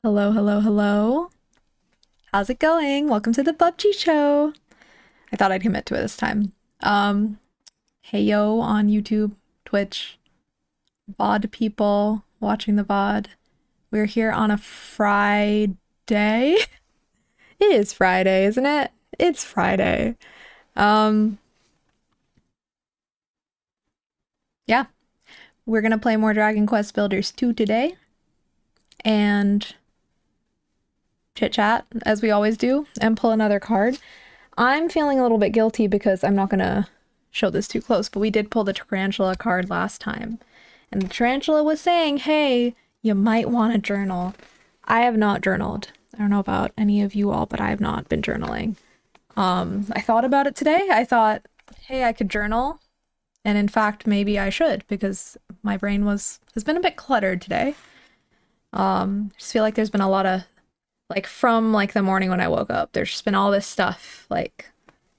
Hello, hello, hello. How's it going? Welcome to the PUBG show. I thought I'd commit to it this time. Hey yo on YouTube, Twitch, VOD people watching the VOD. We're here on a Friday. It is Friday, isn't it? It's Friday. Yeah. We're gonna play more Dragon Quest Builders 2 today. And chit chat as we always do and pull another card. I'm feeling a little bit guilty because I'm not gonna show this too close, but we did pull the tarantula card last time. And the tarantula was saying, hey, you might want to journal. I have not journaled. I don't know about any of you all, but I have not been journaling. I thought about it today. I thought, hey, I could journal. And in fact, maybe I should because my brain has been a bit cluttered today. I just feel like there's been a lot of from the morning when I woke up, there's just been all this stuff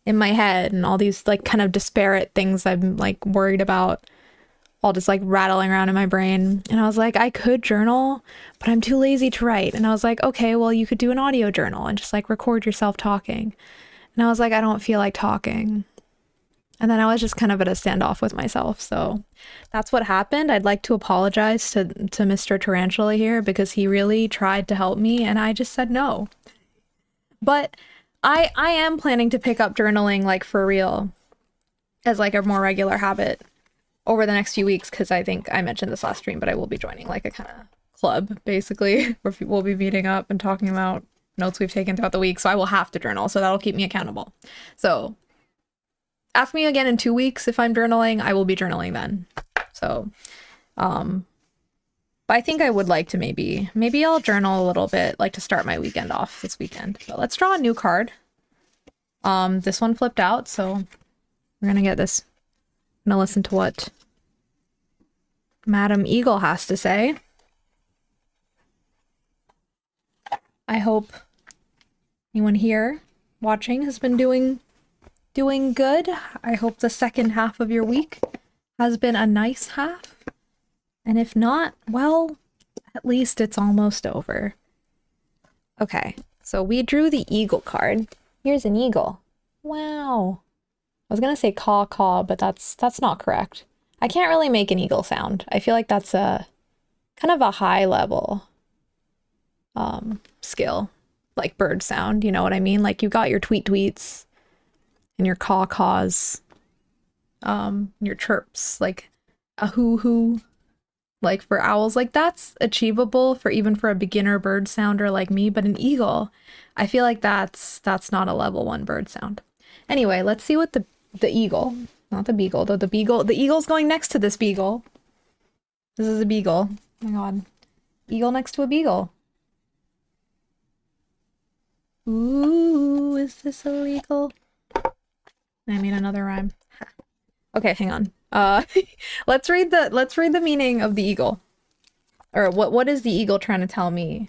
in my head and all these kind of disparate things I'm worried about all just rattling around in my brain. And I was like, I could journal, but I'm too lazy to write. And I was like, okay, well, you could do an audio journal and just record yourself talking. And I was like, I don't feel like talking. And then I was just kind of at a standoff with myself. So that's what happened. I'd like to apologize to Mr. Tarantula here because he really tried to help me and I just said no. But I am planning to pick up journaling for real as a more regular habit over the next few weeks because I think I mentioned this last stream, but I will be joining a kind of club basically where we'll be meeting up and talking about notes we've taken throughout the week. So I will have to journal. So that'll keep me accountable. So ask me again in 2 weeks if I'm journaling. I will be journaling then. So, but I think I would like to maybe I'll journal a little bit, to start my weekend off this weekend. But let's draw a new card. This one flipped out, so we're gonna get this. I'm gonna listen to what Madam Eagle has to say. I hope anyone here watching has been doing good. I hope the second half of your week has been a nice half. And if not, well, at least it's almost over. Okay, so we drew the eagle card. Here's an eagle. Wow. I was gonna say caw caw, but that's not correct. I can't really make an eagle sound. I feel like that's a kind of a high level skill, bird sound, you know what I mean? You got your tweets and your caw caws, your chirps, a hoo hoo, for owls, that's achievable for even for a beginner bird sounder like me, but an eagle, I feel like that's not a level 1 bird sound. Anyway, let's see what the eagle, not the beagle, though the eagle's going next to this beagle. This is a beagle. Oh my god. Eagle next to a beagle. Ooh, is this illegal? I made another rhyme. Okay, hang on. Let's read the meaning of the eagle. Or what is the eagle trying to tell me?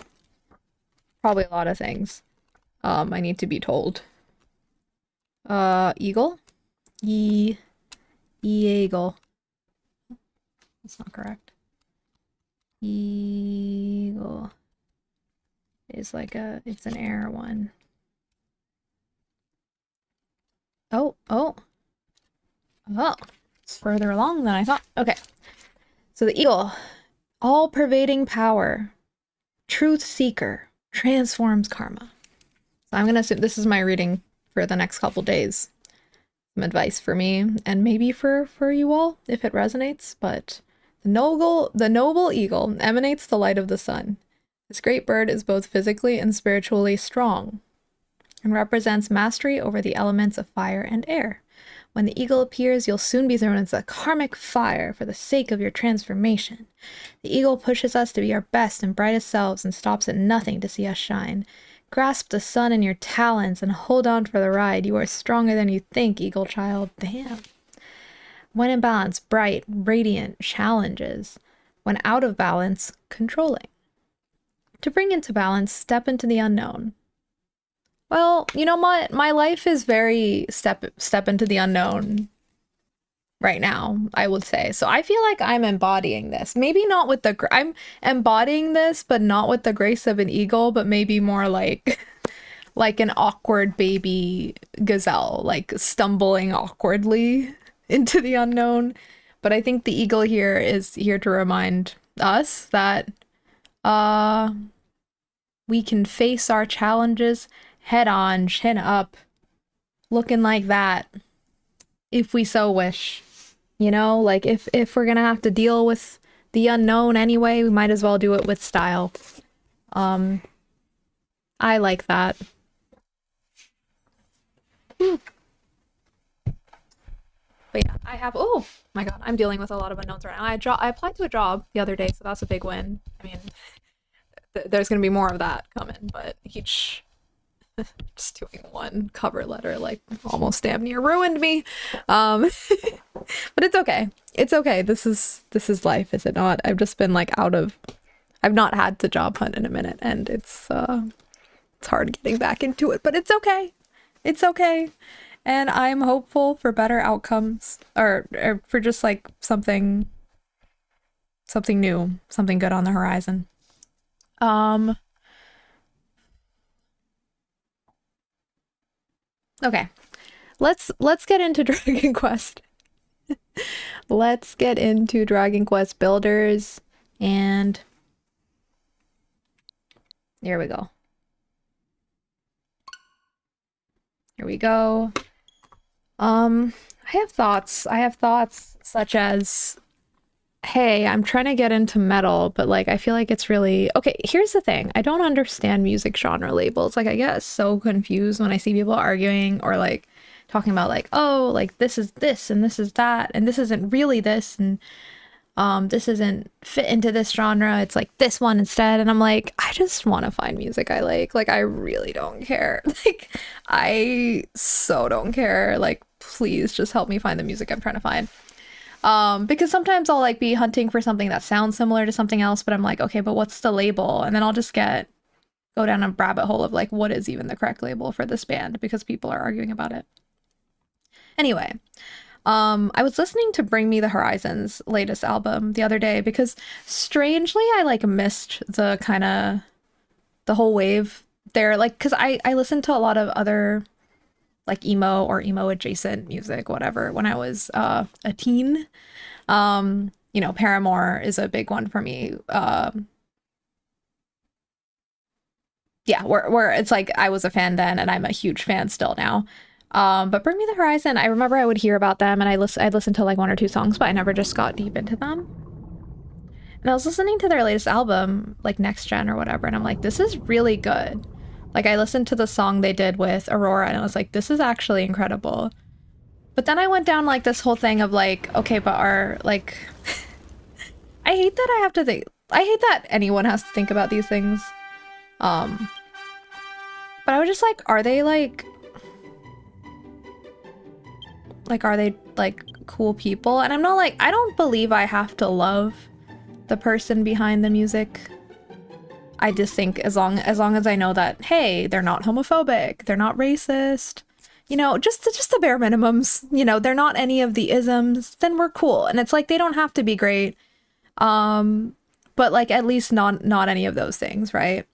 Probably a lot of things. I need to be told. Eagle? Eagle. That's not correct. Eagle is it's an air one. Oh, it's further along than I thought. Okay. So the eagle, all-pervading power, truth seeker, transforms karma. So I'm going to assume this is my reading for the next couple days. Some advice for me and maybe for you all if it resonates, but the noble eagle emanates the light of the sun. This great bird is both physically and spiritually strong and represents mastery over the elements of fire and air. When the eagle appears, you'll soon be thrown into the karmic fire for the sake of your transformation. The eagle pushes us to be our best and brightest selves and stops at nothing to see us shine. Grasp the sun in your talons and hold on for the ride. You are stronger than you think, eagle child. Damn. When in balance, bright, radiant, challenges. When out of balance, controlling. To bring into balance, step into the unknown. Well, you know what? My life is very step into the unknown. right now, I would say. So I feel like I'm embodying this. Maybe not with the I'm embodying this, but not with the grace of an eagle, but maybe more like like an awkward baby gazelle, like stumbling awkwardly into the unknown. But I think the eagle here is here to remind us that uh we can face our challenges head on, chin up, looking like that if we so wish. You know, like if we're gonna have to deal with the unknown anyway, we might as well do it with style. Um, I like that. But yeah, I have. Oh my god, I'm dealing with a lot of unknowns right now. I applied to a job the other day, so that's a big win. I mean, there's gonna be more of that coming, but each just doing one cover letter like almost damn near ruined me. Um, but it's okay. It's okay. This is life, is it not? I've just been like I've not had to job hunt in a minute, and it's hard getting back into it, but it's okay. It's okay. And I'm hopeful for better outcomes or for just like something new, something good on the horizon. Um okay. Let's get into Dragon Quest. Let's get into Dragon Quest Builders, and here we go. Here we go. I have thoughts. I have thoughts such as, hey, I'm trying to get into metal, but like I feel like it's really okay. Here's the thing. I don't understand music genre labels. Like I get so confused when I see people arguing or like talking about like, oh, like this is this and this is that and this isn't really this and this isn't fit into this genre. It's like this one instead. And I'm like, I just want to find music I like. Like I really don't care. Like I so don't care. Like please just help me find the music I'm trying to find. Because sometimes I'll like be hunting for something that sounds similar to something else, but I'm like, okay, but what's the label? And then I'll just go down a rabbit hole of like, what is even the correct label for this band? Because people are arguing about it. Anyway, I was listening to Bring Me the Horizon's latest album the other day because strangely I like missed the kind of the whole wave there, like because I listened to a lot of other like emo or emo adjacent music, whatever, when I was a teen. You know, Paramore is a big one for me. Yeah, where it's like I was a fan then and I'm a huge fan still now. But Bring Me the Horizon, I remember I would hear about them and I'd listen to like one or two songs, but I never just got deep into them. And I was listening to their latest album, like Next Gen or whatever, and I'm like, this is really good. Like I listened to the song they did with Aurora and I was like, this is actually incredible. But then I went down like this whole thing of like, okay, but are like I hate that I have to think I hate that anyone has to think about these things. Um but I was just like, are they like are they like cool people? And I'm not like, I don't believe I have to love the person behind the music. I just think as long as I know that, hey, they're not homophobic, they're not racist, you know, just the bare minimums, you know, they're not any of the isms, then we're cool. And it's like they don't have to be great. But like at least not any of those things, right?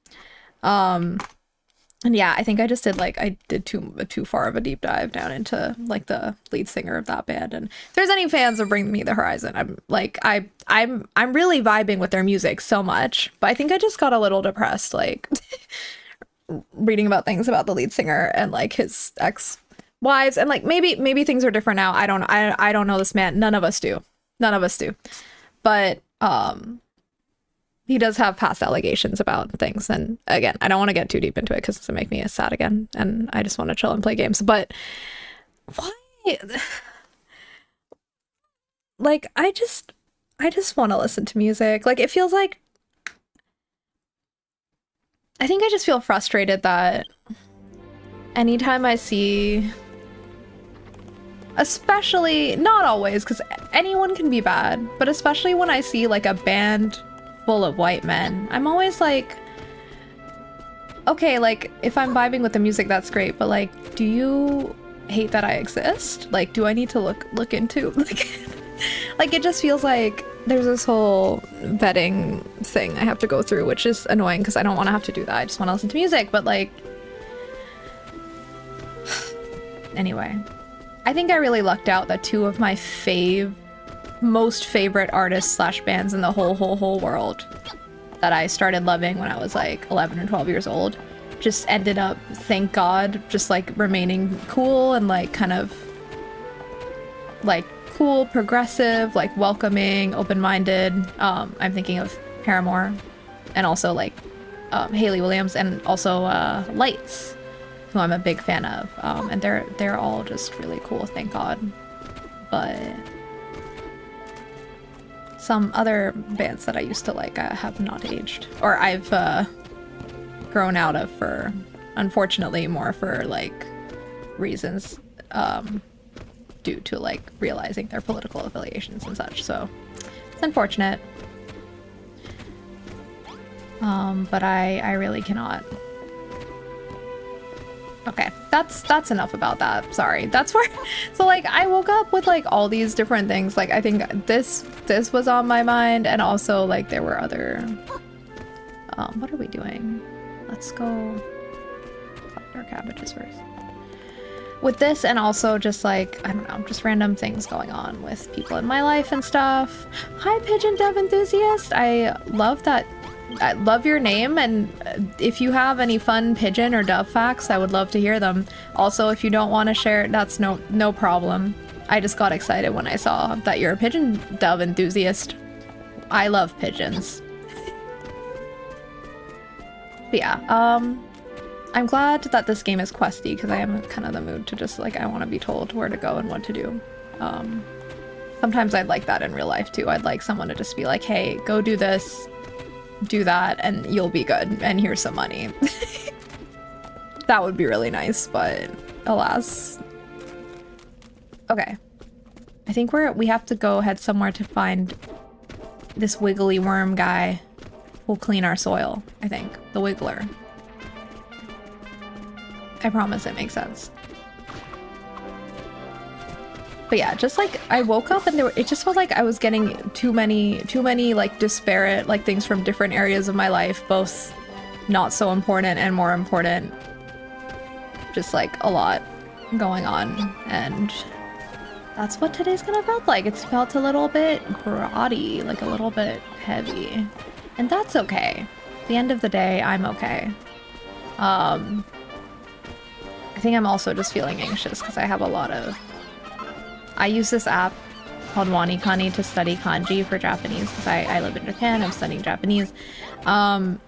And yeah, I think I just did like I did too far of a deep dive down into like the lead singer of that band. And if there's any fans of Bring Me the Horizon, I'm like I'm really vibing with their music so much. But I think I just got a little depressed like reading about things about the lead singer and like his ex-wives, and like maybe things are different now. I don't know this man. None of us do. None of us do. But he does have past allegations about things, and again, I don't want to get too deep into it because it's gonna make me sad again, and I just want to chill and play games. But why? Like, I just want to listen to music. Like, it feels like I think I just feel frustrated that anytime I see, especially not always, because anyone can be bad, but especially when I see like a band full of white men, I'm always like, okay, like if I'm vibing with the music, that's great, but like, do you hate that I exist. Like, do I need to look into like it just feels like there's this whole vetting thing I have to go through, which is annoying because I don't want to have to do that. I just want to listen to music, but like anyway, I think I really lucked out that two of my most favorite artists / bands in the whole world that I started loving when I was like 11 or 12 years old just ended up, thank God, just like remaining cool and like kind of like cool, progressive, like welcoming, open-minded. I'm thinking of Paramore and also like Hayley Williams and also Lights, who I'm a big fan of. And they're all just really cool, thank God. But some other bands that I used to like have not aged, or I've grown out of for, unfortunately, more for like reasons due to like realizing their political affiliations and such. So it's unfortunate. But I really cannot. Okay, that's enough about that. Sorry. That's where, so like I woke up with like all these different things. Like I think this was on my mind, and also like there were other what are we doing? Let's go collect our cabbages first. With this, and also just like, I don't know, just random things going on with people in my life and stuff. Hi, Pigeon Dove Enthusiast. I love that. I love your name, and if you have any fun pigeon or dove facts, I would love to hear them. Also, if you don't want to share, that's no problem. I just got excited when I saw that you're a pigeon dove enthusiast. I love pigeons. But yeah, I'm glad that this game is questy, because I am kind of the mood to just like, I want to be told where to go and what to do. Sometimes I'd like that in real life too. I'd like someone to just be like, hey, go do this, do that, and you'll be good, and here's some money. That would be really nice, but alas. Okay. I think we have to go head somewhere to find this wiggly worm guy who'll clean our soil, I think. The wiggler. I promise it makes sense. But yeah, just like I woke up and it just felt like I was getting too many like disparate like things from different areas of my life, both not so important and more important. Just like a lot going on, and that's what today's gonna felt like. It's felt a little bit grotty, like a little bit heavy, and that's okay. At the end of the day, I'm okay. I think I'm also just feeling anxious because I have a lot of... I use this app called WaniKani to study kanji for Japanese because I live in Japan. I'm studying Japanese. And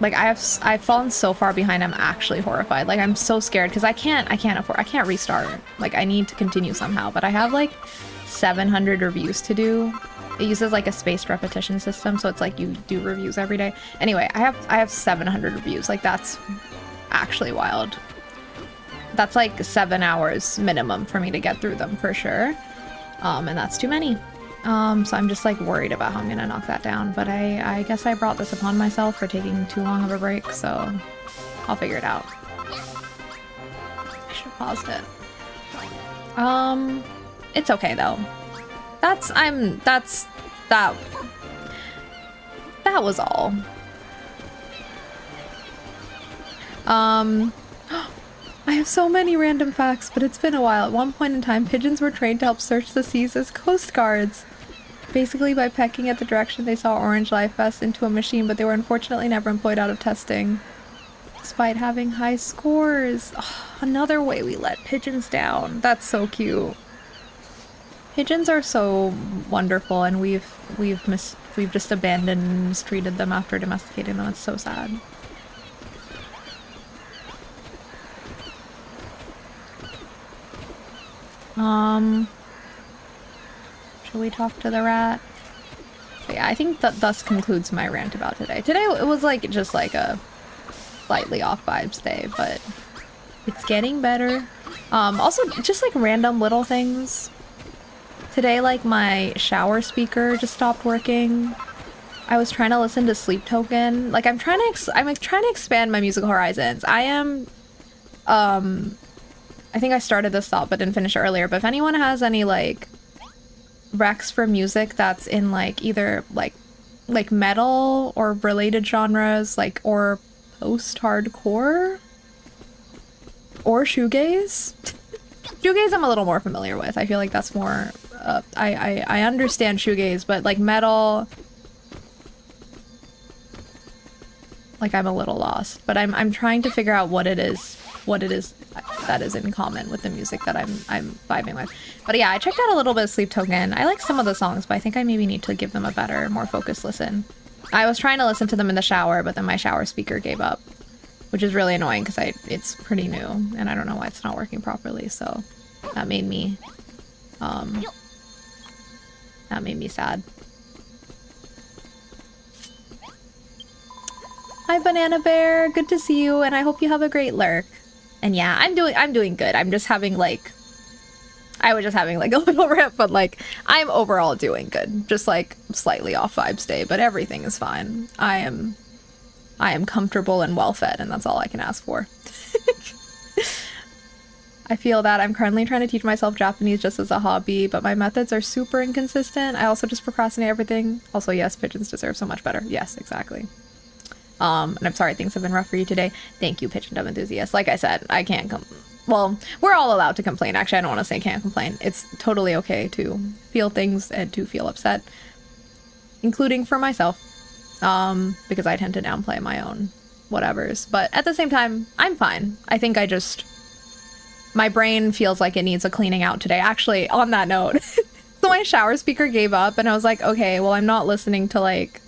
like I've fallen so far behind, I'm actually horrified. Like I'm so scared because I can't restart. Like I need to continue somehow, but I have like 700 reviews to do. It uses like a spaced repetition system, so it's like you do reviews every day. Anyway, I have 700 reviews. Like that's actually wild. That's like 7 hours minimum for me to get through them for sure. And that's too many. So I'm just like worried about how I'm gonna knock that down. But I guess I brought this upon myself for taking too long of a break, so I'll figure it out. I should have paused it. It's okay though. That was all. I have so many random facts, but it's been a while. At one point in time, pigeons were trained to help search the seas as coast guards. Basically by pecking at the direction they saw orange life vests into a machine, but they were unfortunately never employed out of testing. Despite having high scores. Oh, another way we let pigeons down. That's so cute. Pigeons are so wonderful, and we've just abandoned and mistreated them after domesticating them. It's so sad. Shall we talk to the rat? But yeah, I think that thus concludes my rant about today. Today it was like just like a slightly off vibes day, but it's getting better. Also just like random little things. Today, like my shower speaker just stopped working. I was trying to listen to Sleep Token. Like, I'm trying to expand my musical horizons. I am, I think I started this thought but didn't finish it earlier, but if anyone has any, like, recs for music that's in, like, either, like metal or related genres, like, or post-hardcore or shoegaze. Shoegaze I'm a little more familiar with. I feel like that's more, I understand shoegaze, but, like, metal, like, I'm a little lost. But I'm trying to figure out what it is that is in common with the music that I'm vibing with. But yeah, I checked out a little bit of Sleep Token. I like some of the songs, but I think I maybe need to give them a better, more focused listen. I was trying to listen to them in the shower, but then my shower speaker gave up, which is really annoying because it's pretty new and I don't know why it's not working properly. So that made me sad. Hi, Banana Bear. Good to see you, and I hope you have a great lurk. And yeah, I'm doing good. I'm just having like, I was just having like a little rip, but like I'm overall doing good. Just like slightly off vibes day, but everything is fine. I am comfortable and well fed, and that's all I can ask for. I feel that I'm currently trying to teach myself Japanese just as a hobby, but my methods are super inconsistent. I also just procrastinate everything. Also, yes, pigeons deserve so much better. Yes, exactly. And I'm sorry things have been rough for you today. Thank you, Pitch and Dove Enthusiast. Like I said, I can't well, we're all allowed to complain. Actually, I don't want to say can't complain. It's totally okay to feel things and to feel upset, including for myself, because I tend to downplay my own whatevers. But at the same time, I'm fine. I think my brain feels like it needs a cleaning out today. Actually, on that note, so my shower speaker gave up, and I was like, okay, well, I'm not listening to like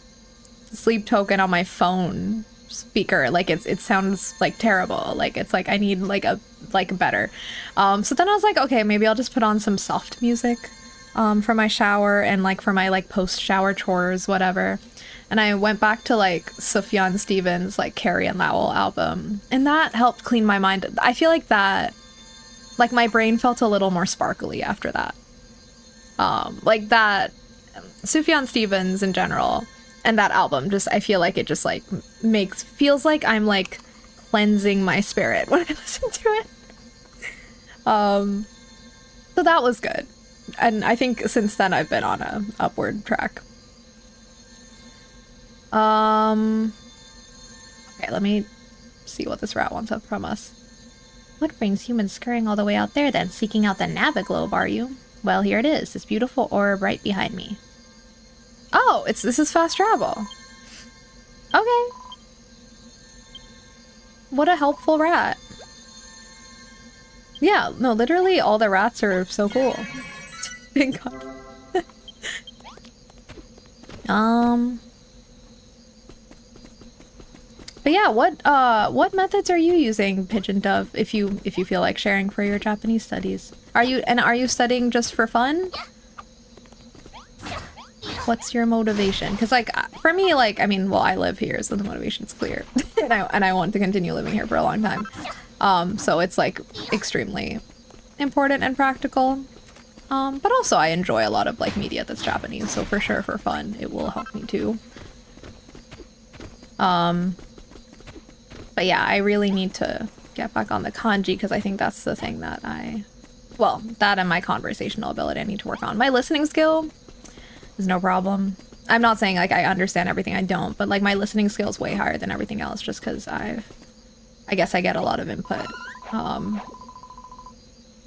Sleep Token on my phone speaker. Like it sounds like terrible. Like it's like I need like a better. So then I was like, okay, maybe I'll just put on some soft music for my shower and like for my like post shower chores, whatever. And I went back to like Sufjan Stevens' like Carrie and Lowell album, and that helped clean my mind. I feel like that, like my brain felt a little more sparkly after that. Like that Sufjan Stevens in general. And that album, just, I feel like it just like feels like I'm like cleansing my spirit when I listen to it. So that was good. And I think since then I've been on a upward track. Okay, let me see what this rat wants up from us. What brings humans scurrying all the way out there then, seeking out the Naviglobe, are you? Well, here it is, this beautiful orb right behind me. Oh, this is fast travel. Okay. What a helpful rat. Yeah, no, literally all the rats are so cool. Thank God. But yeah, what methods are you using, Pigeon Dove, if you feel like sharing for your Japanese studies? Are you studying just for fun? What's your motivation? Because like for me, like, I mean, well, I live here, so the motivation's clear. and I want to continue living here for a long time. So it's like extremely important and practical. But also I enjoy a lot of like media that's Japanese, so for sure for fun it will help me too. But yeah, I really need to get back on the kanji because I think that's the thing that that and my conversational ability I need to work on. My listening skill is no problem. I'm not saying like I understand everything, I don't, but like my listening skill is way higher than everything else just because I guess I get a lot of input.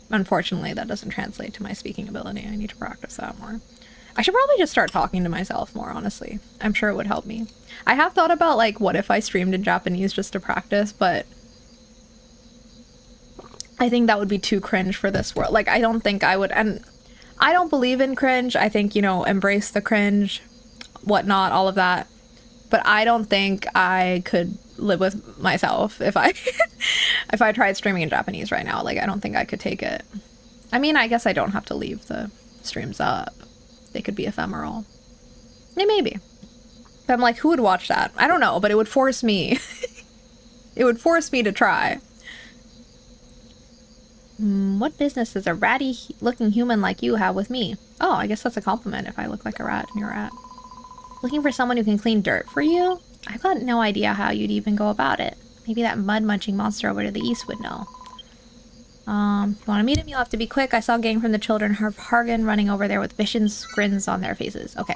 Unfortunately, that doesn't translate to my speaking ability. I need to practice that more. I should probably just start talking to myself more, honestly. I'm sure it would help me. I have thought about like what if I streamed in Japanese just to practice, but I think that would be too cringe for this world. Like I don't think I would, and I don't believe in cringe. I think, you know, embrace the cringe, whatnot, all of that. But I don't think I could live with myself if I if I tried streaming in Japanese right now. Like I don't think I could take it. I mean, I guess I don't have to leave the streams up. They could be ephemeral. Yeah, maybe. But I'm like, who would watch that? I don't know, but it would force me. It would force me to try. What business does a ratty looking human like you have with me? Oh, I guess that's a compliment if I look like a rat and you're a rat. Looking for someone who can clean dirt for you? I've got no idea how you'd even go about it. Maybe that mud-munching monster over to the east would know. If you want to meet him, you'll have to be quick. I saw a gang from the children of Hargan running over there with vicious grins on their faces. Okay.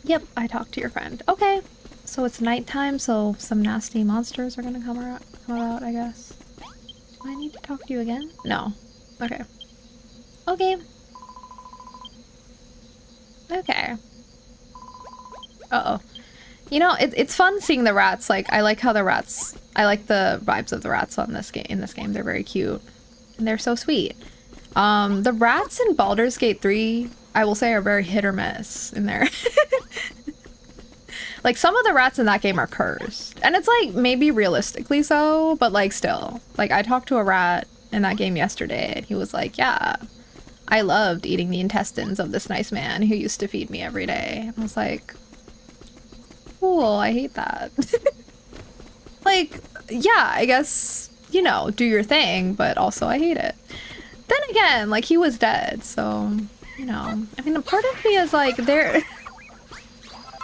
Yep, I talked to your friend. Okay. So it's nighttime, so some nasty monsters are gonna come out, I guess. Do I need to talk to you again? No. Okay. Okay. Okay. Uh-oh. You know, it's fun seeing the rats. Like, I like how the rats... I like the vibes of the rats on this game. In this game, they're very cute. And they're so sweet. The rats in Baldur's Gate 3, I will say, are very hit or miss in there. Like, some of the rats in that game are cursed. And it's, like, maybe realistically so, but, like, still. Like, I talked to a rat in that game yesterday, and he was like, yeah, I loved eating the intestines of this nice man who used to feed me every day. I was like, cool, I hate that. Like, yeah, I guess, you know, do your thing, but also I hate it. Then again, like, he was dead, so, you know. I mean, a part of me is like, there...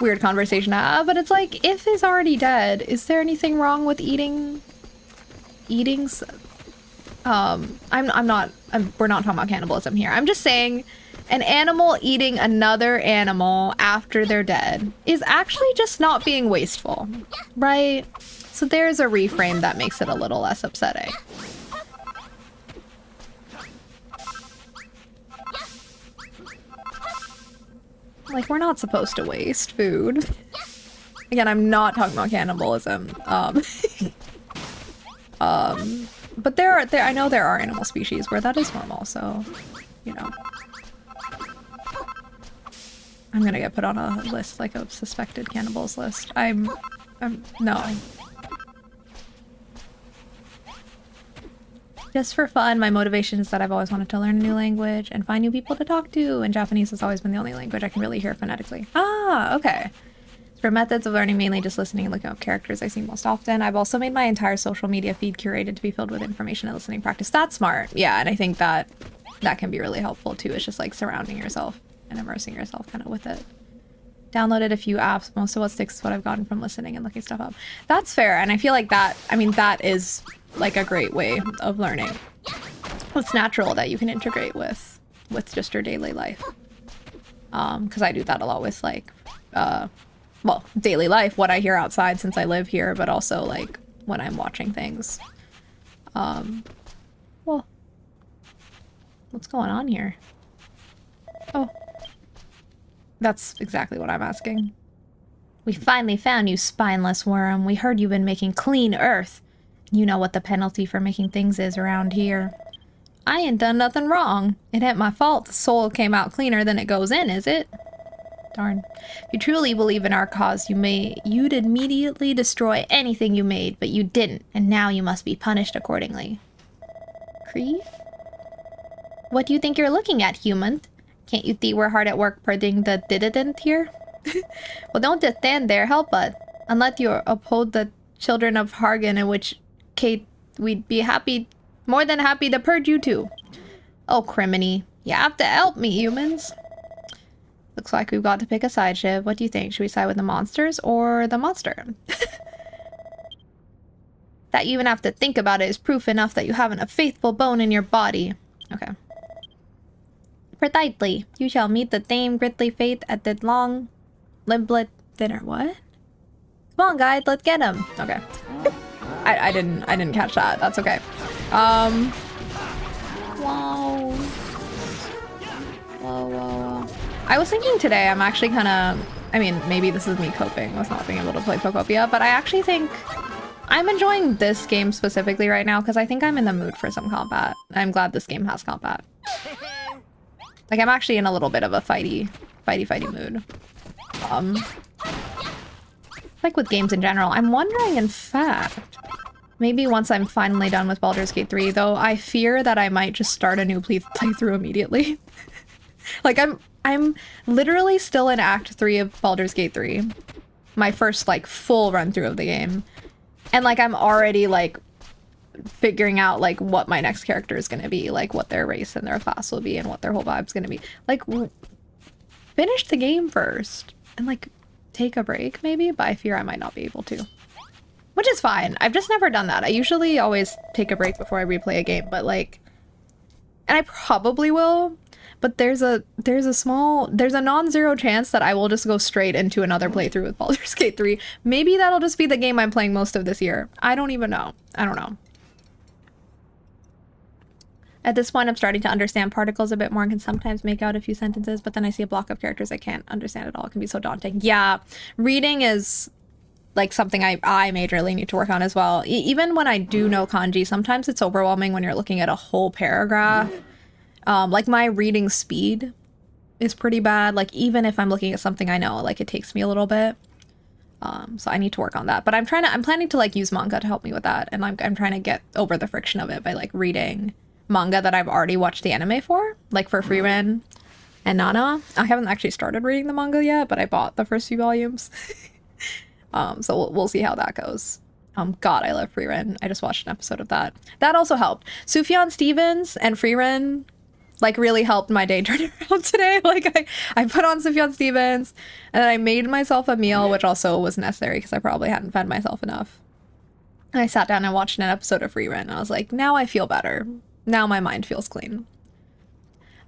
Weird conversation, but it's like, if he's already dead, is there anything wrong with eating... we're not talking about cannibalism here. I'm just saying, an animal eating another animal after they're dead is actually just not being wasteful, right? So there's a reframe that makes it a little less upsetting. Like, we're not supposed to waste food. Again, I'm not talking about cannibalism. But I know there are animal species where that is normal, so, you know. I'm gonna get put on a list, like a suspected cannibals list. No. Just for fun, my motivation is that I've always wanted to learn a new language and find new people to talk to, and Japanese has always been the only language I can really hear phonetically. Ah, okay. For methods of learning, mainly just listening and looking up characters I see most often. I've also made my entire social media feed curated to be filled with information and listening practice. That's smart. Yeah, and I think that can be really helpful too. It's just like surrounding yourself and immersing yourself kind of with it. Downloaded a few apps. Most of what sticks is what I've gotten from listening and looking stuff up. That's fair, and I feel like that, I mean, that is like a great way of learning. It's natural that you can integrate with just your daily life. Because I do that a lot with like, well, daily life, what I hear outside since I live here, but also like when I'm watching things. Well, what's going on here? Oh, that's exactly what I'm asking. We finally found you, spineless worm. We heard you've been making clean earth. You know what the penalty for making things is around here. I ain't done nothing wrong. It ain't my fault the soul came out cleaner than it goes in, is it? Darn. If you truly believe in our cause, you'd immediately destroy anything you made, but you didn't, and now you must be punished accordingly. Cree? What do you think you're looking at, human? Can't you see we're hard at work putting the didn't here? Well, don't just stand there, help us. Unless you uphold the children of Hargan, in which case we'd be more than happy to purge you too. Oh, criminy. You have to help me, humans. Looks like we've got to pick a side, Shiv. What do you think? Should we side with the monsters or the monster? That you even have to think about it is proof enough that you haven't a faithful bone in your body. Okay. Precisely. You shall meet the same grisly fate at the long limblet dinner. What? Come on, guys, let's get him. Okay. I didn't catch that. That's okay. Whoa. Whoa. I was thinking today, I'm actually kind of, I mean, maybe this is me coping with not being able to play Pokopia, but I actually think I'm enjoying this game specifically right now because I think I'm in the mood for some combat. I'm glad this game has combat. Like, I'm actually in a little bit of a fighty mood. Like with games in general. I'm wondering, in fact, maybe once I'm finally done with Baldur's Gate 3, though I fear that I might just start a new playthrough immediately. Like, I'm literally still in Act 3 of Baldur's Gate 3. My first, like, full run-through of the game. And, like, I'm already, like, figuring out, like, what my next character is gonna be. Like, what their race and their class will be and what their whole vibe's gonna be. Like, finish the game first and like take a break maybe, but I fear I might not be able to. Which is fine. I've just never done that. I usually always take a break before I replay a game, but like, and I probably will, but there's a non-zero chance that I will just go straight into another playthrough with Baldur's Gate 3. Maybe that'll just be the game I'm playing most of this year. I don't even know. I don't know. At this point, I'm starting to understand particles a bit more and can sometimes make out a few sentences, but then I see a block of characters I can't understand at all. It can be so daunting. Yeah, reading is like something I majorly need to work on as well. Even when I do know kanji, sometimes it's overwhelming when you're looking at a whole paragraph. Like my reading speed is pretty bad. Like even if I'm looking at something I know, like it takes me a little bit. So I need to work on that. But I'm planning to like use manga to help me with that. And I'm trying to get over the friction of it by like reading manga that I've already watched the anime for, like for Frieren and Nana. I haven't actually started reading the manga yet, but I bought the first few volumes. So we'll see how that goes. God, I love Frieren. I just watched an episode of that. That also helped. Sufjan Stevens and Frieren like really helped my day turn around today. Like I put on Sufjan Stevens and then I made myself a meal, which also was necessary because I probably hadn't fed myself enough. And I sat down and watched an episode of Frieren and I was like, now I feel better. Now my mind feels clean.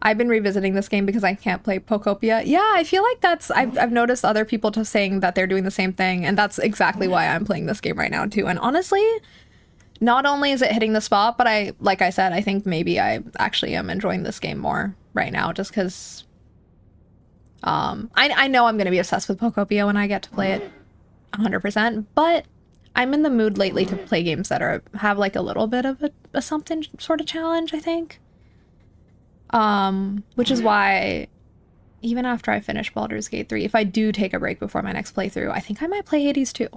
I've been revisiting this game because I can't play Pokopia. Yeah, I feel like that's... I've noticed other people just saying that they're doing the same thing, and that's exactly why I'm playing this game right now, too. And honestly, not only is it hitting the spot, but like I said, I think maybe I actually am enjoying this game more right now, just because... I know I'm going to be obsessed with Pokopia when I get to play it 100%, but I'm in the mood lately to play games that have like a little bit of a something sort of challenge, I think. Which is why even after I finish Baldur's Gate 3, if I do take a break before my next playthrough, I think I might play Hades 2.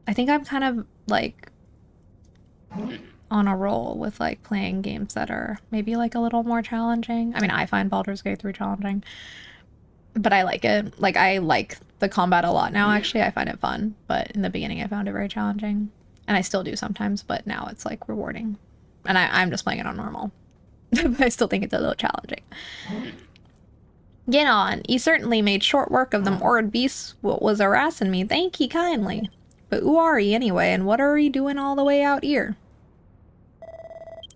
I think I'm kind of like on a roll with like playing games that are maybe like a little more challenging. I mean, I find Baldur's Gate 3 challenging, but I like it. Like I like the combat a lot now, actually. I find it fun, but in the beginning I found it very challenging. And I still do sometimes, but now it's like rewarding. And I'm just playing it on normal. But I still think it's a little challenging. Get on. He certainly made short work of them horrid beasts what was harassing me. Thank ye kindly. But who are he anyway, and what are he doing all the way out here?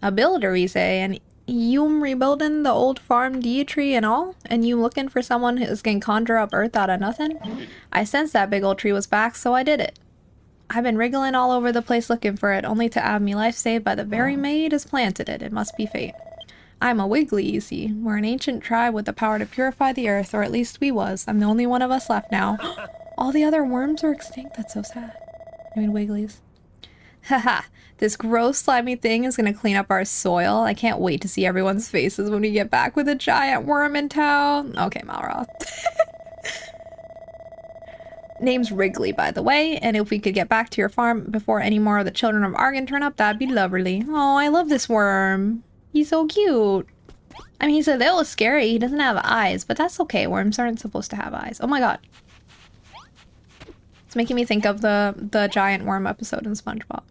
A builder, he say, and you rebuilding the old farm tree and all? And you looking for someone who's can conjure up earth out of nothing? I sensed that big old tree was back, so I did it. I've been wriggling all over the place looking for it, only to have me life saved by the very maid as planted it. It must be fate. I'm a Wiggly, you see. We're an ancient tribe with the power to purify the earth, or at least we was. I'm the only one of us left now. All the other worms are extinct. That's so sad. I mean, Wigglies. Haha. This gross, slimy thing is gonna clean up our soil. I can't wait to see everyone's faces when we get back with a giant worm in town. Okay, Malroth. Name's Wrigley, by the way, and if we could get back to your farm before any more of the children of Argon turn up, that'd be lovely. Oh, I love this worm. He's so cute. I mean, he's a little scary. He doesn't have eyes, but that's okay. Worms aren't supposed to have eyes. Oh my god. It's making me think of the giant worm episode in SpongeBob.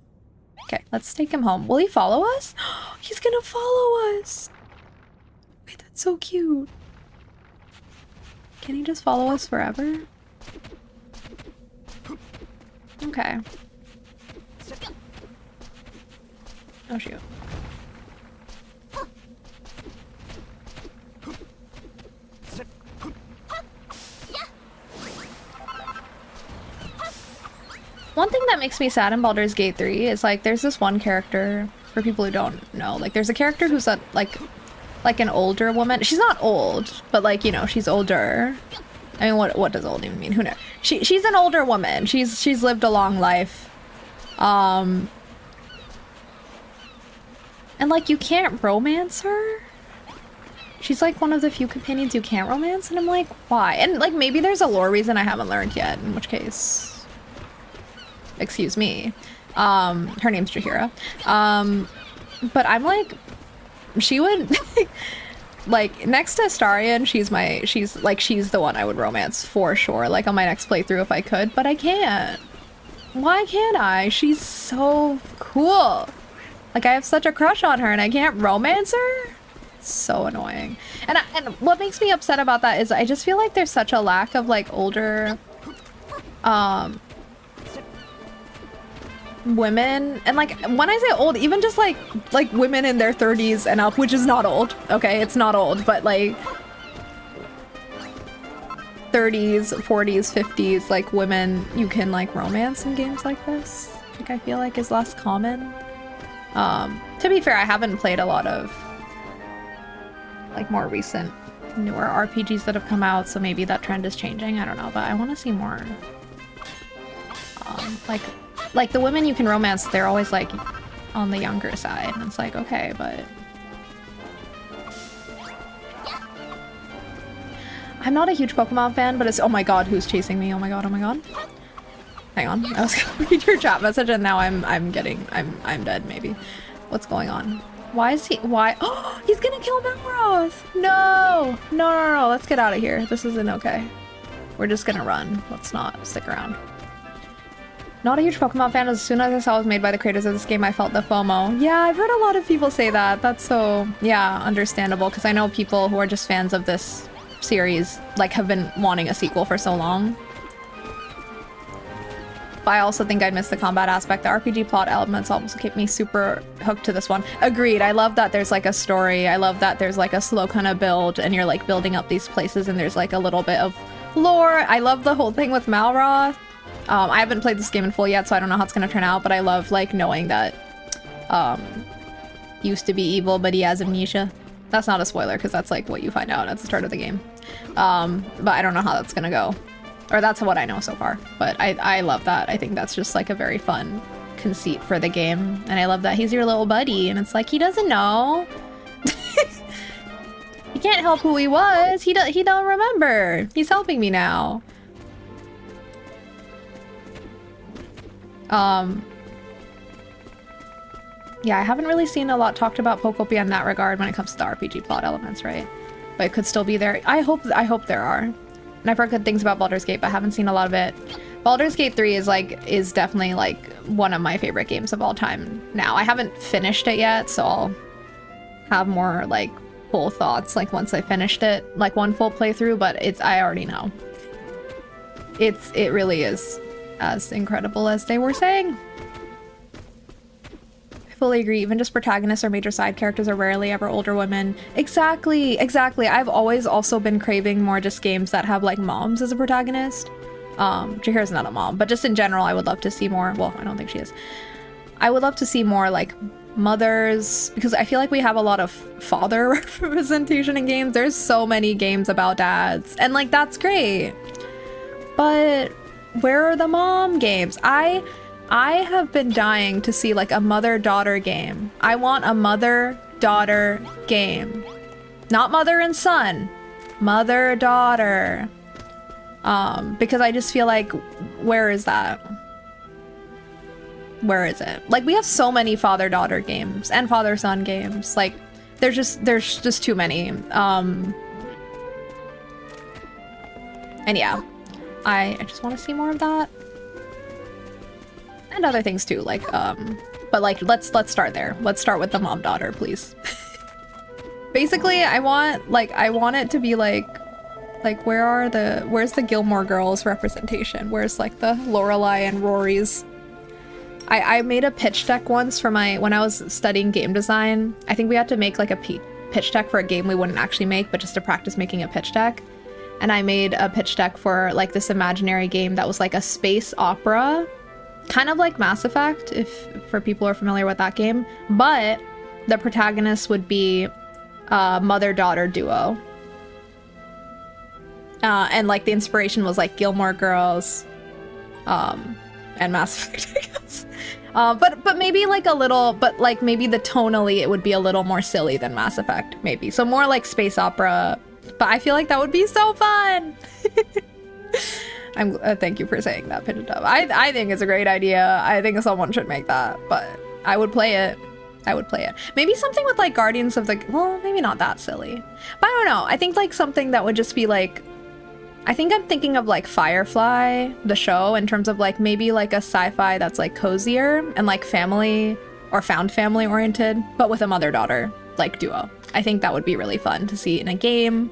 Okay, let's take him home. Will he follow us? He's gonna follow us. Wait, that's so cute. Can he just follow us forever? Okay. Oh shoot. One thing that makes me sad in Baldur's Gate 3 is like there's this one character, for people who don't know, like there's a character who's like an older woman. She's not old, but like, you know, she's older. I mean, what does old even mean? Who knows? She's an older woman. She's lived a long life. And like you can't romance her. She's like one of the few companions you can't romance, and I'm like, why? And like maybe there's a lore reason I haven't learned yet, in which case, excuse me. Her name's Jahira. But I'm like, she would like next to Astarion, she's the one I would romance for sure, like on my next playthrough if I could, but I can't. Why can't I? She's so cool. Like I have such a crush on her and I can't romance her? So annoying. And what makes me upset about that is I just feel like there's such a lack of like older women, and like when I say old, even just like women in their 30s and up, which is not old, okay, it's not old, but like 30s, 40s, 50s, like women you can like romance in games like this, like I feel like is less common. To be fair, I haven't played a lot of like more recent newer RPGs that have come out, so maybe that trend is changing, I don't know, but I want to see more like the women you can romance, they're always like on the younger side, and it's like, okay, but I'm not a huge Pokemon fan, but it's, oh my god, who's chasing me? Oh my god, oh my god. Hang on, I was gonna read your chat message and now I'm dead maybe. What's going on? Why is he, why? Oh, he's gonna kill Melrose! No! No, let's get out of here. This isn't okay. We're just gonna run. Let's not stick around. Not a huge Pokemon fan. As soon as I saw it was made by the creators of this game, I felt the FOMO. Yeah, I've heard a lot of people say that. That's so, yeah, understandable, because I know people who are just fans of this series, like, have been wanting a sequel for so long. But I also think I'd miss the combat aspect. The RPG plot elements almost keep me super hooked to this one. Agreed. I love that there's like a story. I love that there's like a slow kind of build and you're like building up these places and there's like a little bit of lore. I love the whole thing with Malroth. I haven't played this game in full yet, so I don't know how it's gonna turn out, but I love like knowing that used to be evil, but he has amnesia. That's not a spoiler because that's like what you find out at the start of the game. But I don't know how that's gonna go. Or that's what I know so far, but I love that. I think that's just like a very fun conceit for the game, and I love that he's your little buddy, and it's like he doesn't know. He can't help who he was. He don't remember. He's helping me now. Yeah, I haven't really seen a lot talked about Pokopia in that regard when it comes to the RPG plot elements, right? But it could still be there. I hope there are. And I've heard good things about Baldur's Gate, but I haven't seen a lot of it. Baldur's Gate 3 is definitely like one of my favorite games of all time now. I haven't finished it yet, so I'll have more like full thoughts like once I finished it, like one full playthrough, but I already know. It really is as incredible as they were saying. Fully agree. Even just protagonists or major side characters are rarely ever older women. Exactly. I've always also been craving more just games that have like moms as a protagonist. Jahir's not a mom, but just in general, I would love to see more. Well, I don't think she is. I would love to see more like mothers, because I feel like we have a lot of father representation in games. There's so many games about dads, and like that's great. But where are the mom games? I have been dying to see like a mother-daughter game. I want a mother-daughter game. Not mother and son. Mother-daughter. Because I just feel like, where is that? Where is it? Like, we have so many father-daughter games and father-son games. Like, there's just too many. And yeah, I just want to see more of that. And other things too, like, but like, let's start there. Let's start with the mom-daughter, please. Basically, I want it to be like, where's the Gilmore Girls representation? Where's like the Lorelai and Rory's? I made a pitch deck once for when I was studying game design. I think we had to make like a pitch deck for a game we wouldn't actually make, but just to practice making a pitch deck. And I made a pitch deck for like this imaginary game that was like a space opera. Kind of like Mass Effect, for people who are familiar with that game, but the protagonist would be a mother-daughter duo. And like the inspiration was like Gilmore Girls, and Mass Effect, I guess. But maybe like a little, but like maybe the tonally it would be a little more silly than Mass Effect, maybe. So more like space opera, but I feel like that would be so fun. Thank you for saying that, Pigeon Dove. I think it's a great idea. I think someone should make that, but I would play it. Maybe something with like Guardians of the... Well, maybe not that silly. But I don't know. I think like something that would just be like... I think I'm thinking of like Firefly, the show, in terms of like maybe like a sci-fi that's like cozier and like family or found family oriented, but with a mother-daughter like duo. I think that would be really fun to see in a game.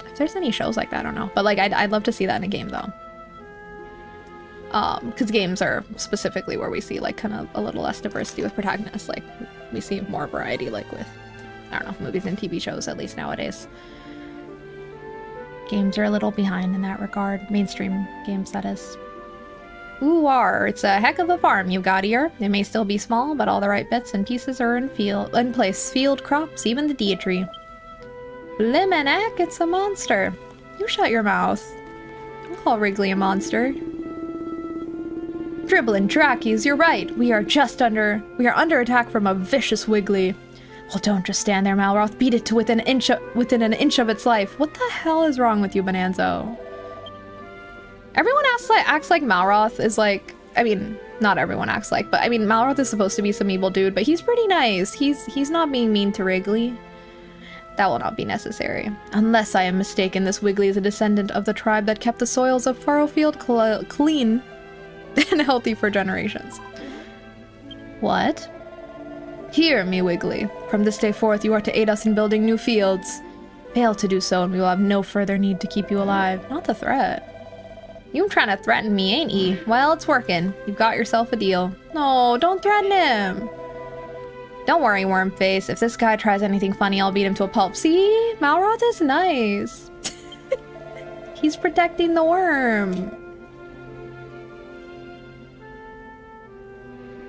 If there's any shows like that, I don't know. But like, I'd love to see that in a game though. Because games are specifically where we see like kind of a little less diversity with protagonists. Like we see more variety like with, I don't know, movies and TV shows, at least nowadays. Games are a little behind in that regard. Mainstream games, that is. Ooh, it's a heck of a farm you've got here. It may still be small, but all the right bits and pieces are in place. Field crops, even the deer tree. Blimminack, it's a monster. You shut your mouth. I'll call Wrigley a monster. Dribbling Drackies, you're right. We are under attack from a vicious Wiggly. Well, don't just stand there, Malroth. Beat it to within an inch of its life. What the hell is wrong with you, Bonanzo? Everyone acts like Malroth is like, I mean, not everyone acts like, but I mean, Malroth is supposed to be some evil dude, but he's pretty nice. He's not being mean to Wrigley. That will not be necessary. Unless I am mistaken, this Wiggly is a descendant of the tribe that kept the soils of Furrowfield clean and healthy for generations. What? Hear me, Wiggly. From this day forth, you are to aid us in building new fields. Fail to do so, and we will have no further need to keep you alive. Not the threat. You trying to threaten me, ain't ye? Well, it's working. You've got yourself a deal. No, don't threaten him. Don't worry, Wormface. If this guy tries anything funny, I'll beat him to a pulp. See? Malroth is nice. He's protecting the worm.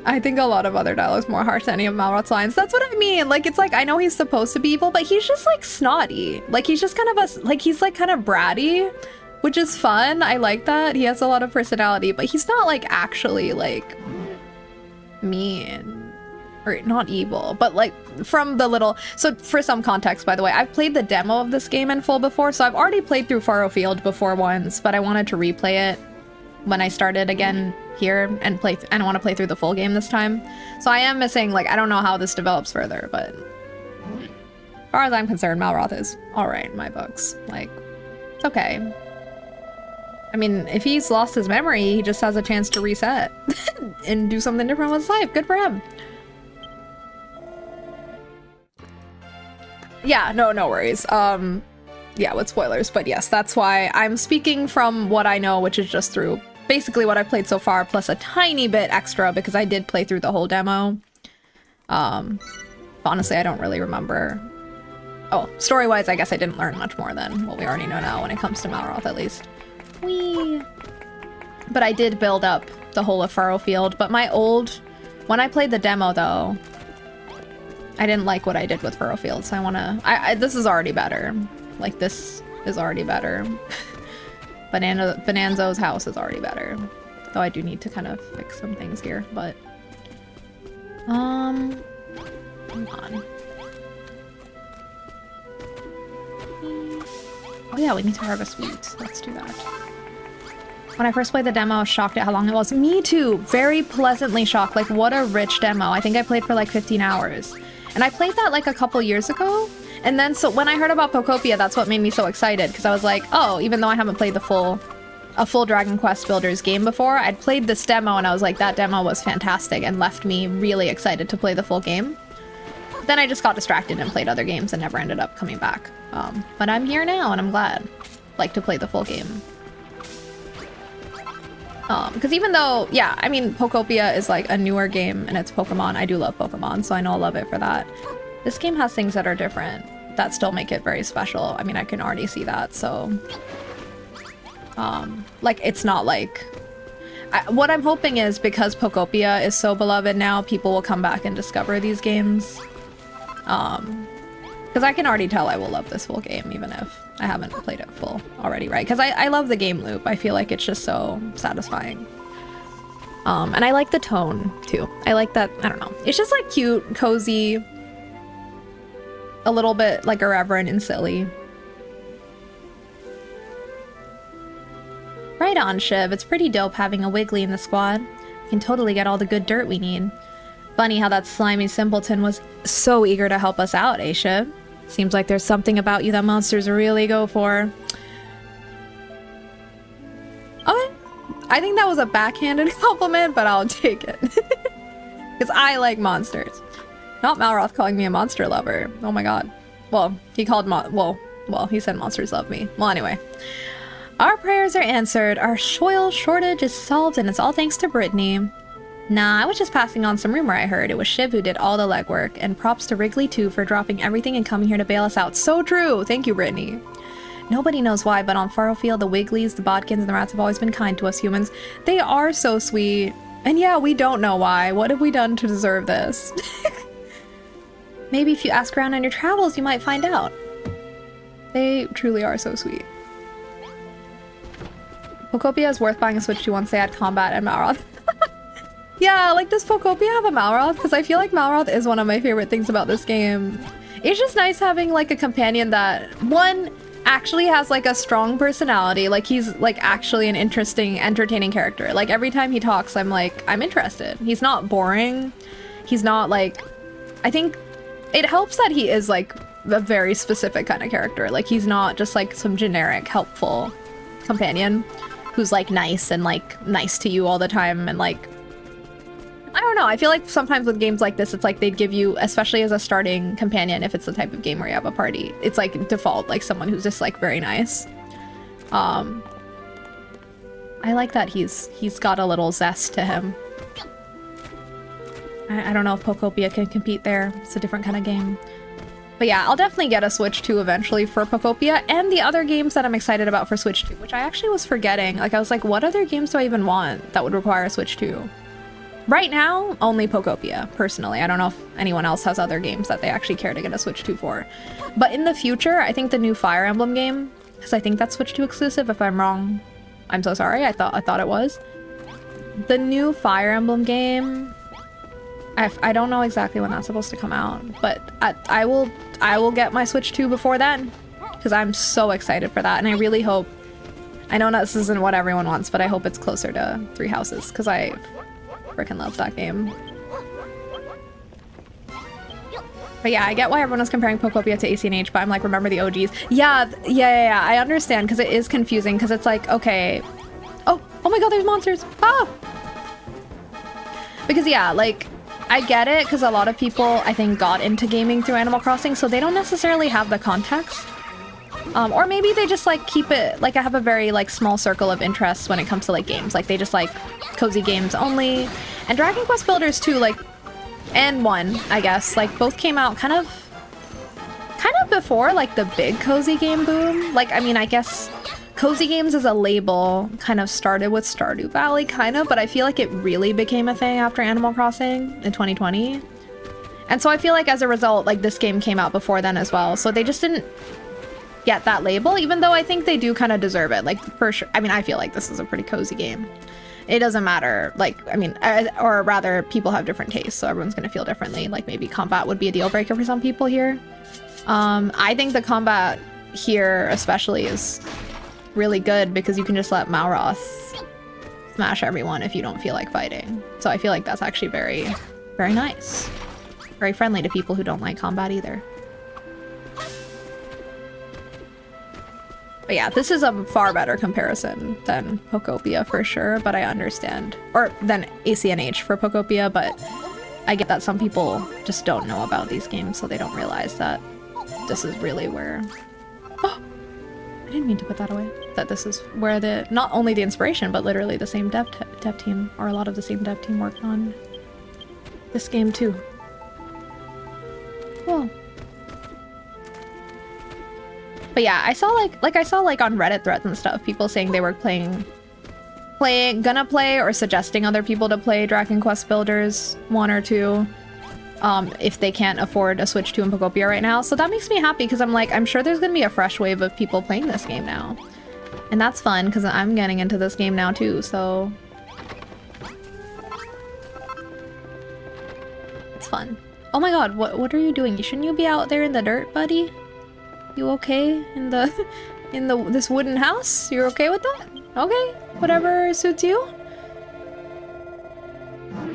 I think a lot of other dialogue's more harsh than any of Malroth's lines. That's what I mean. Like, it's like, I know he's supposed to be evil, but he's just like snotty. Like, he's just kind of he's like kind of bratty, which is fun. I like that. He has a lot of personality, but he's not like actually like mean or not evil, but like from the little, so for some context, by the way, I've played the demo of this game in full before. So I've already played through Furrowfield before once, but I wanted to replay it when I started again here and I want to play through the full game this time. So I am missing, like, I don't know how this develops further, but as far as I'm concerned, Malroth is all right in my books. Like, it's okay. I mean, if he's lost his memory, he just has a chance to reset and do something different with his life. Good for him. Yeah, no worries. Yeah, with spoilers, but yes, that's why I'm speaking from what I know, which is just through basically what I've played so far, plus a tiny bit extra because I did play through the whole demo. Honestly, I don't really remember. Oh, story-wise, I guess I didn't learn much more than what we already know now when it comes to Malroth, at least. Whee! But I did build up the whole of Furrowfield, but when I played the demo, though, I didn't like what I did with Furrowfield, so this is already better. Like, this is already better. Bonanzo's house is already better. Though I do need to kind of fix some things here, but... Hold on. Oh yeah, we need to harvest wheat. Let's do that. When I first played the demo, I was shocked at how long it was. Me too! Very pleasantly shocked. Like, what a rich demo. I think I played for like 15 hours. And I played that like a couple years ago. And then, so when I heard about Pocopia, that's what made me so excited, because I was like, oh, even though I haven't played a full Dragon Quest Builders game before, I'd played this demo and I was like, that demo was fantastic and left me really excited to play the full game. Then I just got distracted and played other games and never ended up coming back. But I'm here now and I'm glad, like, to play the full game. Because even though, yeah, I mean, Pocopia is like a newer game and it's Pokemon. I do love Pokemon, so I know I'll love it for that. This game has things that are different that still make it very special. I mean, I can already see that, so... like, it's not like... what I'm hoping is, because Pocopia is so beloved now, people will come back and discover these games. Because I can already tell I will love this full game, even if I haven't played it full already, right? Because I love the game loop. I feel like it's just so satisfying. And I like the tone, too. I like that, I don't know. It's just, like, cute, cozy... a little bit like irreverent and silly. Right on, Shiv. It's pretty dope having a Wiggly in the squad. We can totally get all the good dirt we need. Funny how that slimy simpleton was so eager to help us out, eh, Shiv? Seems like there's something about you that monsters really go for. Okay. I think that was a backhanded compliment, but I'll take it. Because I like monsters. Not Malroth calling me a monster lover. Oh my god. Well, he called well, he said monsters love me. Well, anyway. Our prayers are answered. Our oil shortage is solved, and it's all thanks to Brittany. Nah, I was just passing on some rumor I heard. It was Shiv who did all the legwork, and props to Wrigley too for dropping everything and coming here to bail us out. So true! Thank you, Brittany. Nobody knows why, but on Furrowfield, the Wigglies, the Bodkins, and the rats have always been kind to us humans. They are so sweet. And yeah, we don't know why. What have we done to deserve this? Maybe if you ask around on your travels, you might find out. They truly are so sweet. Pokopia is worth buying a Switch to once they add combat and Malroth. Yeah, like, does Pokopia have a Malroth? Because I feel like Malroth is one of my favorite things about this game. It's just nice having, like, a companion that, one, actually has, like, a strong personality. Like, he's, like, actually an interesting, entertaining character. Like, every time he talks, I'm like, I'm interested. He's not boring. He's not, like... I think it helps that he is, like, a very specific kind of character. Like, he's not just, like, some generic, helpful companion who's, like, nice and, like, nice to you all the time and, like... I don't know, I feel like sometimes with games like this, it's like they'd give you, especially as a starting companion, if it's the type of game where you have a party, it's like default, like someone who's just like very nice. I like that he's got a little zest to him. I don't know if Pokopia can compete there. It's a different kind of game. But yeah, I'll definitely get a Switch 2 eventually for Pokopia and the other games that I'm excited about for Switch 2, which I actually was forgetting. Like I was like, what other games do I even want that would require a Switch 2? Right now, only Pokopia, personally. I don't know if anyone else has other games that they actually care to get a Switch 2 for. But in the future, I think the new Fire Emblem game, because I think that's Switch 2 exclusive. If I'm wrong, I'm so sorry. I thought it was. The new Fire Emblem game, I don't know exactly when that's supposed to come out, but I will get my Switch 2 before then, because I'm so excited for that, and I really hope... I know this isn't what everyone wants, but I hope it's closer to Three Houses, because I freaking love that game. But yeah, I get why everyone was comparing Pokopia to ACNH, but I'm like, remember the OGs? Yeah, I understand, because it is confusing, because it's like, okay... Oh my god, there's monsters! Ah! Because yeah, like, I get it, because a lot of people, I think, got into gaming through Animal Crossing, so they don't necessarily have the context. Or maybe they just, like, keep it, like, I have a very, like, small circle of interests when it comes to, like, games. Like, they just like cozy games only. And Dragon Quest Builders 2, like, and 1, I guess, like, both came out kind of before, like, the big cozy game boom. Like, I mean, I guess cozy games as a label kind of started with Stardew Valley, kind of, but I feel like it really became a thing after Animal Crossing in 2020. And so I feel like as a result, like, this game came out before then as well. So they just didn't get that label, even though I think they do kind of deserve it, like, for sure. I mean, I feel like this is a pretty cozy game. It doesn't matter, like, I mean, or rather, people have different tastes, so everyone's gonna feel differently. Like, maybe combat would be a deal breaker for some people here. I think the combat here especially is really good because you can just let Malroth smash everyone if you don't feel like fighting. So I feel like that's actually very, very nice. Very friendly to people who don't like combat either. But yeah, this is a far better comparison than Pokopia for sure, but I understand. Or than ACNH for Pokopia, but I get that some people just don't know about these games, so they don't realize that this is really where... Oh! I didn't mean to put that away. That this is where the... not only the inspiration, but literally the same dev team, or a lot of the same dev team worked on this game too. Cool. But yeah, I saw like on Reddit threads and stuff, people saying they were gonna play or suggesting other people to play Dragon Quest Builders 1 or 2 if they can't afford a Switch 2 and Pokopia right now. So that makes me happy because I'm like, I'm sure there's gonna be a fresh wave of people playing this game now. And that's fun because I'm getting into this game now too, so... It's fun. Oh my god, what are you doing? Shouldn't you be out there in the dirt, buddy? You okay in this wooden house? You're okay with that? Okay, whatever suits you.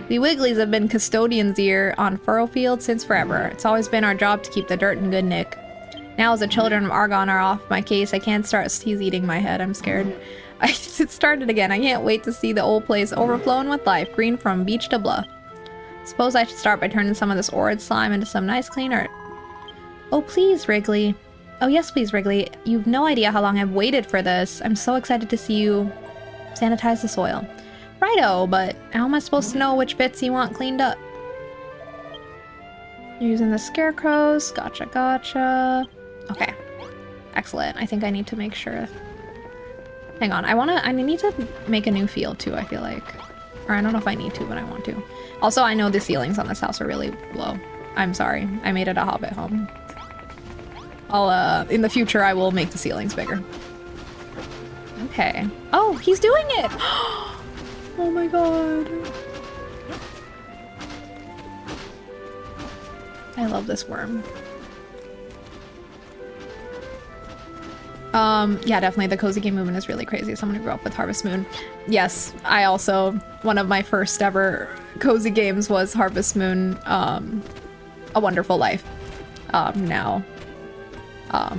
The Wigglies have been custodians here on Furrowfield since forever. It's always been our job to keep the dirt in good nick. Now as the children of Argon are off my case, I can't start. He's eating my head. I'm scared. It started again. I can't wait to see the old place overflowing with life, green from beach to bluff. Suppose I should start by turning some of this orange slime into some nice clean earth. Oh, please, Wrigley. Oh, yes, please, Wrigley. You've no idea how long I've waited for this. I'm so excited to see you sanitize the soil. Righto, but how am I supposed to know which bits you want cleaned up? You're using the scarecrows. Gotcha, gotcha. Okay. Excellent. I think I need to make sure. Hang on. I need to make a new field too, I feel like. Or I don't know if I need to, but I want to. Also, I know the ceilings on this house are really low. I'm sorry. I made it a hobbit home. In the future, I will make the ceilings bigger. Okay. Oh, he's doing it! Oh my god. I love this worm. Yeah, definitely the cozy game movement is really crazy. Someone who grew up with Harvest Moon. Yes, I also, one of my first ever cozy games was Harvest Moon, A Wonderful Life. Now,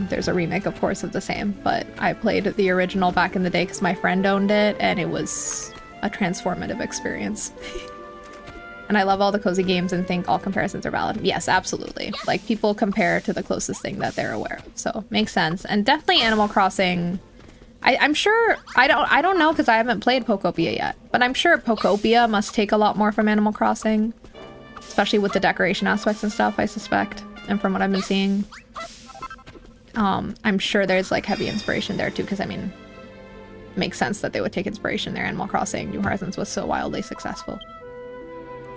there's a remake, of course, of the same, but I played the original back in the day because my friend owned it, and it was a transformative experience. And I love all the cozy games and think all comparisons are valid. Yes, absolutely. Like, people compare to the closest thing that they're aware of, so makes sense. And definitely Animal Crossing. I'm sure, I don't know because I haven't played Pokopia yet, but I'm sure Pokopia must take a lot more from Animal Crossing, especially with the decoration aspects and stuff, I suspect. And from what I've been seeing, I'm sure there's like heavy inspiration there too, because I mean, it makes sense that they would take inspiration there. Animal Crossing New Horizons was so wildly successful.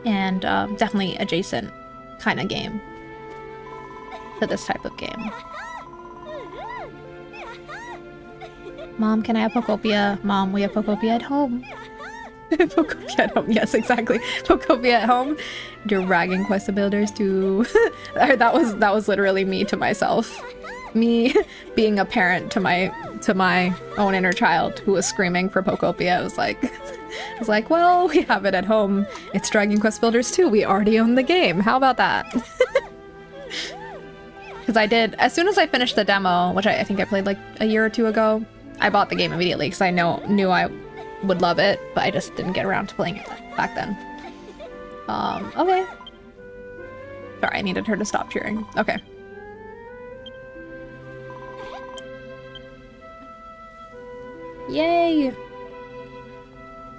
And definitely adjacent kind of game to this type of game. Mom, can I have Pokopia? Mom, we have Pokopia at home. Pokopia at home, yes, exactly. Pokopia at home. Dragon Quest builders too. that was literally me to myself. Me being a parent to my own inner child who was screaming for Pokopia. I was like, well, we have it at home. It's Dragon Quest Builders 2. We already own the game. How about that? Because I did, as soon as I finished the demo, which I think I played like a year or two ago, I bought the game immediately because I knew I would love it, but I just didn't get around to playing it back then. Okay. Sorry, I needed her to stop cheering. Okay. Yay!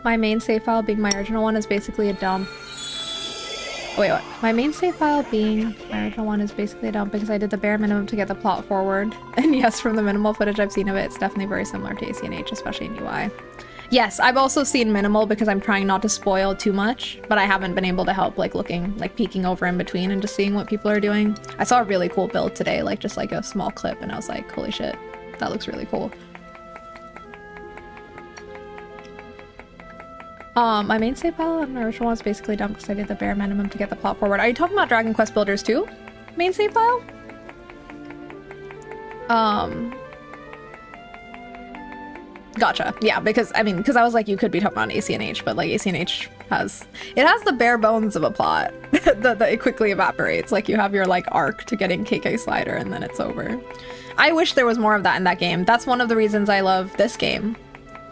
My main save file being my original one is basically a dump. Oh, wait, what? My main save file being my original one is basically a dump because I did the bare minimum to get the plot forward. And yes, from the minimal footage I've seen of it, it's definitely very similar to ACNH, especially in UI. Yes, I've also seen minimal because I'm trying not to spoil too much, but I haven't been able to help like peeking over in between and just seeing what people are doing. I saw a really cool build today, like just like a small clip, and I was like, holy shit, that looks really cool. My main save file on my original one is basically dumb because I did the bare minimum to get the plot forward. Are you talking about Dragon Quest Builders 2? Main save file? Gotcha. Yeah, because I was like, you could be talking about ACNH, but like ACNH has the bare bones of a plot that it quickly evaporates. Like you have your like arc to getting KK Slider and then it's over. I wish there was more of that in that game. That's one of the reasons I love this game.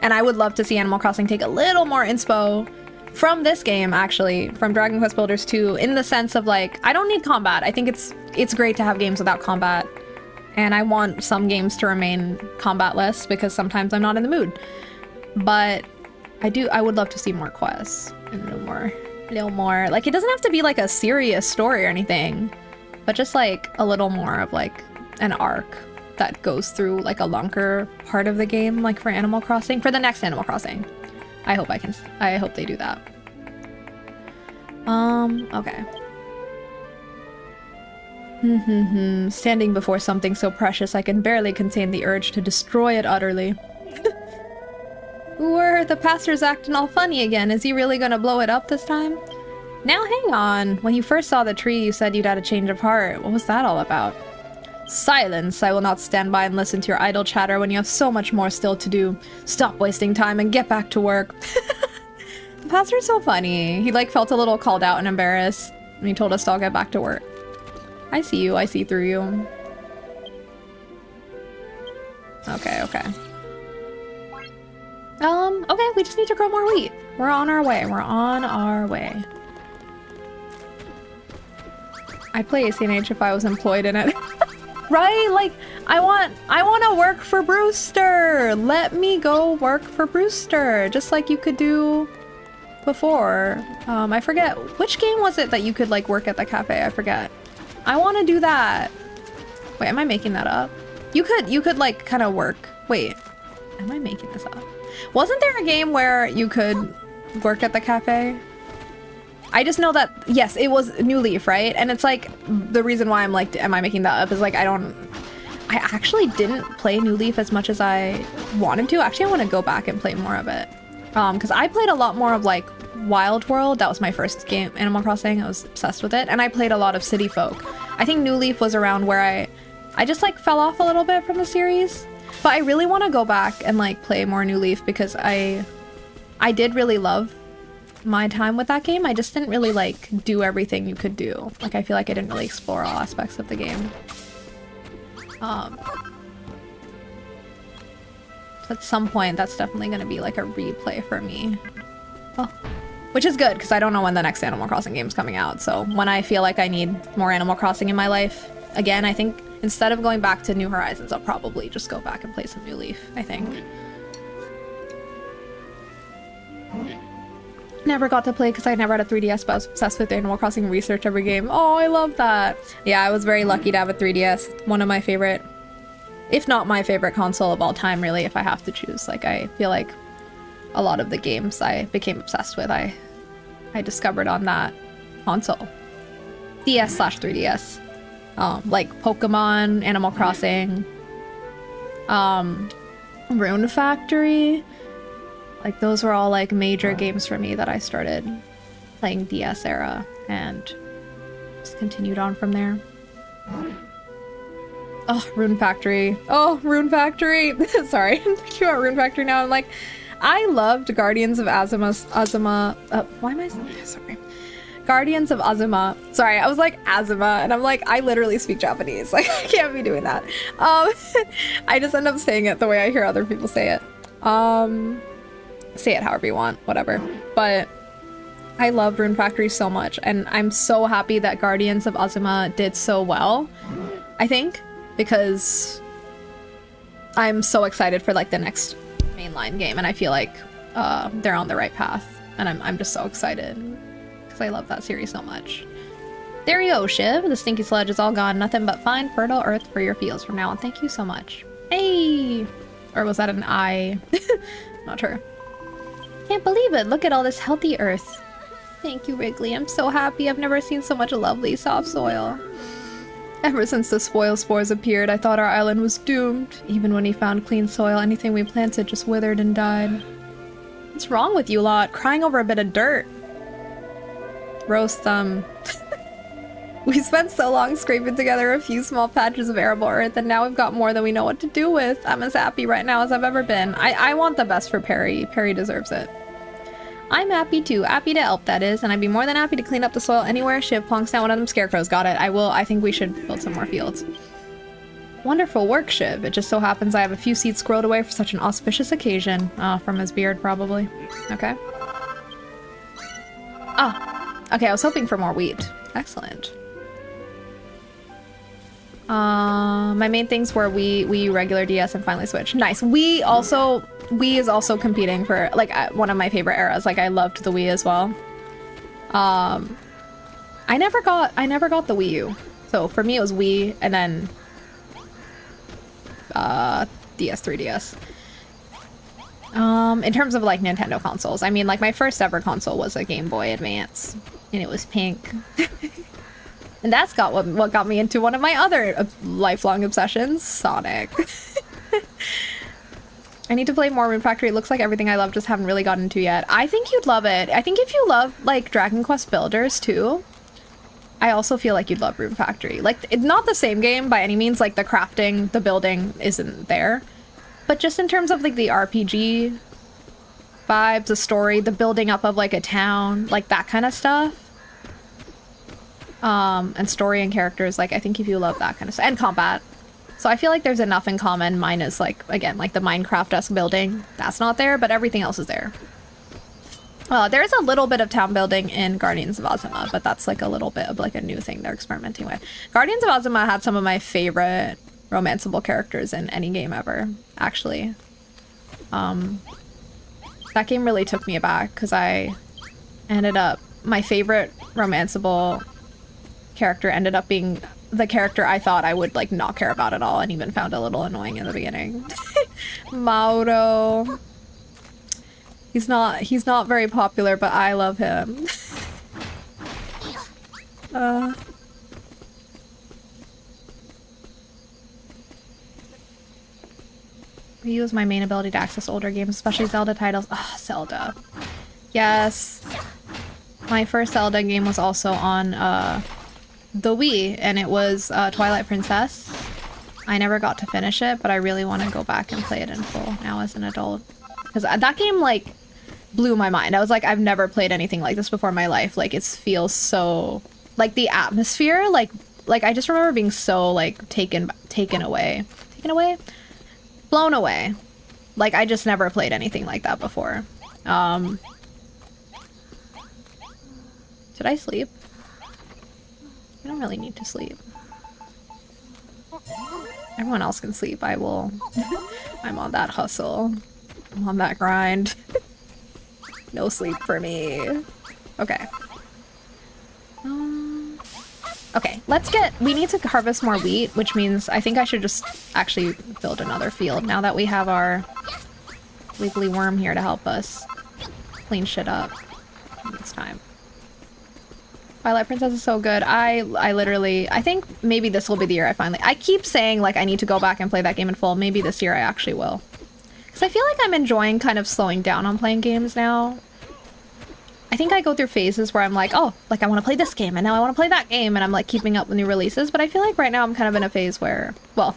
And I would love to see Animal Crossing take a little more inspo from this game, actually, from Dragon Quest Builders 2, in the sense of like, I don't need combat. I think it's great to have games without combat. And I want some games to remain combatless because sometimes I'm not in the mood. But I would love to see more quests and a little more. Like, it doesn't have to be like a serious story or anything, but just like a little more of like an arc that goes through like a longer part of the game, like for Animal Crossing, for the next Animal Crossing. I hope they do that. Okay. Standing before something so precious, I can barely contain the urge to destroy it utterly. The pastor's acting all funny again. Is he really gonna blow it up this time? Now hang on. When you first saw the tree, you said you'd had a change of heart. What was that all about? Silence! I will not stand by and listen to your idle chatter when you have so much more still to do. Stop wasting time and get back to work. The pastor's so funny. He like felt a little called out and embarrassed, and he told us to all get back to work. I see you. I see through you. Okay. Okay, we just need to grow more wheat. We're on our way. I'd play ACNH if I was employed in it. Right? Like, I want to work for Brewster. Let me go work for Brewster, just like you could do before. I forget which game was it that you could like work at the cafe. I forget. I want to do that. Wait, am I making that up? You could like kind of work. Wait, am I making this up? Wasn't there a game where you could work at the cafe? I just know that, yes, it was New Leaf, right? And it's like, the reason why I'm like, am I making that up is like, I actually didn't play New Leaf as much as I wanted to. Actually, I want to go back and play more of it. Because I played a lot more of like Wild World. That was my first game, Animal Crossing. I was obsessed with it. And I played a lot of City Folk. I think New Leaf was around where I just like fell off a little bit from the series. But I really want to go back and like play more New Leaf because I did really love my time with that game. I just didn't really like do everything you could do. Like I feel like I didn't really explore all aspects of the game. At some point that's definitely going to be like a replay for me. Oh, which is good because I don't know when the next Animal Crossing game is coming out. So when I feel like I need more Animal Crossing in my life, again, I think instead of going back to New Horizons, I'll probably just go back and play some New Leaf, I think. Never got to play because I never had a 3DS, but I was obsessed with Animal Crossing research every game. Oh, I love that. Yeah, I was very lucky to have a 3DS. One of my favorite, if not my favorite console of all time, really, if I have to choose. Like, I feel like a lot of the games I became obsessed with, I discovered on that console. DS/3DS. Like Pokemon, Animal Crossing, Rune Factory. Like those were all like major games for me that I started playing DS era and just continued on from there. Oh, Rune Factory. Oh, Rune Factory. Sorry, I'm thinking about Rune Factory now. I'm like, I loved Guardians of Azuma. Why am I sorry? Guardians of Azuma. Sorry, I was like Azuma, and I'm like, I literally speak Japanese. Like, I can't be doing that. I just end up saying it the way I hear other people say it. Say it however you want, whatever. But I love Rune Factory so much, and I'm so happy that Guardians of Azuma did so well, I think, because I'm so excited for like the next mainline game, and I feel like they're on the right path, and I'm just so excited because I love that series so much. There you go, Shiv. The stinky sludge is all gone. Nothing but fine, fertile earth for your fields from now on. Thank you so much. Hey! Or was that an I? Not sure. Can't believe it. Look at all this healthy earth. Thank you, Wrigley. I'm so happy. I've never seen so much lovely soft soil. Ever since the spoil spores appeared, I thought our island was doomed. Even when he found clean soil, anything we planted just withered and died. What's wrong with you lot? Crying over a bit of dirt. Roast them. We spent so long scraping together a few small patches of arable earth, and now we've got more than we know what to do with. I'm as happy right now as I've ever been. I want the best for Perry. Perry deserves it. I'm happy too. Happy to help, that is, and I'd be more than happy to clean up the soil anywhere. Shiv plonks down one of them scarecrows. Got it. I will. I think we should build some more fields. Wonderful work, Shiv. It just so happens I have a few seeds squirreled away for such an auspicious occasion. From his beard, probably. Okay. Okay, I was hoping for more wheat. Excellent. My main things were Wii, regular DS, and finally Switch. Nice. Wii is also competing for like one of my favorite eras. Like I loved the Wii as well. I never got the Wii U. So for me it was Wii and then DS, 3DS. In terms of like Nintendo consoles, I mean like my first ever console was a Game Boy Advance and it was pink. And that's what got me into one of my other lifelong obsessions, Sonic. I need to play more Rune Factory. It looks like everything I love, just haven't really gotten into yet. I think you'd love it. I think if you love like Dragon Quest Builders too, I also feel like you'd love Rune Factory. Like it's not the same game by any means, like the crafting, the building isn't there. But just in terms of like the RPG vibes, the story, the building up of like a town, like that kind of stuff. And story and characters, like I think if you love that kind of stuff, and combat. So I feel like there's enough in common, minus like, again, like the Minecraft-esque building. That's not there, but everything else is there. There is a little bit of town building in Guardians of Ozma, but that's like a little bit of like a new thing they're experimenting with. Guardians of Ozma had some of my favorite romanceable characters in any game ever, actually. That game really took me aback because I ended up, my favorite romanceable character ended up being the character I thought I would like not care about at all and even found a little annoying in the beginning. Mauro. He's not very popular, but I love him. Use my main ability to access older games, especially Zelda titles. Ah, Zelda. Yes. My first Zelda game was also on the Wii, and it was Twilight Princess. I never got to finish it, but I really want to go back and play it in full now as an adult. Because that game, like, blew my mind. I was like, I've never played anything like this before in my life. Like, it feels so... Like, the atmosphere, like I just remember being so, like, taken away. Taken away? Blown away. Like, I just never played anything like that before. Did I sleep? I don't really need to sleep. Everyone else can sleep. I will. I'm on that hustle. I'm on that grind. No sleep for me. Okay. Okay, we need to harvest more wheat, which means I think I should just actually build another field now that we have our wiggly worm here to help us clean shit up next time. Twilight Princess is so good. I literally, I think maybe this will be the year I keep saying like I need to go back and play that game in full. Maybe this year I actually will. Because I feel like I'm enjoying kind of slowing down on playing games now. I think I go through phases where I'm like, oh, like I want to play this game and now I want to play that game and I'm like keeping up with new releases. But I feel like right now I'm kind of in a phase where, well,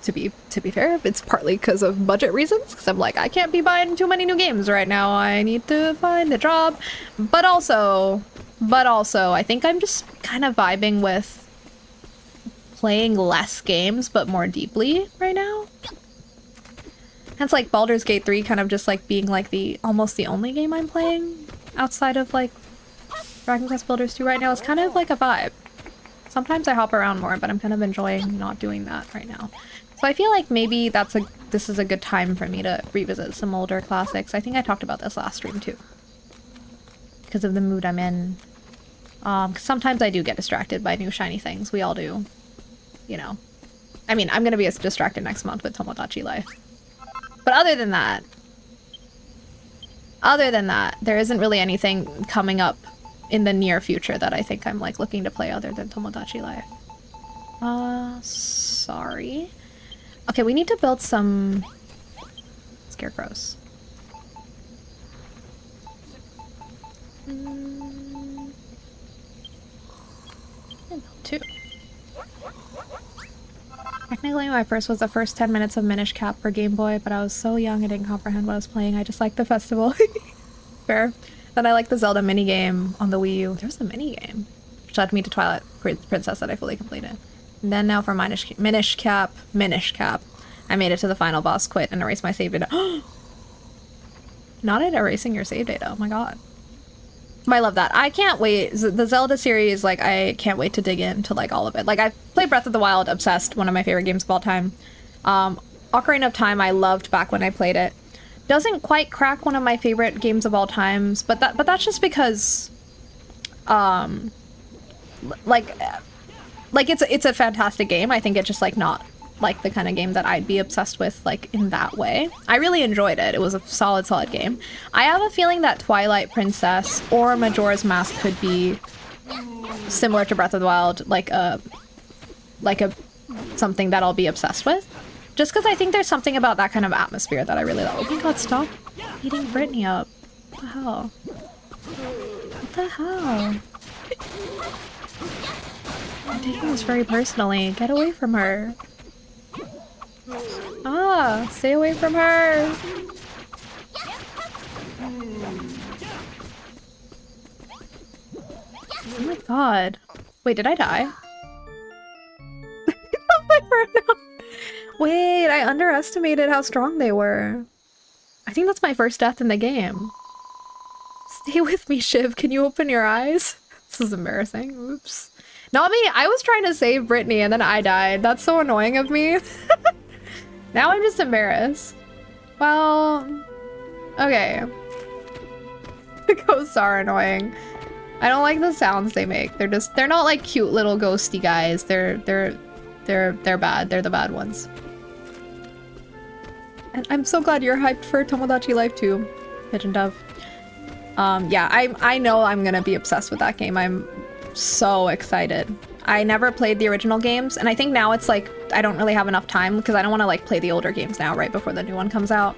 to be fair, it's partly because of budget reasons. Because I'm like, I can't be buying too many new games right now. I need to find a job. But also, I think I'm just kind of vibing with playing less games but more deeply right now. Hence, like, Baldur's Gate 3 kind of just, like, being, like, almost the only game I'm playing outside of, like, Dragon Quest Builders 2 right now is kind of, like, a vibe. Sometimes I hop around more, but I'm kind of enjoying not doing that right now. So I feel like maybe this is a good time for me to revisit some older classics. I think I talked about this last stream, too. Because of the mood I'm in. 'Cause sometimes I do get distracted by new shiny things. We all do. You know. I mean, I'm gonna be as distracted next month with Tomodachi Life. But other than that, there isn't really anything coming up in the near future that I think I'm like looking to play other than Tomodachi Life. Sorry. Okay, we need to build some scarecrows. Two. Technically, my first was the first 10 minutes of Minish Cap for Game Boy, but I was so young I didn't comprehend what I was playing. I just liked the festival. Fair. Then I liked the Zelda minigame on the Wii U. There was a minigame, which led me to Twilight Princess that I fully completed. And then now for Minish Cap. I made it to the final boss, quit, and erased my save data. Not at erasing your save data. Oh my god. But I love that. I can't wait. The Zelda series, like, I can't wait to dig into, like, all of it. Like, I played Breath of the Wild, obsessed, one of my favorite games of all time. Ocarina of Time, I loved back when I played it. Doesn't quite crack one of my favorite games of all times, but that's just because, like, it's a fantastic game. I think it's just, like, not, like, the kind of game that I'd be obsessed with, like, in that way. I really enjoyed it. It was a solid game. I have a feeling that Twilight Princess or Majora's Mask could be similar to Breath of the Wild, like a something that I'll be obsessed with. Just because I think there's something about that kind of atmosphere that I really love. Oh my god, stop beating Brittany up. What the hell? What the hell? I'm taking this very personally. Get away from her. Ah, stay away from her. Oh my god. Wait, did I die? Wait, I underestimated how strong they were. I think that's my first death in the game. Stay with me, Shiv. Can you open your eyes? This is embarrassing. Oops. Not me. I was trying to save Brittany and then I died. That's so annoying of me. Now I'm just embarrassed. Well, okay. The ghosts are annoying. I don't like the sounds they make. They're not like cute little ghosty guys. They're bad. They're the bad ones. And I'm so glad you're hyped for Tomodachi Life too, Pigeon Dove. Yeah, I know I'm gonna be obsessed with that game. I'm so excited. I never played the original games, and I think now it's like I don't really have enough time because I don't want to like play the older games now right before the new one comes out.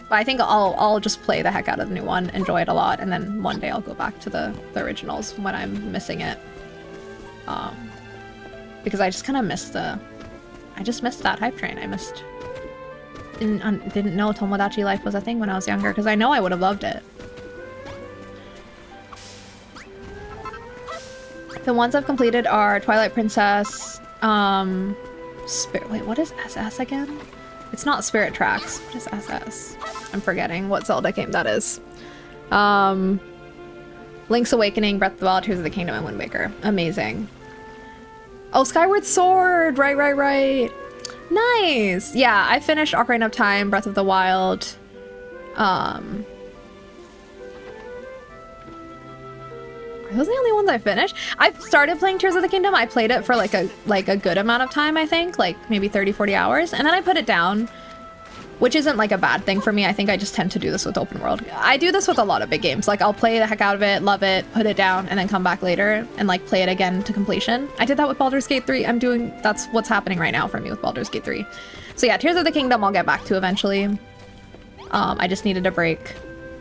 But I think I'll just play the heck out of the new one, enjoy it a lot, and then one day I'll go back to the originals when I'm missing it. Because I just kind of missed I just missed that hype train. I didn't know Tomodachi Life was a thing when I was younger because I know I would have loved it. The ones I've completed are Twilight Princess, wait, what is SS again? It's not Spirit Tracks. What is SS? I'm forgetting what Zelda game that is. Link's Awakening, Breath of the Wild, Tears of the Kingdom, and Wind Waker. Amazing. Oh, Skyward Sword! Right. Nice! Yeah, I finished Ocarina of Time, Breath of the Wild. Are those the only ones I finished? I've started playing Tears of the Kingdom. I played it for like a good amount of time, I think, like maybe 30-40 hours, and then I put it down, which isn't like a bad thing for me. I think I just tend to do this with open world. I do this with a lot of big games. Like I'll play the heck out of it, love it, put it down, and then come back later and like play it again to completion. I did that with Baldur's Gate 3. That's what's happening right now for me with Baldur's Gate 3. So yeah, Tears of the Kingdom I'll get back to eventually. I just needed a break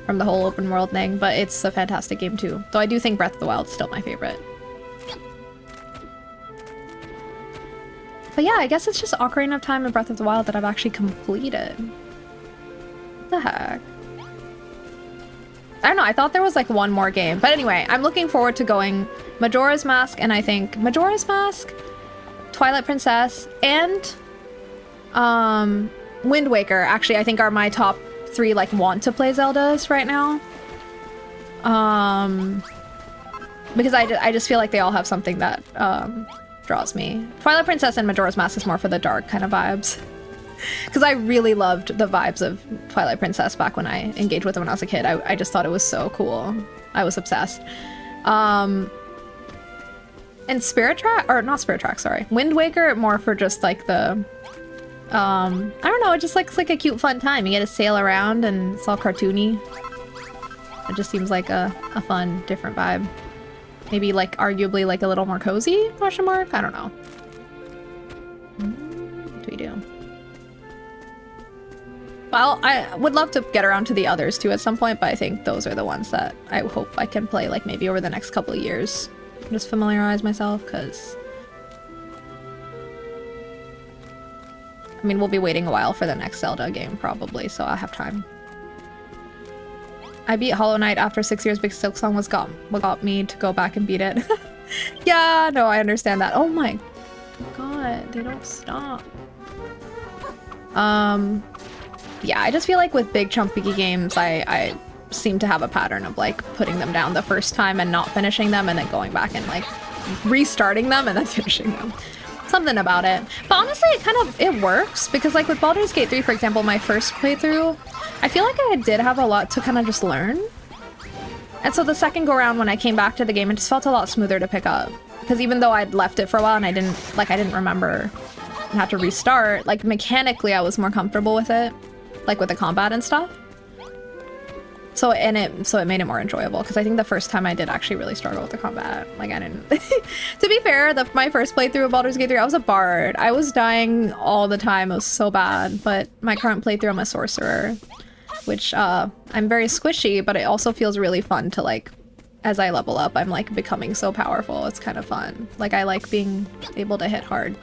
from the whole open world thing, but it's a fantastic game too. Though I do think Breath of the Wild is still my favorite. But yeah, I guess it's just Ocarina of Time and Breath of the Wild that I've actually completed. What the heck? I don't know, I thought there was like one more game. But anyway, I'm looking forward to going Majora's Mask, and I think Majora's Mask, Twilight Princess, and Wind Waker, actually, I think are my top 3 like want to play Zeldas right now. Because I just feel like they all have something that draws me. Twilight Princess and Majora's Mask is more for the dark kind of vibes. Because I really loved the vibes of Twilight Princess back when I engaged with it when I was a kid. I just thought it was so cool. I was obsessed. And not Spirit Track, sorry. Wind Waker, more for just like the I don't know, it just looks like a cute fun time. You get to sail around and it's all cartoony. It just seems like a fun, different vibe. Maybe like arguably like a little more cozy, question mark? I don't know. What do we do? Well, I would love to get around to the others too at some point, but I think those are the ones that I hope I can play like maybe over the next couple of years. Just familiarize myself, because I mean, we'll be waiting a while for the next Zelda game, probably, so I'll have time. I beat Hollow Knight after 6 years because Silk Song what got me to go back and beat it. Yeah, no, I understand that. Oh my god, they don't stop. Yeah, I just feel like with big chunky games, I seem to have a pattern of like putting them down the first time and not finishing them, and then going back and like restarting them and then finishing them. Something about it. But honestly, it works, because like with Baldur's Gate 3, for example, my first playthrough, I feel like I did have a lot to kind of just learn. And so the second go around when I came back to the game, it just felt a lot smoother to pick up. Because even though I'd left it for a while and I didn't remember and had to restart, like mechanically I was more comfortable with it, like with the combat and stuff. So it made it more enjoyable, because I think the first time I did actually really struggle with the combat. Like I didn't. To be fair, my first playthrough of Baldur's Gate 3, I was a bard. I was dying all the time. It was so bad. But my current playthrough, I'm a sorcerer, which I'm very squishy, but it also feels really fun to like, as I level up, I'm like becoming so powerful. It's kind of fun. Like I like being able to hit hard.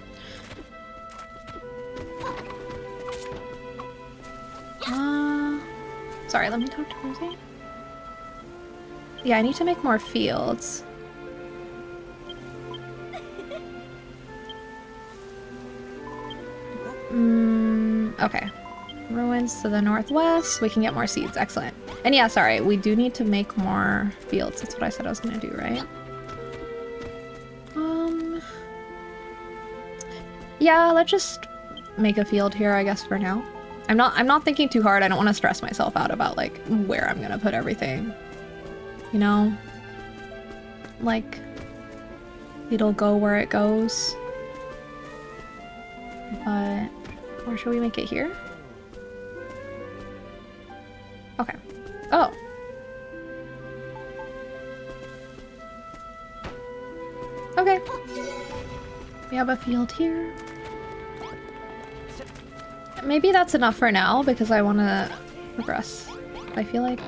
Sorry, let me talk to Rosie. Yeah, I need to make more fields. Okay. Ruins to the northwest. We can get more seeds. Excellent. And yeah, sorry, we do need to make more fields. That's what I said I was gonna do, right? Yeah, let's just make a field here, I guess, for now. I'm not thinking too hard. I don't want to stress myself out about like where I'm gonna put everything. You know? Like, it'll go where it goes. But where should we make it here? Okay. Oh. Okay. We have a field here. Maybe that's enough for now because I want to progress. I feel like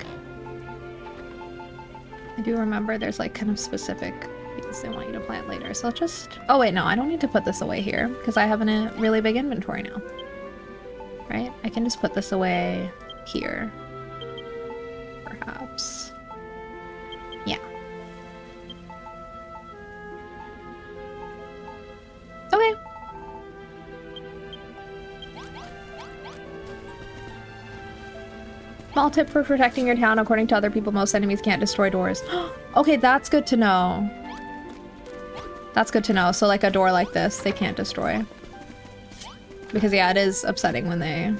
I do remember there's like kind of specific things they want you to plant later. So I'll just... Oh wait, no, I don't need to put this away here because I have a really big inventory now. Right? I can just put this away here. Perhaps. Yeah. Okay. Small tip for protecting your town. According to other people, most enemies can't destroy doors. Okay, that's good to know. That's good to know. So like a door like this, they can't destroy. Because yeah, it is upsetting when they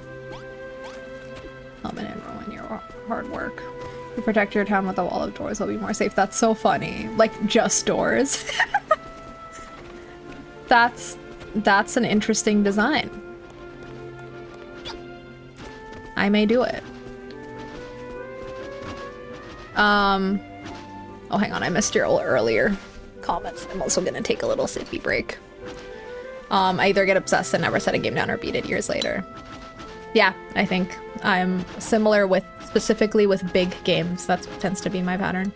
come in and ruin your hard work. If you protect your town with a wall of doors, it'll be more safe. That's so funny. Like, just doors. That's an interesting design. I may do it. Oh, hang on, I missed your earlier comments. I'm also gonna take a little sippy break. I either get obsessed and never set a game down or beat it years later. Yeah, I think I'm similar with, specifically with big games. That tends to be my pattern.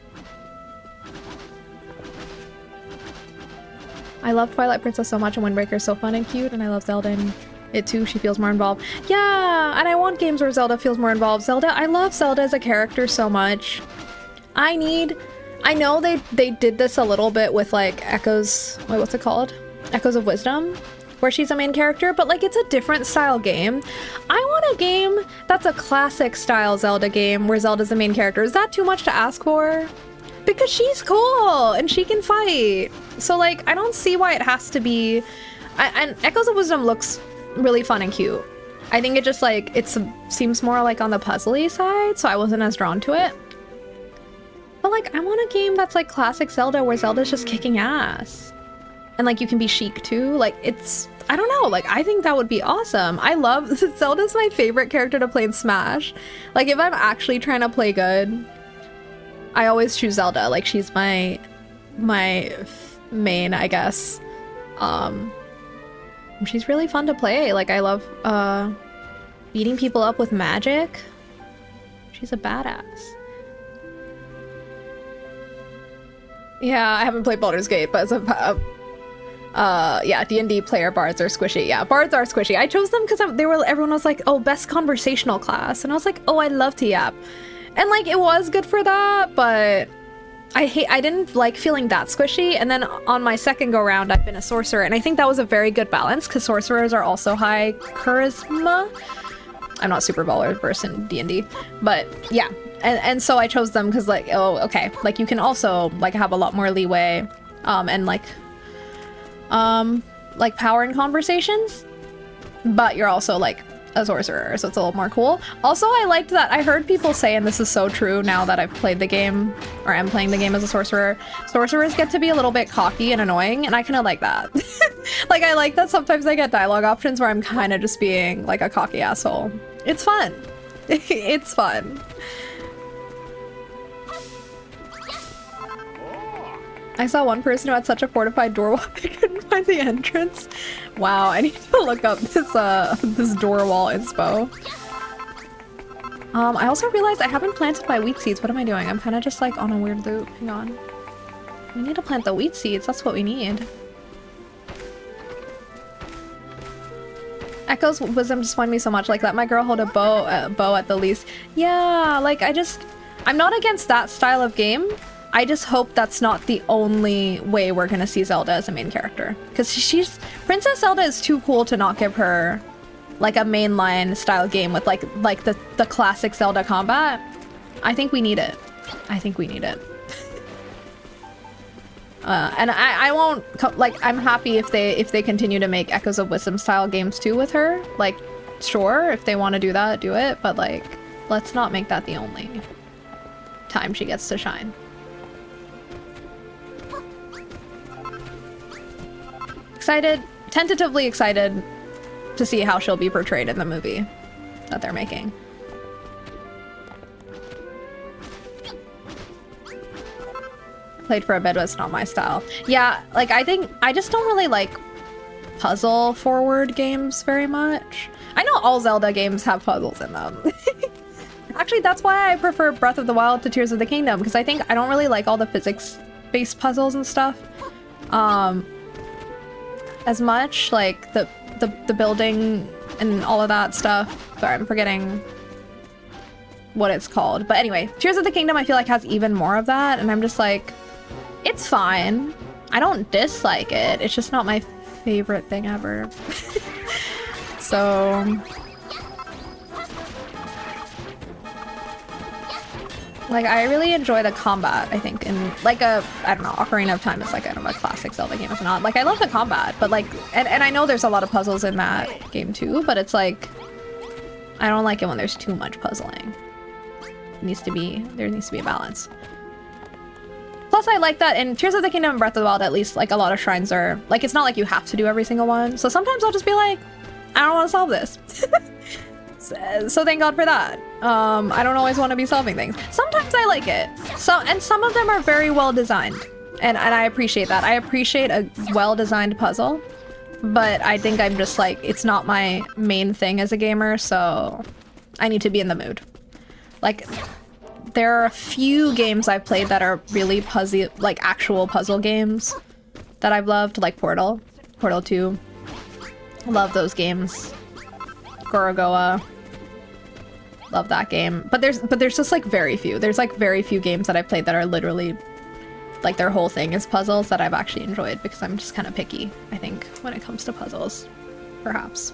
I love Twilight Princess so much and Windbreaker is so fun and cute, and I love Zelda and it too. She feels more involved. Yeah, and I want games where Zelda feels more involved. I love Zelda as a character so much. I know they did this a little bit with like Echoes, wait, what's it called? Echoes of Wisdom, where she's a main character, but like it's a different style game. I want a game that's a classic style Zelda game where Zelda's the main character. Is that too much to ask for? Because she's cool and she can fight. So like, I don't see why it has to be, and Echoes of Wisdom looks really fun and cute. I think it just like, seems more like on the puzzly side, so I wasn't as drawn to it. But like, I want a game that's like classic Zelda where Zelda's just kicking ass. And like, you can be Sheik too. Like, I don't know, like, I think that would be awesome. I love, Zelda's my favorite character to play in Smash. Like, if I'm actually trying to play good, I always choose Zelda. Like, she's my main, I guess. She's really fun to play. Like, I love beating people up with magic. She's a badass. Yeah, I haven't played Baldur's Gate, but it's yeah, D&D player bards are squishy. Yeah, bards are squishy. I chose them because everyone was like, oh, best conversational class. And I was like, oh, I love TAP. And like, it was good for that, but I didn't like feeling that squishy. And then on my second go round, I've been a sorcerer. And I think that was a very good balance because sorcerers are also high charisma. I'm not super versed in D&D, but yeah. And so I chose them because like, oh, okay. Like you can also like have a lot more leeway and like power in conversations, but you're also like a sorcerer, so it's a little more cool. Also, I liked that. I heard people say, and this is so true now that I've played the game, or am playing the game as a sorcerer, sorcerers get to be a little bit cocky and annoying, and I kind of like that. Like, I like that sometimes I get dialogue options where I'm kind of just being like a cocky asshole. It's fun. It's fun. I saw one person who had such a fortified door wall they couldn't find the entrance. Wow, I need to look up this door wall inspo. I also realized I haven't planted my wheat seeds. What am I doing? I'm kind of just like on a weird loop. Hang on. We need to plant the wheat seeds. That's what we need. Echoes Wisdom just won me so much. Like, let my girl hold a bow at the least. Yeah, like I'm not against that style of game. I just hope that's not the only way we're gonna see Zelda as a main character. Because Princess Zelda is too cool to not give her like a mainline style game with like the classic Zelda combat. I think we need it. I think we need it. And I won't like, I'm happy if they continue to make Echoes of Wisdom style games too with her. Like, sure, if they want to do that, do it, but like, let's not make that the only time she gets to shine. Excited, tentatively excited to see how she'll be portrayed in the movie that they're making. Played for a bit, but it's not my style. Yeah, like I think I just don't really like puzzle forward games very much. I know all Zelda games have puzzles in them. Actually, that's why I prefer Breath of the Wild to Tears of the Kingdom, because I think I don't really like all the physics-based puzzles and stuff as much, like the building and all of that stuff. Sorry, I'm forgetting what it's called. But anyway, Tears of the Kingdom I feel like has even more of that, and I'm just like, it's fine. I don't dislike it. It's just not my favorite thing ever. So... like, I really enjoy the combat, I think, in, like, I don't know, Ocarina of Time is, like, kind of a classic Zelda game, it's not. Like, I love the combat, but, like, and I know there's a lot of puzzles in that game, too, but it's, like, I don't like it when there's too much puzzling. There needs to be a balance. Plus, I like that in Tears of the Kingdom and Breath of the Wild, at least, like, a lot of shrines are, like, it's not like you have to do every single one, so sometimes I'll just be like, I don't want to solve this. So thank God for that. I don't always want to be solving things. Sometimes I like it. And some of them are very well designed. And I appreciate that. I appreciate a well-designed puzzle. But I think I'm just like, it's not my main thing as a gamer, so I need to be in the mood. Like, there are a few games I've played that are really puzzly, like actual puzzle games that I've loved, like Portal 2. Love those games. Gorogoa. Love that game. But there's just like very few. There's like very few games that I've played that are literally like their whole thing is puzzles that I've actually enjoyed, because I'm just kind of picky, I think, when it comes to puzzles, perhaps.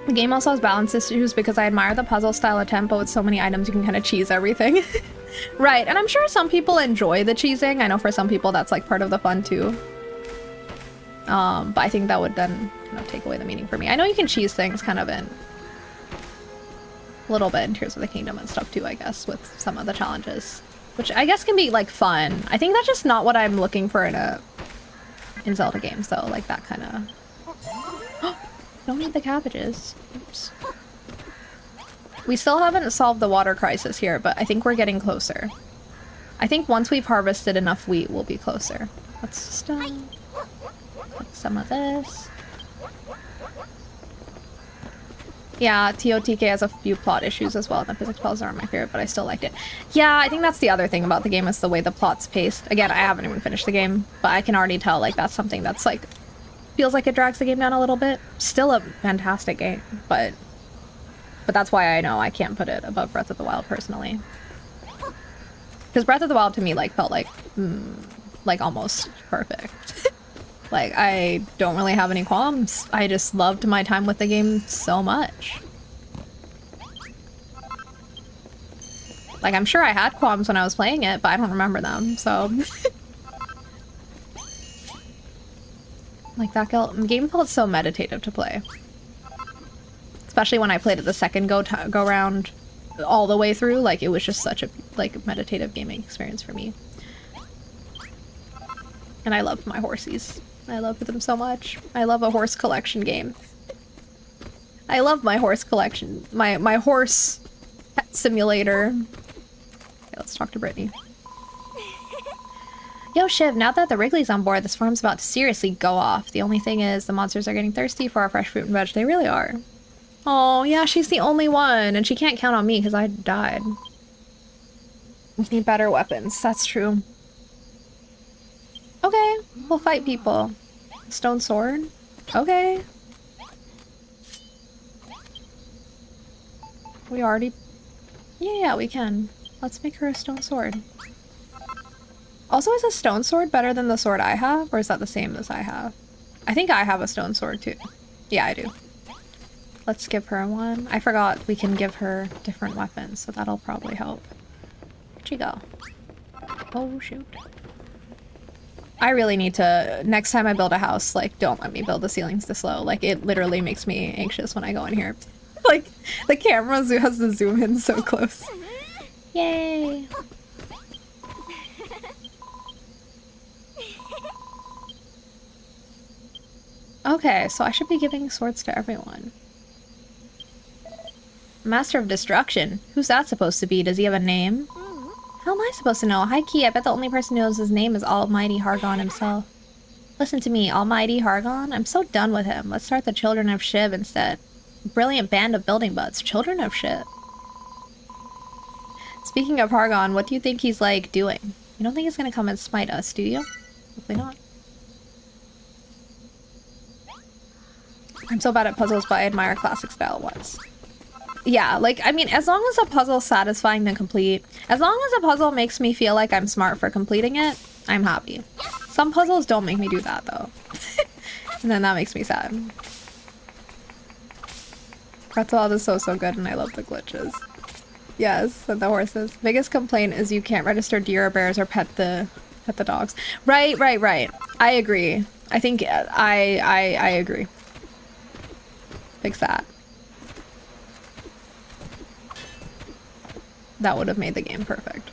The game also has balance issues because I admire the puzzle style attempt, but with so many items you can kind of cheese everything. Right, and I'm sure some people enjoy the cheesing. I know for some people that's like part of the fun too. But I think that would then kind of take away the meaning for me. I know you can cheese things kind of in a little bit in Tears of the Kingdom and stuff too, I guess, with some of the challenges, which I guess can be like fun. I think that's just not what I'm looking for in Zelda games though, like that kind of... Don't need the cabbages. Oops. We still haven't solved the water crisis here, but I think we're getting closer. I think once we've harvested enough wheat, we'll be closer. Let's just put some of this. Yeah, TOTK has a few plot issues as well, and the physics puzzles aren't my favorite, but I still liked it. Yeah, I think that's the other thing about the game, is the way the plot's paced. Again, I haven't even finished the game, but I can already tell like that's something that's like feels like it drags the game down a little bit. Still a fantastic game, but that's why I know I can't put it above Breath of the Wild personally. Because Breath of the Wild to me like felt like almost perfect. Like, I don't really have any qualms. I just loved my time with the game so much. Like, I'm sure I had qualms when I was playing it, but I don't remember them, so... Like, that game felt so meditative to play. Especially when I played it the second go round all the way through. Like, it was just such a, like, meditative gaming experience for me. And I loved my horsies. I loved them so much. I love a horse collection game. I love my horse collection. My horse pet simulator. Okay, let's talk to Brittany. Yo, Shiv, now that the Wrigley's on board, this farm's about to seriously go off. The only thing is, the monsters are getting thirsty for our fresh fruit and veg. They really are. Oh, yeah, she's the only one, and she can't count on me because I died. We need better weapons. That's true. Okay, we'll fight people. Stone sword? Okay. We already... Yeah, we can. Let's make her a stone sword. Also, is a stone sword better than the sword I have? Or is that the same as I have? I think I have a stone sword too. Yeah, I do. Let's give her one. I forgot we can give her different weapons, so that'll probably help. Where'd she go? Oh, shoot. I really need to, next time I build a house, like, don't let me build the ceilings this low. Like, it literally makes me anxious when I go in here. Like, the camera has to zoom in so close. Yay! Okay, so I should be giving swords to everyone. Master of Destruction. Who's that supposed to be? Does he have a name? How am I supposed to know? High key, I bet the only person who knows his name is Almighty Hargon himself. Listen to me, Almighty Hargon. I'm so done with him. Let's start the Children of Shiv instead. Brilliant band of building butts. Children of Shiv. Speaking of Hargon, what do you think he's, like, doing? You don't think he's gonna come and smite us, do you? Hopefully not. I'm so bad at puzzles, but I admire classic style ones. Yeah, like, I mean, as long as a puzzle's satisfying to complete, as long as a puzzle makes me feel like I'm smart for completing it, I'm happy. Some puzzles don't make me do that, though. And then that makes me sad. Pretzel is so good, and I love the glitches. Yes, and the horses. Biggest complaint is you can't register deer or bears or pet the dogs. Right. I agree. I think I agree. Fix that. That would have made the game perfect.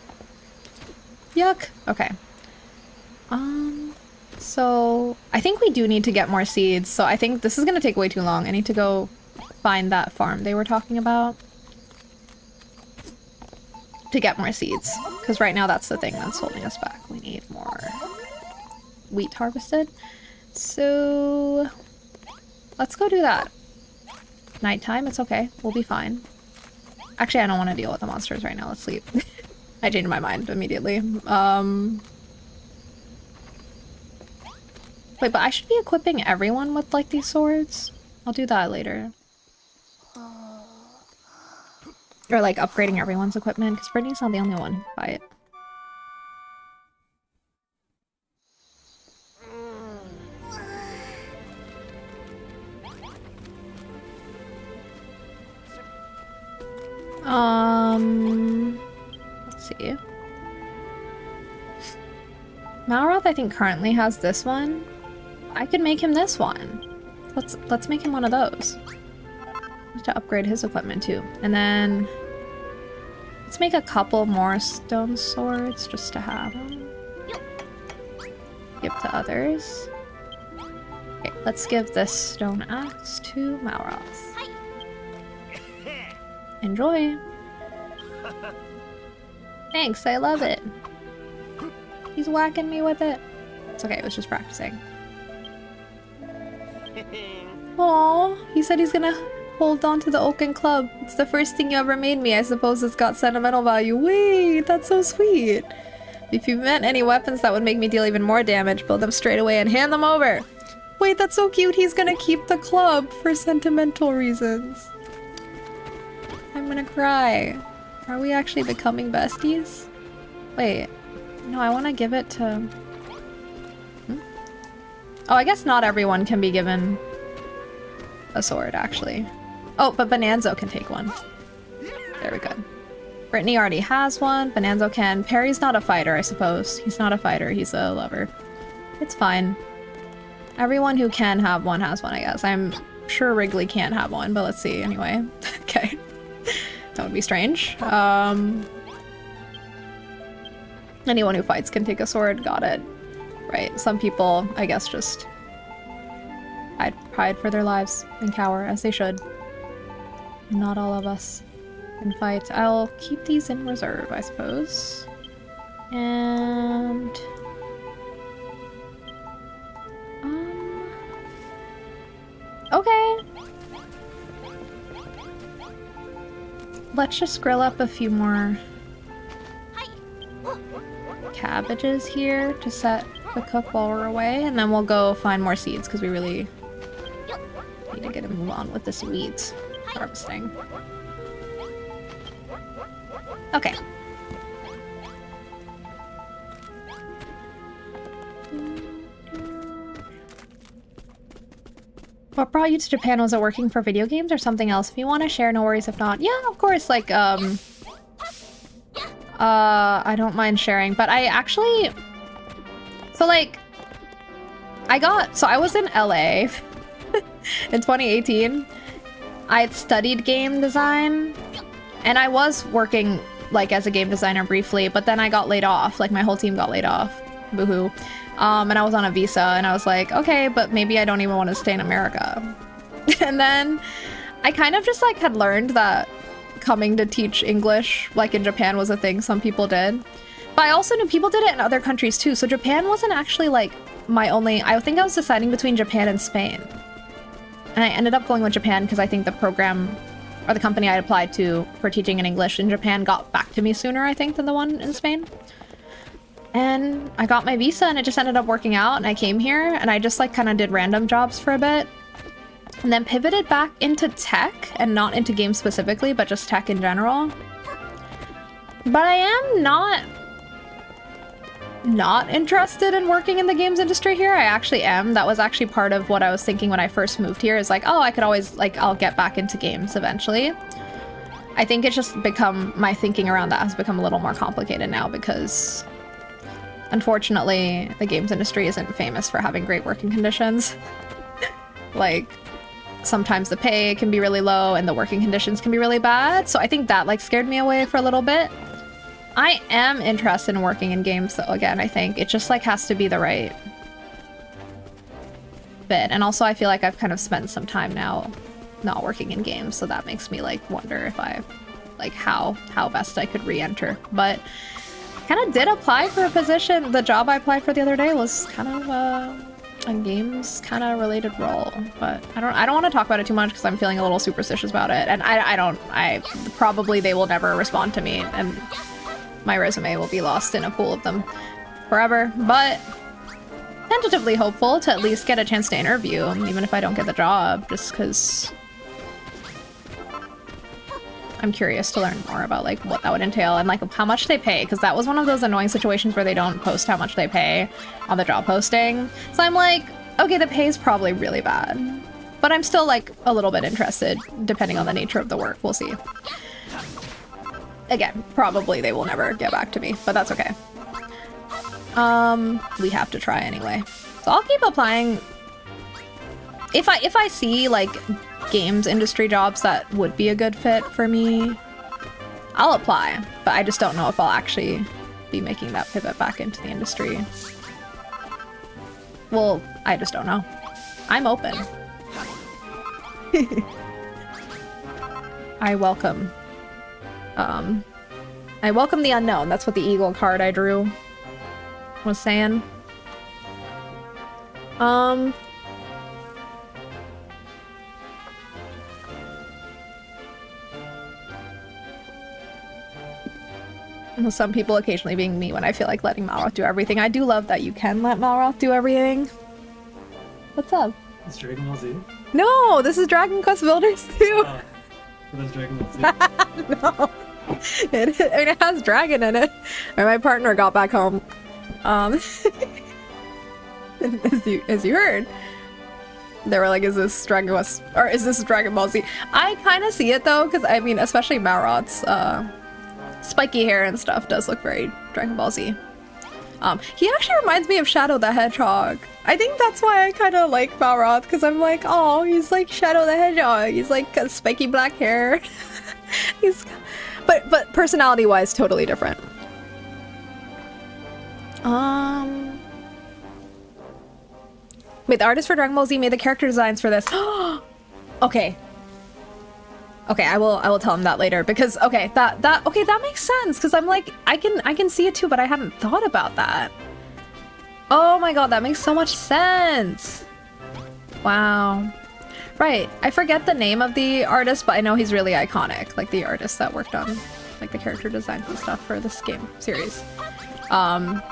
Yuck. Okay. So I think we do need to get more seeds. So I think this is gonna take way too long. I need to go find that farm they were talking about to get more seeds. Because right now that's the thing that's holding us back. We need more wheat harvested. So let's go do that. Nighttime, it's okay. We'll be fine. Actually, I don't want to deal with the monsters right now. Let's sleep. I changed my mind immediately. Wait, but I should be equipping everyone with, like, these swords? I'll do that later. Or, like, upgrading everyone's equipment, because Brittany's not the only one who can buy it. Let's see. Malroth, I think, currently has this one. I could make him this one. Let's make him one of those. To upgrade his equipment too. And then let's make a couple more stone swords just to have them. Give to others. Okay, let's give this stone axe to Malroth. Enjoy. Thanks, I love it. He's whacking me with it. It's okay, it was just practicing. Aww, he said he's gonna hold on to the oaken club. It's the first thing you ever made me. I suppose it's got sentimental value. Wait, that's so sweet. If you've meant any weapons that would make me deal even more damage, build them straight away and hand them over. Wait, that's so cute. He's gonna keep the club for sentimental reasons. I'm gonna cry. Are we actually becoming besties? Wait. No, I want to give it to... Oh, I guess not everyone can be given a sword, actually. Oh, but Bonanzo can take one. There we go. Brittany already has one. Bonanzo can. Perry's not a fighter, I suppose. He's not a fighter. He's a lover. It's fine. Everyone who can have one has one, I guess. I'm sure Wrigley can't have one, but let's see anyway. Okay. That would be strange. Anyone who fights can take a sword. Got it. Right. Some people, I guess, just hide for their lives and cower, as they should. Not all of us can fight. I'll keep these in reserve, I suppose. And... okay. Let's just grill up a few more cabbages here to set the cook while we're away, and then we'll go find more seeds because we really need to get a move on with this weeds harvesting. Okay. What brought you to Japan? Was it working for video games or something else? If you want to share, no worries. If not, yeah, of course. Like, I don't mind sharing, but I actually, so like, I was in LA in 2018. I had studied game design, and I was working like as a game designer briefly, but then I got laid off. Like my whole team got laid off. Boohoo. And I was on a visa, and I was like, okay, but maybe I don't even want to stay in America. And then I kind of just like had learned that coming to teach English like in Japan was a thing some people did. But I also knew people did it in other countries too. So Japan wasn't actually like my only, I think I was deciding between Japan and Spain. And I ended up going with Japan because I think the program or the company I applied to for teaching in English in Japan got back to me sooner, I think, than the one in Spain. And I got my visa and it just ended up working out, and I came here and I just like kind of did random jobs for a bit and then pivoted back into tech, and not into games specifically, but just tech in general. But I am not interested in working in the games industry here. I actually am. That was actually part of what I was thinking when I first moved here, is like, oh, I could always, like, I'll get back into games eventually. I think it's just become, my thinking around that has become a little more complicated now because unfortunately the games industry isn't famous for having great working conditions. Like, sometimes the pay can be really low and the working conditions can be really bad. So I think that like scared me away for a little bit. I am interested in working in games though, again, I think. It just like has to be the right fit. And also I feel like I've kind of spent some time now not working in games, so that makes me like wonder if I, like how best I could re-enter. But I kind of did apply for a position. The job I applied for the other day was kind of a games kind of related role, but I don't want to talk about it too much because I'm feeling a little superstitious about it, and I probably they will never respond to me, and my resume will be lost in a pool of them forever. But tentatively hopeful to at least get a chance to interview, even if I don't get the job, just because I'm curious to learn more about like what that would entail and like how much they pay, because that was one of those annoying situations where they don't post how much they pay on the job posting. So I'm like, okay, the pay is probably really bad, but I'm still like a little bit interested depending on the nature of the work. We'll see. Again, probably they will never get back to me, but that's okay. We have to try anyway. So I'll keep applying. If I see like games industry jobs that would be a good fit for me, I'll apply, but I just don't know if I'll actually be making that pivot back into the industry. Well, I just don't know. I'm open. I welcome the unknown. That's what the eagle card I drew was saying. Some people occasionally being me when I feel like letting Malroth do everything. I do love that you can let Malroth do everything. What's up? It's Dragon Ball Z? No, this is Dragon Quest Builders too. That's Dragon Ball Z. No. It has dragon in it. And my partner got back home. As you heard, they were like, is this Dragon Quest, or is this Dragon Ball Z? I kind of see it though, because I mean, especially Malroth's spiky hair and stuff does look very Dragon Ball Z. He actually reminds me of Shadow the Hedgehog. I think that's why I kind of like Malroth, because I'm like, oh, he's like Shadow the Hedgehog. He's like got spiky black hair. But personality-wise, totally different. Wait, the artist for Dragon Ball Z made the character designs for this. Okay. Okay, I will tell him that later, because okay, that makes sense, because I'm like, I can see it too, but I hadn't thought about that. Oh my god, that makes so much sense. Wow. Right, I forget the name of the artist, but I know he's really iconic, like the artist that worked on like the character designs and stuff for this game series. Damn.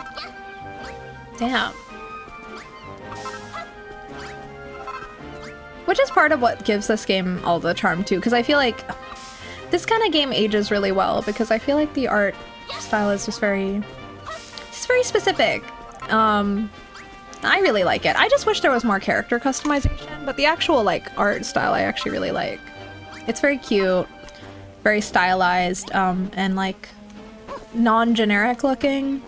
Which is part of what gives this game all the charm too, because I feel like this kind of game ages really well, because I feel like the art style is just very specific. I really like it. I just wish there was more character customization, but the actual like art style I actually really like. It's very cute, very stylized, and like non-generic looking.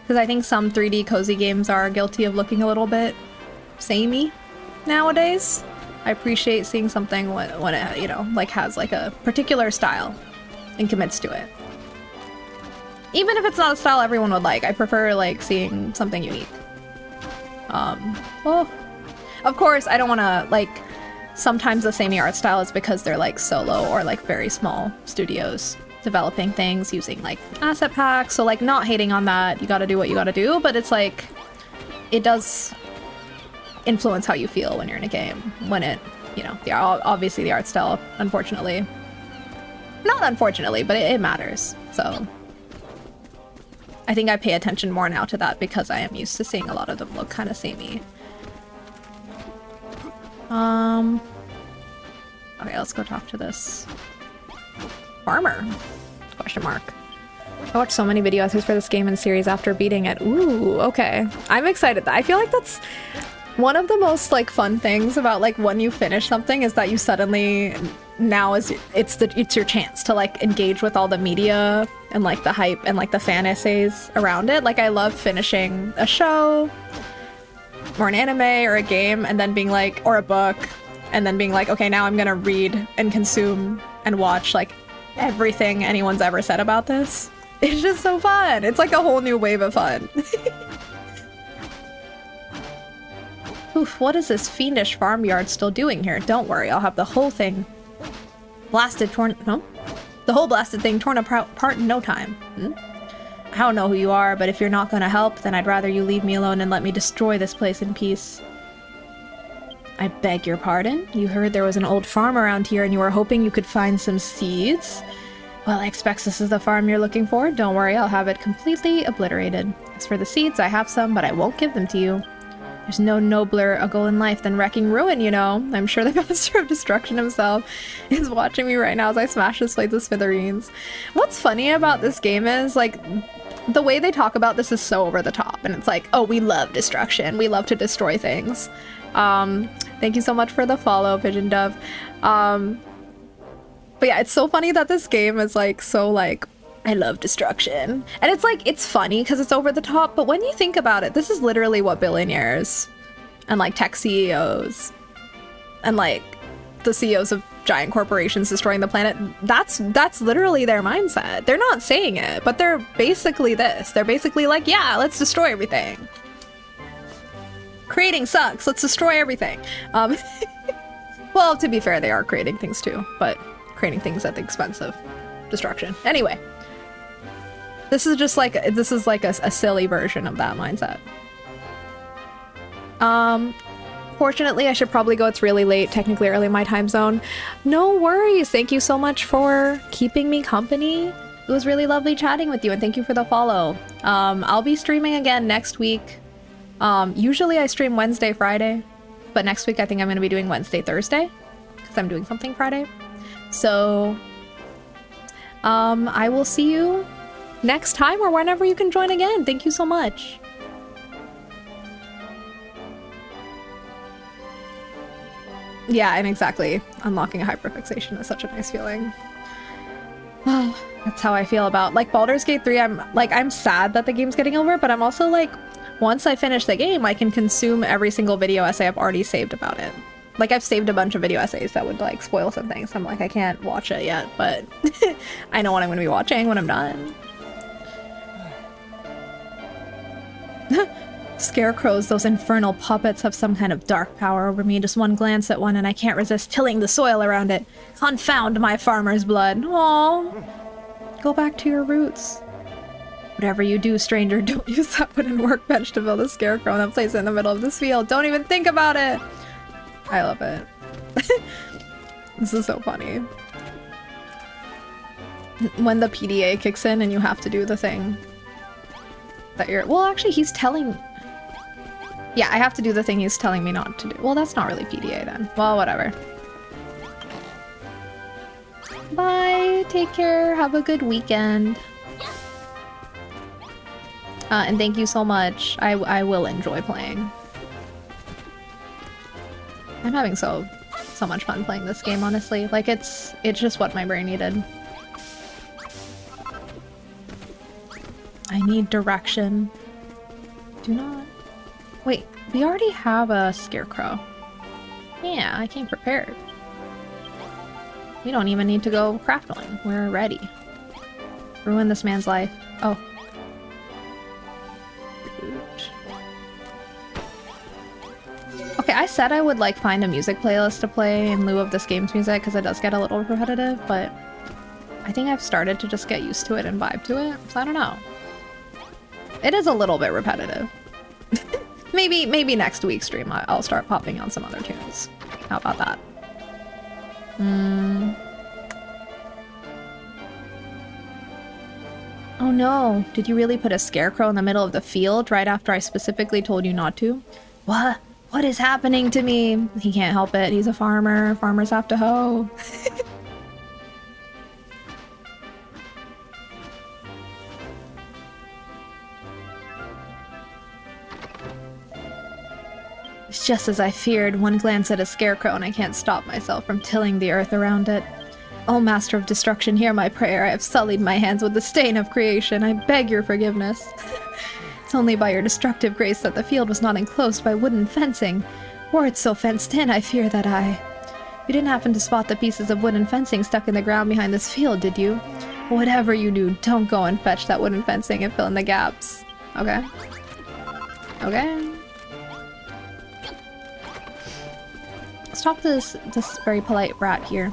Because I think some 3D cozy games are guilty of looking a little bit samey nowadays. I appreciate seeing something when it, you know, like has like a particular style and commits to it. Even if it's not a style everyone would like, I prefer like seeing something unique. Well, of course, I don't want to like. Sometimes the samey art style is because they're like solo or like very small studios developing things using like asset packs. So like not hating on that. You got to do what you got to do, but it's like it does influence how you feel when you're in a game. When it, you know, obviously the art style, unfortunately, not unfortunately, but it matters. So. I think I pay attention more now to that because I am used to seeing a lot of them look kind of samey. Okay, let's go talk to this farmer. Question mark. I watched so many video essays for this game and series after beating it. Ooh, okay. I'm excited. I feel like that's one of the most like fun things about like when you finish something is that you suddenly now it's your chance to like engage with all the media and like the hype and like the fan essays around it. Like I love finishing a show or an anime or a game and then being like, or a book, and then being like, okay, now I'm gonna read and consume and watch like everything anyone's ever said about this. It's just so fun. It's like a whole new wave of fun. Oof, what is this fiendish farmyard still doing here? Don't worry, I'll have the whole thing the whole blasted thing torn apart in no time. I don't know who you are, but if you're not gonna help, then I'd rather you leave me alone and let me destroy this place in peace. I beg your pardon? You heard there was an old farm around here and you were hoping you could find some seeds? Well, I expect this is the farm you're looking for. Don't worry, I'll have it completely obliterated. As for the seeds, I have some, but I won't give them to you. There's no nobler a goal in life than wrecking ruin, you know. I'm sure the master of destruction himself is watching me right now as I smash this place to smithereens. What's funny about this game is, like, the way they talk about this is so over the top. And it's like, oh, we love destruction. We love to destroy things. Thank you so much for the follow, Pigeon Dove. But yeah, it's so funny that this game is, like, so, like, I love destruction. And it's like, it's funny because it's over the top, but when you think about it, this is literally what billionaires and like tech CEOs and like the CEOs of giant corporations destroying the planet, that's literally their mindset. They're not saying it, but they're basically this. They're basically like, yeah, let's destroy everything. Creating sucks, let's destroy everything. Well, to be fair, they are creating things too, but creating things at the expense of destruction. Anyway. This is like a silly version of that mindset. Fortunately, I should probably go. It's really late, technically early in my time zone. No worries. Thank you so much for keeping me company. It was really lovely chatting with you, and thank you for the follow. I'll be streaming again next week. Usually I stream Wednesday, Friday, but next week I think I'm going to be doing Wednesday, Thursday, because I'm doing something Friday. So, I will see you next time or whenever you can join again. Thank you so much. Yeah, and exactly. Unlocking a hyperfixation is such a nice feeling. That's how I feel about like Baldur's Gate 3. I'm sad that the game's getting over, but I'm also like, once I finish the game, I can consume every single video essay I've already saved about it. Like, I've saved a bunch of video essays that would like spoil some things. I'm like, I can't watch it yet, but I know what I'm gonna be watching when I'm done. Scarecrows, those infernal puppets, have some kind of dark power over me. Just one glance at one and I can't resist tilling the soil around it. Confound my farmer's blood. Aww. Go back to your roots. Whatever you do, stranger, don't use that wooden workbench to build a scarecrow and then place it in the middle of this field. Don't even think about it. I love it. This is so funny. When the PDA kicks in and you have to do the thing that you're... Well, actually, he's telling... Yeah, I have to do the thing he's telling me not to do. Well, that's not really PDA then. Well, whatever. Bye. Take care. Have a good weekend. And thank you so much. I will enjoy playing. I'm having so much fun playing this game, honestly. Like, it's just what my brain needed. I need direction. Do not... Wait, we already have a scarecrow. Yeah, I came prepared. We don't even need to go craftling. We're ready. Ruin this man's life. Oh. Okay, I said I would like find a music playlist to play in lieu of this game's music because it does get a little repetitive, but I think I've started to just get used to it and vibe to it, so I don't know. It is a little bit repetitive. maybe next week's stream I'll start popping on some other tunes. How about that? Oh no, did you really put a scarecrow in the middle of the field right after I specifically told you not to? What? What is happening to me? He can't help it. He's a farmer. Farmers have to hoe. It's just as I feared. One glance at a scarecrow and I can't stop myself from tilling the earth around it. Oh, Master of Destruction, hear my prayer. I have sullied my hands with the stain of creation. I beg your forgiveness. It's only by your destructive grace that the field was not enclosed by wooden fencing. Were it so fenced in, I fear that You didn't happen to spot the pieces of wooden fencing stuck in the ground behind this field, did you? Whatever you do, don't go and fetch that wooden fencing and fill in the gaps. Okay. Okay. Let's talk to this very polite rat here.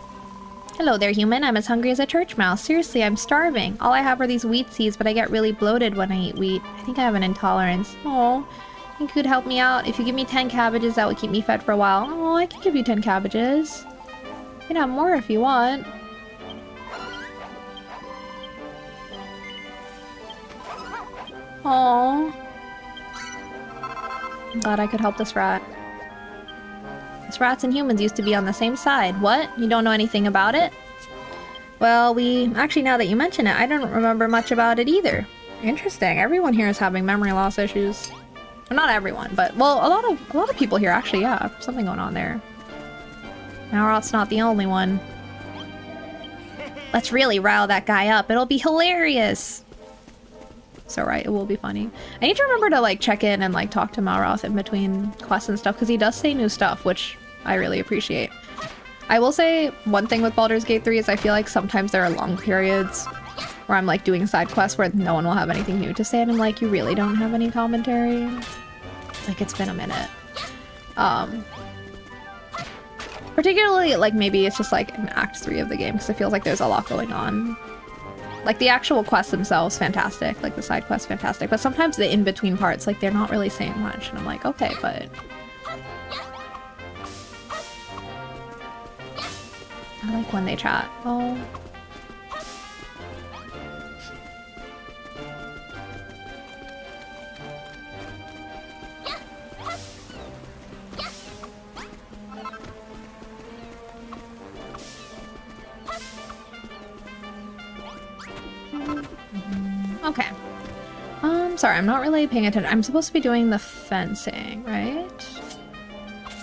Hello there, human. I'm as hungry as a church mouse. Seriously, I'm starving. All I have are these wheat seeds, but I get really bloated when I eat wheat. I think I have an intolerance. Oh, I think you could help me out. If you give me 10 cabbages, that would keep me fed for a while. Oh, I can give you 10 cabbages. You can have more if you want. Oh. I'm glad I could help this rat. Us rats and humans used to be on the same side. What? You don't know anything about it? Well, actually, now that you mention it, I don't remember much about it either. Interesting. Everyone here is having memory loss issues. Well, not everyone, but, well, a lot of people here actually, yeah. Something going on there. Now not the only one. Let's really rile that guy up. It'll be hilarious. So right, it will be funny. I need to remember to like check in and like talk to Malroth in between quests and stuff because he does say new stuff, which I really appreciate. I will say one thing with Baldur's Gate 3 is I feel like sometimes there are long periods where I'm like doing side quests where no one will have anything new to say and I'm like, you really don't have any commentary? Like it's been a minute. Particularly like maybe it's just like in Act 3 of the game because it feels like there's a lot going on. Like, the actual quests themselves, fantastic. Like, the side quests, fantastic. But sometimes the in-between parts, like, they're not really saying much. And I'm like, okay, but... I like when they chat. Oh. Okay. Sorry, I'm not really paying attention. I'm supposed to be doing the fencing, right?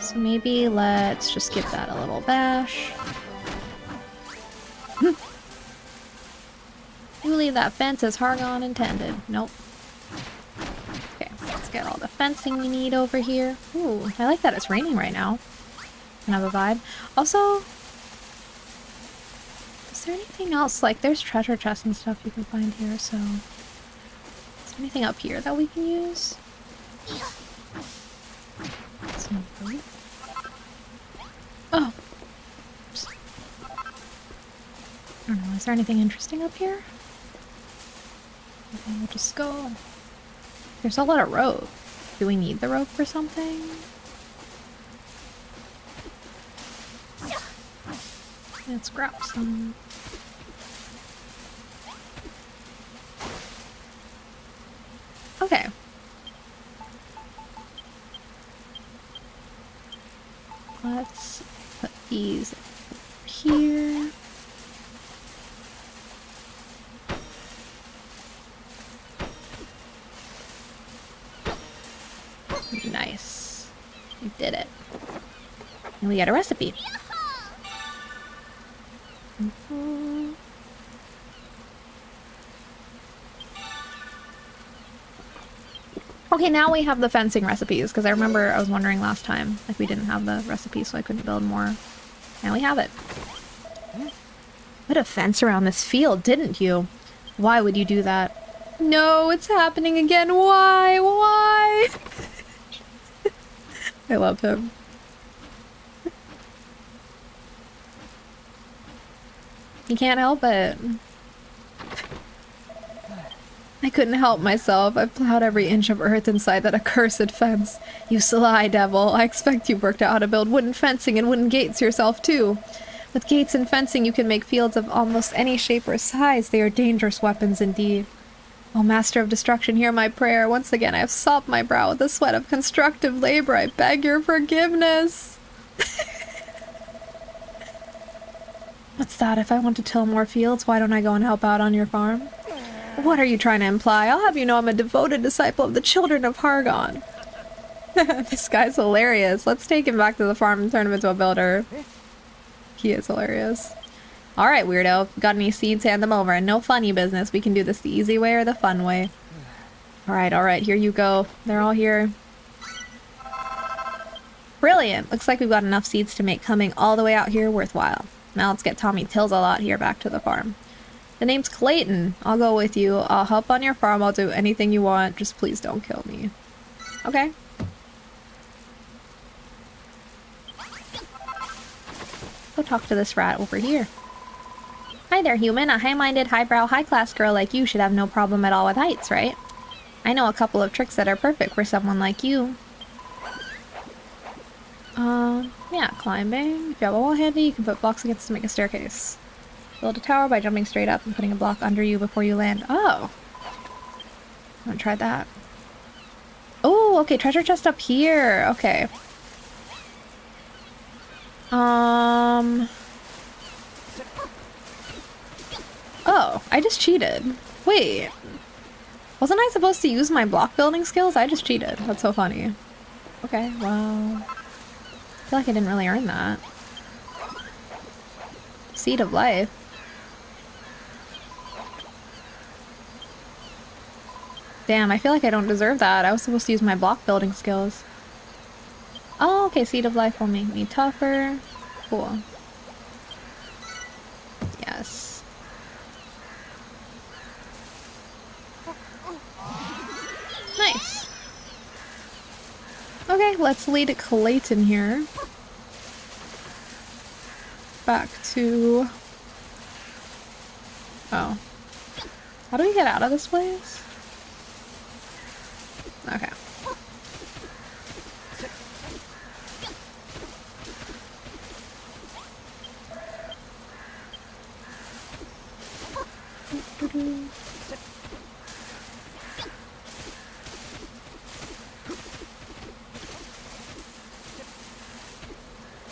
So maybe let's just give that a little bash. You leave that fence as Hargon intended. Nope. Okay, let's get all the fencing we need over here. Ooh, I like that it's raining right now. Kind of a vibe. Also, is there anything else? Like, there's treasure chests and stuff you can find here, so... Is there anything up here that we can use? Some fruit. Oh! Oops. I don't know, is there anything interesting up here? Okay, we'll just go. There's a lot of rope. Do we need the rope for something? Let's grab some. Okay. Let's put these here. We did it. And we got a recipe. Okay, now we have the fencing recipes, because I remember I was wondering last time if we didn't have the recipe, so I couldn't build more. Now we have it. Put a fence around this field, didn't you? Why would you do that? No, it's happening again. Why? Why? I love him. He can't help it. I couldn't help myself. I plowed every inch of earth inside that accursed fence. You sly devil. I expect you've worked out how to build wooden fencing and wooden gates yourself, too. With gates and fencing, you can make fields of almost any shape or size. They are dangerous weapons indeed. O Master of Destruction, hear my prayer. Once again, I have sopped my brow with the sweat of constructive labor. I beg your forgiveness. What's that? If I want to till more fields, why don't I go and help out on your farm? What are you trying to imply? I'll have you know I'm a devoted disciple of the children of Hargon. This guy's hilarious. Let's take him back to the farm and turn him into a builder. He is hilarious. Alright, weirdo. Got any seeds? Hand them over. And no funny business. We can do this the easy way or the fun way. Alright, here you go. They're all here. Brilliant! Looks like we've got enough seeds to make coming all the way out here worthwhile. Now let's get Tommy Tills a lot here back to the farm. The name's Clayton. I'll go with you. I'll help on your farm. I'll do anything you want. Just please don't kill me. Okay. Go talk to this rat over here. Hi there, human. A high-minded, highbrow, high-class girl like you should have no problem at all with heights, right? I know a couple of tricks that are perfect for someone like you. Yeah, climbing. If you have a wall handy, you can put blocks against to make a staircase. Build a tower by jumping straight up and putting a block under you before you land. Oh! I'm gonna try that. Oh, okay, treasure chest up here. Okay. Oh, I just cheated. Wait. Wasn't I supposed to use my block building skills? I just cheated. That's so funny. Okay, well... I feel like I didn't really earn that. Seed of life. Damn, I feel like I don't deserve that. I was supposed to use my block building skills. Oh, okay, Seed of Life will make me tougher. Cool. Yes. Nice. Okay, let's lead Clayton here. Back to... Oh. How do we get out of this place? Okay.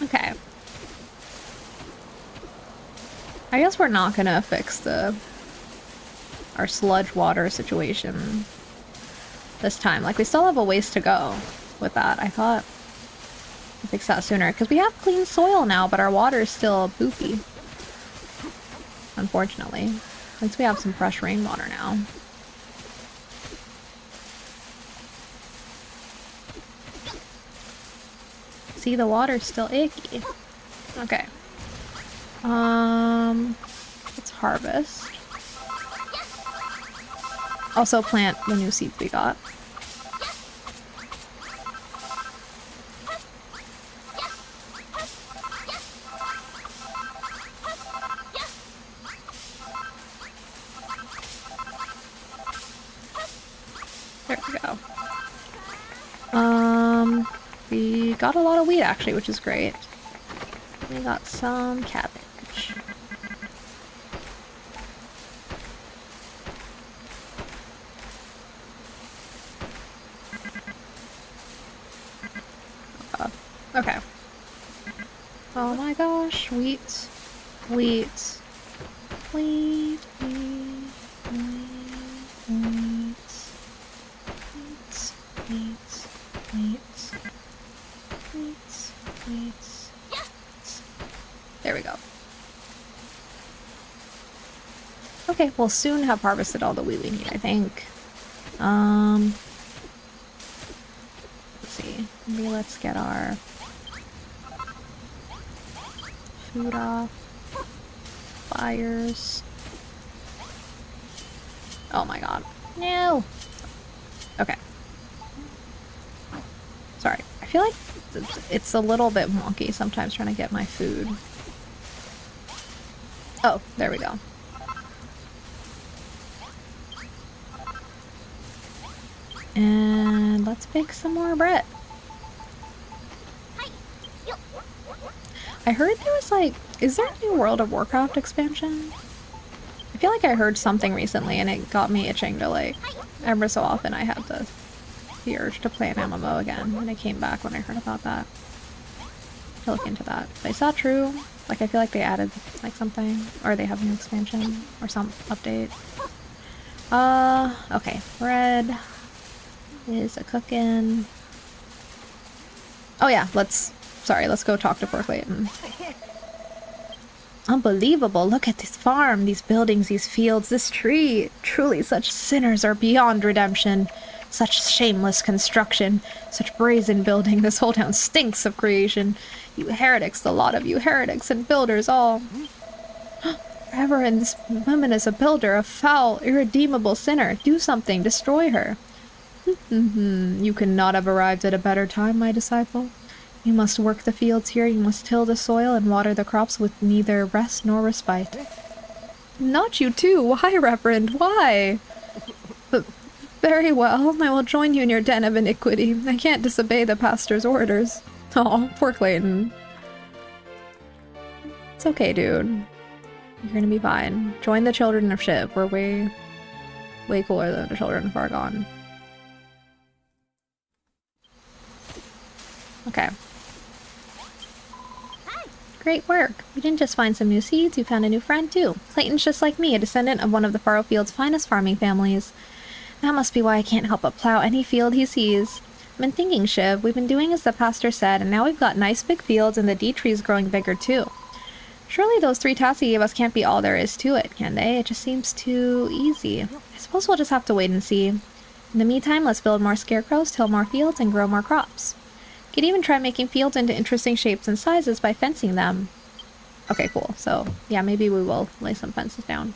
Okay. I guess we're not gonna fix our sludge water situation this time. Like, we still have a ways to go with that. I thought I'd fix that sooner. Because we have clean soil now, but our water is still poopy. Unfortunately. At least we have some fresh rainwater now. See, the water's still icky. Okay. Let's harvest. Also plant the new seeds we got. There we go. We got a lot of wheat actually, which is great. We got some cabbage. Okay. Oh my gosh, wheat, wheat, wheat, wheat, wheat, wheat, wheat, wheat. Okay, we'll soon have harvested all the wheat we need, I think. Let's see. Maybe let's get our food off. Fires. Oh my god. No! Okay. Sorry. I feel like it's a little bit wonky sometimes trying to get my food. Oh, there we go. And let's bake some more bread. I heard there was like, is there a new World of Warcraft expansion? I feel like I heard something recently and it got me itching to like, ever so often I have the urge to play an MMO again, and I came back when I heard about that. To look into that. But is that true? Like I feel like they added like something, or they have a new expansion, or some update. Okay, bread is a cooking. Oh yeah, let's go talk to poor Clayton. Unbelievable, look at this farm, these buildings, these fields, this tree. Truly, such sinners are beyond redemption. Such shameless construction, such brazen building, this whole town stinks of creation. You heretics, the lot of you heretics and builders all. Reverend, this woman is a builder, a foul, irredeemable sinner. Do something, destroy her. You could not have arrived at a better time, my disciple. You must work the fields here, you must till the soil and water the crops with neither rest nor respite. Not you too, why, Reverend, why? But very well, I will join you in your den of iniquity. I can't disobey the pastor's orders. Oh, poor Clayton. It's okay, dude. You're gonna be fine. Join the children of Shiv. We're way cooler than the children of Argon. Okay. Great work. You didn't just find some new seeds, you found a new friend too. Clayton's just like me, a descendant of one of the Farrowfield's finest farming families. That must be why I can't help but plow any field he sees. I've been thinking, Shiv. We've been doing as the pastor said, and now we've got nice big fields and the D tree's growing bigger too. Surely those 3 tasks he gave us can't be all there is to it, can they? It just seems too easy. I suppose we'll just have to wait and see. In the meantime, let's build more scarecrows, till more fields, and grow more crops. Could even try making fields into interesting shapes and sizes by fencing them. Okay, cool. So, yeah, maybe we will lay some fences down.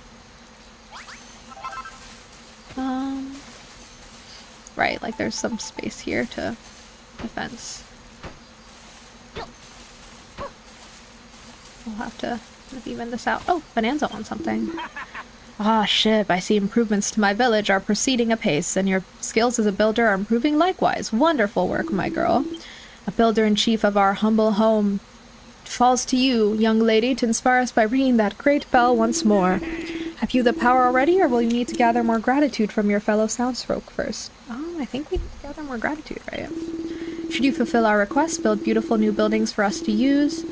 Right, like there's some space here to fence. We'll have to even this out. Oh, Bonanza wants something. Ah, shit, I see improvements to my village are proceeding apace, and your skills as a builder are improving likewise. Wonderful work, my girl. A builder-in-chief of our humble home. It falls to you, young lady, to inspire us by ringing that great bell once more. Have you the power already, or will you need to gather more gratitude from your fellow townsfolk first? Oh, I think we need to gather more gratitude, right? Should you fulfill our request, build beautiful new buildings for us to use,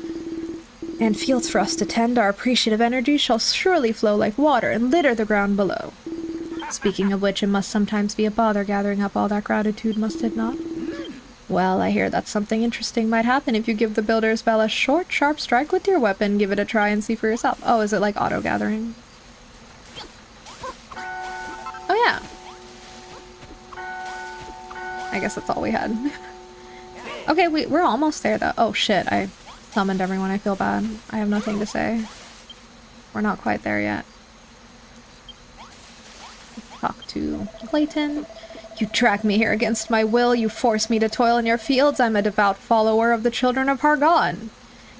and fields for us to tend, our appreciative energy shall surely flow like water and litter the ground below. Speaking of which, it must sometimes be a bother gathering up all that gratitude, must it not? Well, I hear that something interesting might happen if you give the builder's bell a short, sharp strike with your weapon. Give it a try and see for yourself. Oh, is it like auto-gathering? Oh, yeah. I guess that's all we had. Okay, we're almost there, though. Oh, shit. I summoned everyone. I feel bad. I have nothing to say. We're not quite there yet. Talk to Clayton. You drag me here against my will. You force me to toil in your fields. I'm a devout follower of the children of Hargon.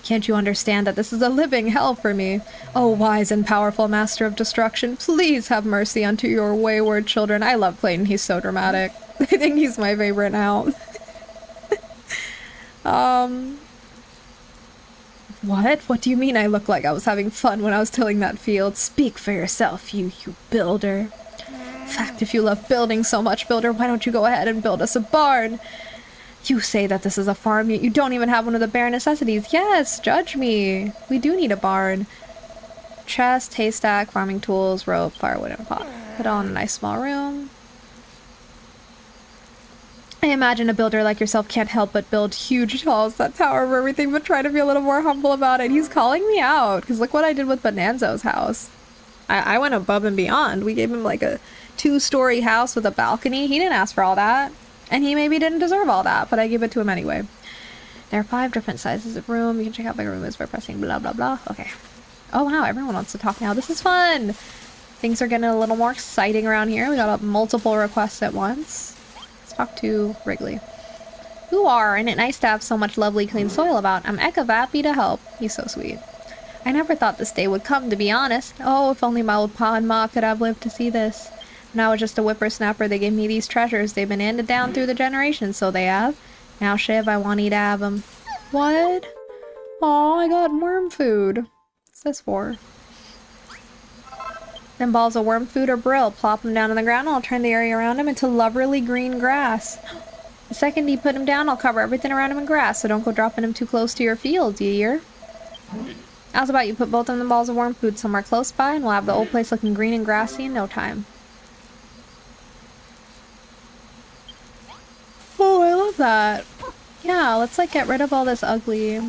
Can't you understand that this is a living hell for me? Oh, wise and powerful master of destruction, please have mercy unto your wayward children. I love Clayton. He's so dramatic. I think he's my favorite now. What? What do you mean I look like I was having fun when I was tilling that field? Speak for yourself, you builder. In fact, if you love building so much, builder, why don't you go ahead and build us a barn? You say that this is a farm, yet you don't even have one of the bare necessities. Yes, judge me. We do need a barn. Chest, haystack, farming tools, rope, firewood, and a pot. Put on a nice small room. I imagine a builder like yourself can't help but build huge halls that tower over everything, but try to be a little more humble about it. He's calling me out, because look what I did with Bonanzo's house. I went above and beyond. We gave him like a 2-story house with a balcony. He didn't ask for all that. And he maybe didn't deserve all that, but I gave it to him anyway. There are 5 different sizes of room. You can check out bigger rooms by pressing blah blah blah. Okay. Oh wow, everyone wants to talk now. This is fun! Things are getting a little more exciting around here. We got multiple requests at once. Let's talk to Wrigley. Who are? Isn't it nice to have so much lovely clean soil about? I'm ecca happy to help. He's so sweet. I never thought this day would come, to be honest. Oh, if only my old pa and ma could have lived to see this. When I was just a whippersnapper, they gave me these treasures. They've been handed down through the generations, so they have. Now, Shiv, I want you to have them. What? Aw, I got worm food. What's this for? Then balls of worm food or brill. Plop them down on the ground and I'll turn the area around them into lovely green grass. The second you put them down, I'll cover everything around them in grass, so don't go dropping them too close to your fields, you hear? How's about you put both of them balls of worm food somewhere close by and we'll have the old place looking green and grassy in no time. Oh, I love that. Yeah, let's like get rid of all this ugly...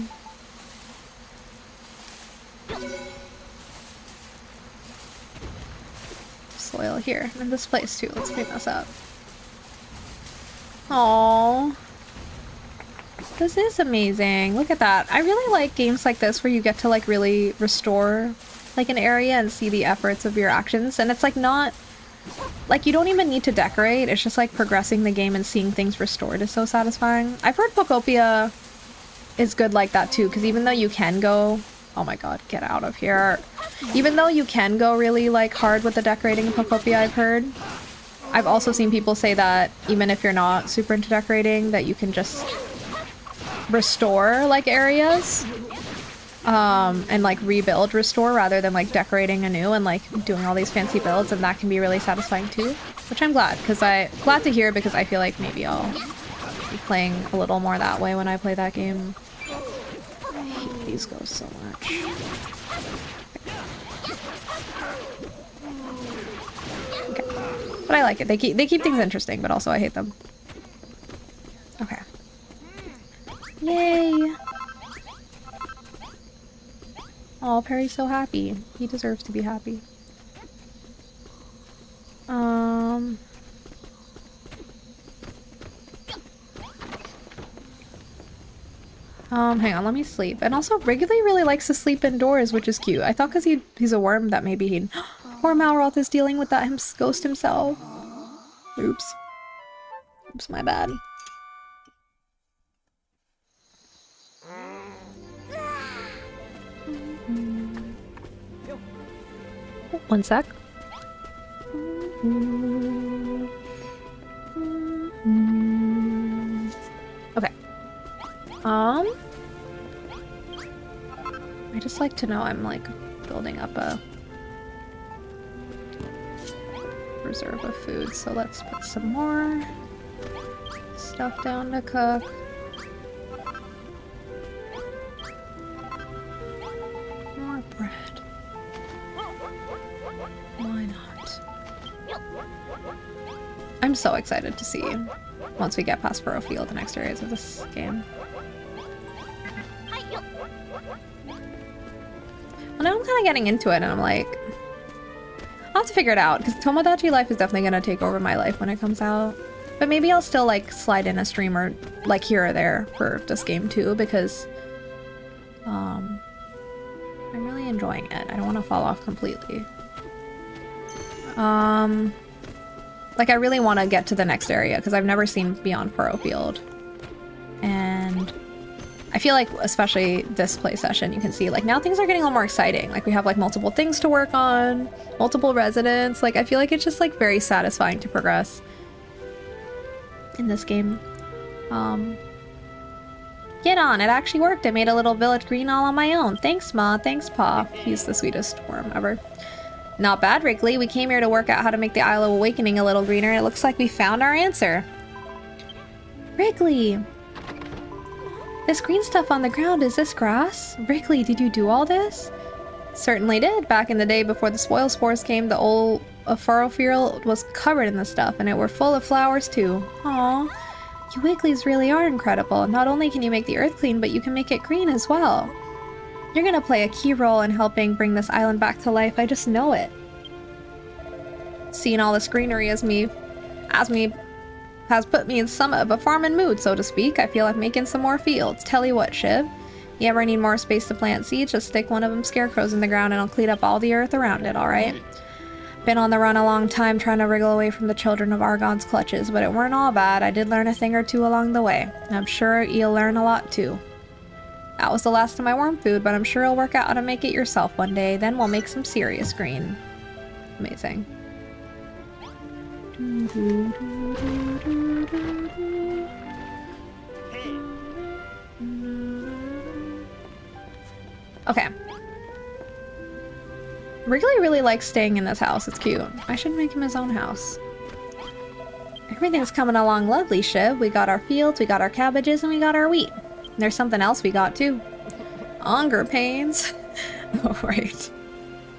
soil here. And this place too. Let's clean this up. Aww. This is amazing. Look at that. I really like games like this where you get to like really restore like an area and see the efforts of your actions. And it's like not... like you don't even need to decorate. It's just like progressing the game and seeing things restored is so satisfying. I've heard Pokopia is good like that too, because even though you can go... oh my god, get out of here. Even though you can go really like hard with the decorating in Pokopia, I've heard. I've also seen people say that even if you're not super into decorating, that you can just restore like areas and like rebuild restore rather than like decorating anew and like doing all these fancy builds, and that can be really satisfying too, which I'm glad to hear, because I feel like maybe I'll be playing a little more that way when I play that game. I hate these ghosts so much. Okay. But I like it. They keep things interesting, but also I hate them. Okay. Yay! Oh, Perry's so happy. He deserves to be happy. Hang on, let me sleep. And also, Wrigley really likes to sleep indoors, which is cute. I thought because he's a worm that maybe he'd... Poor Malroth is dealing with that ghost himself. Oops. Oops, my bad. One sec. Okay. I just like to know I'm like building up a reserve of food, so let's put some more stuff down to cook. More bread. Why not? I'm so excited to see once we get past Furrowfield the next areas of this game. Well, now I'm kind of getting into it and I'm like, I'll have to figure it out, because Tomodachi Life is definitely going to take over my life when it comes out. But maybe I'll still like slide in a streamer like here or there for this game too, because I'm really enjoying it. I don't want to fall off completely. Like I really want to get to the next area because I've never seen beyond Furrowfield. And I feel like especially this play session, you can see like now things are getting a little more exciting. Like we have like multiple things to work on, multiple residents. Like I feel like it's just like very satisfying to progress in this game. Get on, it actually worked. I made a little village green all on my own. Thanks, Ma. Thanks, Pa. He's the sweetest worm ever. Not bad, Wrigley. We came here to work out how to make the Isle of Awakening a little greener. It looks like we found our answer. Wrigley! This green stuff on the ground, is this grass? Wrigley, did you do all this? Certainly did. Back in the day before the spoil spores came, the old Furrowfield was covered in this stuff, and it were full of flowers too. Aww. You Wigglies really are incredible. Not only can you make the earth clean, but you can make it green as well. You're gonna play a key role in helping bring this island back to life, I just know it. Seeing all this greenery has put me in somewhat of a farming mood, so to speak. I feel like making some more fields. Tell you what, Shiv. You ever need more space to plant seeds? Just stick one of them scarecrows in the ground and I'll clean up all the earth around it, alright? Been on the run a long time trying to wriggle away from the children of Argon's clutches, but it weren't all bad. I did learn a thing or two along the way. I'm sure you'll learn a lot too. That was the last of my worm food, but I'm sure you'll work out how to make it yourself one day. Then we'll make some serious green. Amazing. Okay. Wrigley really likes staying in this house. It's cute. I should make him his own house. Everything's coming along lovely, Shiv. We got our fields, we got our cabbages, and we got our wheat. There's something else we got too. Hunger pains. Oh, right.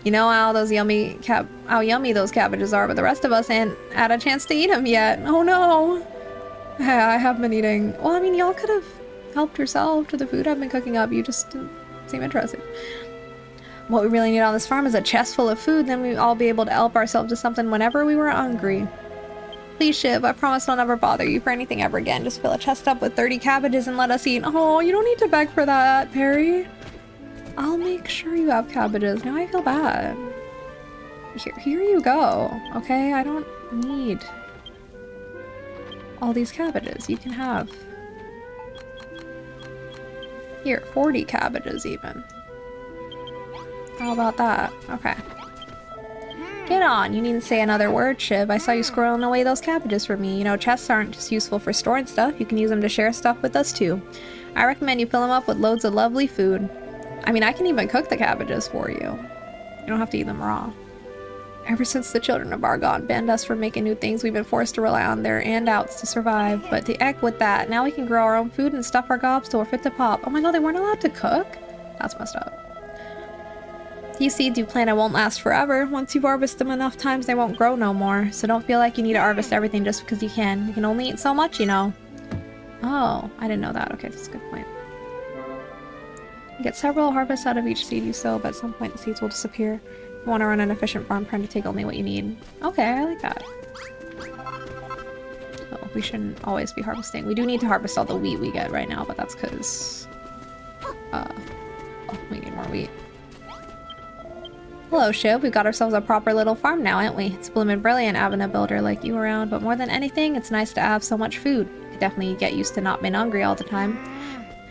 You know how those yummy those cabbages are, but the rest of us ain't had a chance to eat them yet. Oh no. I have been eating. Well, I mean, y'all could have helped yourself to the food I've been cooking up. You just didn't seem interested. What we really need on this farm is a chest full of food, then we'd all be able to help ourselves to something whenever we were hungry. Please, Shiv, I promise I'll never bother you for anything ever again. Just fill a chest up with 30 cabbages and let us eat. Oh, you don't need to beg for that, Perry. I'll make sure you have cabbages. Now I feel bad. Here you go, okay? I don't need all these cabbages. You can have... Here, 40 cabbages even. How about that? Okay. Get on, you needn't say another word, Shiv. I saw you squirreling away those cabbages for me. You know, chests aren't just useful for storing stuff. You can use them to share stuff with us too. I recommend you fill them up with loads of lovely food. I mean, I can even cook the cabbages for you. You don't have to eat them raw. Ever since the children of Argon banned us from making new things, we've been forced to rely on their handouts to survive. But the heck with that. Now we can grow our own food and stuff our gobs till we're fit to pop. Oh my god, they weren't allowed to cook? That's messed up. These seeds you planted won't last forever. Once you've harvested them enough times, they won't grow no more. So don't feel like you need to harvest everything just because you can. You can only eat so much, you know. Oh, I didn't know that. Okay, that's a good point. You get several harvests out of each seed you sow, but at some point the seeds will disappear. You want to run an efficient farm trying to take only what you need. Okay, I like that. So we shouldn't always be harvesting. We do need to harvest all the wheat we get right now, but that's because... oh, we need more wheat. Hello, Shiv. We've got ourselves a proper little farm now, ain't we? It's bloomin' brilliant having a builder like you around, but more than anything, it's nice to have so much food. You could definitely get used to not being hungry all the time.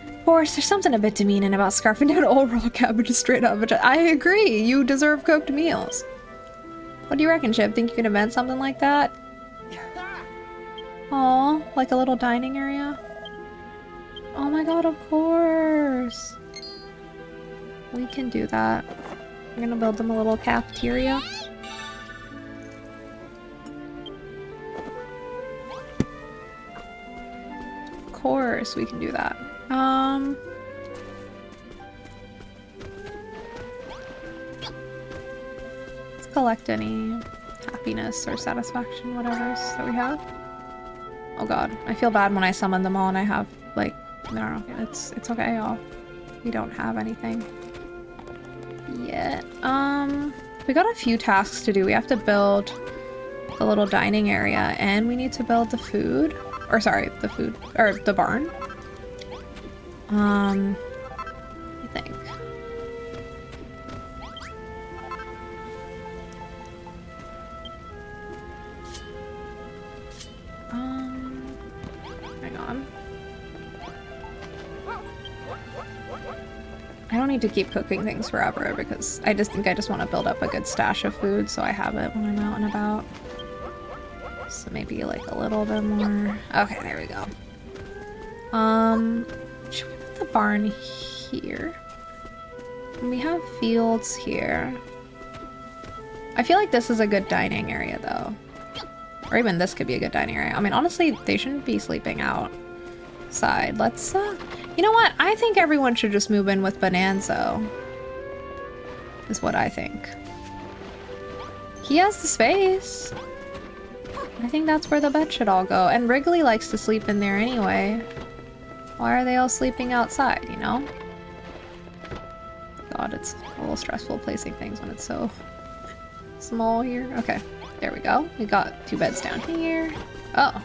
Of course, there's something a bit demeaning about scarfing down old raw cabbages straight up, but I agree. You deserve cooked meals. What do you reckon, Shiv? Think you could invent something like that? Aw, like a little dining area? Oh my god, of course. We can do that. We're gonna build them a little cafeteria. Of course, we can do that. Let's collect any happiness or satisfaction, whatever's that we have. Oh god, I feel bad when I summon them all and I have, like, I don't know, it's okay, y'all. We don't have anything yet. We got a few tasks to do. We have to build the little dining area, and we need to build the food. Or sorry, the barn. I think. Hang on. I don't need to keep cooking things forever because I just think I just want to build up a good stash of food so I have it when I'm out and about. So maybe like a little bit more. Okay, there we go. Should we put the barn here? And we have fields here. I feel like this is a good dining area though. Or even this could be a good dining area. I mean, honestly, they shouldn't be sleeping outside. Let's, you know what? I think everyone should just move in with Bonanzo. Is what I think. He has the space. I think that's where the bed should all go. And Wrigley likes to sleep in there anyway. Why are they all sleeping outside, you know? God, it's a little stressful placing things when it's so small here. Okay. There we go. We got 2 beds down here. Oh.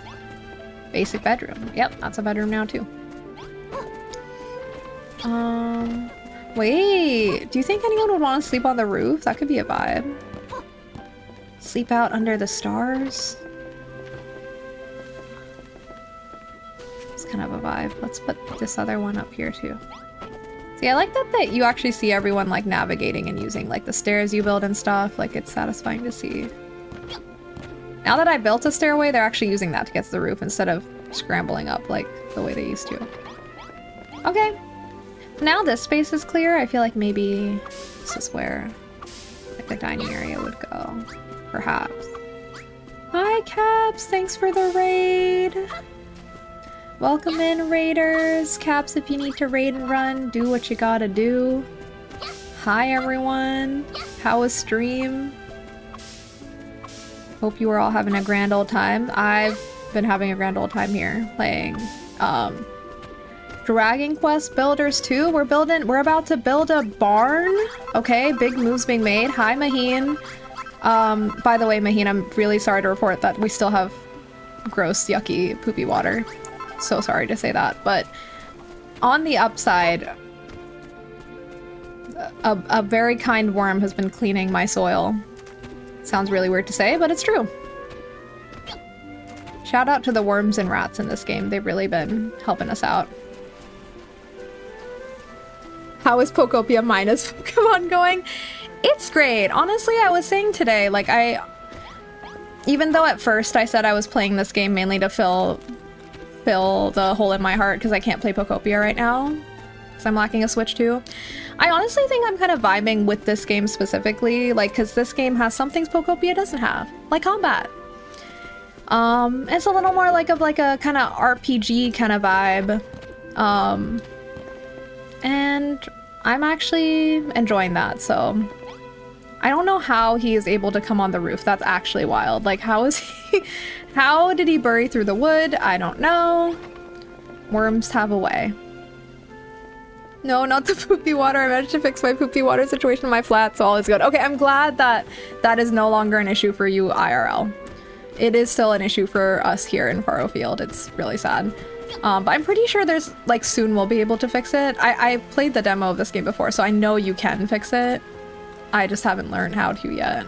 Basic bedroom. Yep, that's a bedroom now too. Wait. Do you think anyone would want to sleep on the roof? That could be a vibe. Sleep out under the stars. It's kind of a vibe. Let's put this other one up here too. See, I like that you actually see everyone like navigating and using like the stairs you build and stuff. Like it's satisfying to see. Now that I built a stairway, they're actually using that to get to the roof instead of scrambling up like the way they used to. Okay. Now this space is clear. I feel like maybe this is where like the dining area would go. Perhaps. Hi, Caps. Thanks for the raid. Welcome in, raiders. Caps, if you need to raid and run, do what you gotta do. Hi, everyone. How was stream? Hope you were all having a grand old time. I've been having a grand old time here playing Dragon Quest Builders 2. We're about to build a barn. Okay, big moves being made. Hi, Maheen. By the way, Maheen, I'm really sorry to report that we still have gross, yucky, poopy water. So sorry to say that, but on the upside, a very kind worm has been cleaning my soil. Sounds really weird to say, but it's true. Shout out to the worms and rats in this game. They've really been helping us out. How is Pokopia minus Pokemon going? It's great. Honestly, I was saying today, like even though at first I said I was playing this game mainly to fill the hole in my heart because I can't play Pokopia right now because I'm lacking a Switch 2. I honestly think I'm kind of vibing with this game specifically, like, because this game has some things Pokopia doesn't have, like combat. It's a little more like a kind of RPG kind of vibe. And I'm actually enjoying that, so I don't know how he is able to come on the roof. That's actually wild. Like, how is he... How did he bury through the wood? I don't know. Worms have a way. No, not the poopy water. I managed to fix my poopy water situation in my flat, so all is good. Okay, I'm glad that that is no longer an issue for you IRL. It is still an issue for us here in Farrowfield. It's really sad. But I'm pretty sure there's, like, soon we'll be able to fix it. I played the demo of this game before, so I know you can fix it. I just haven't learned how to yet.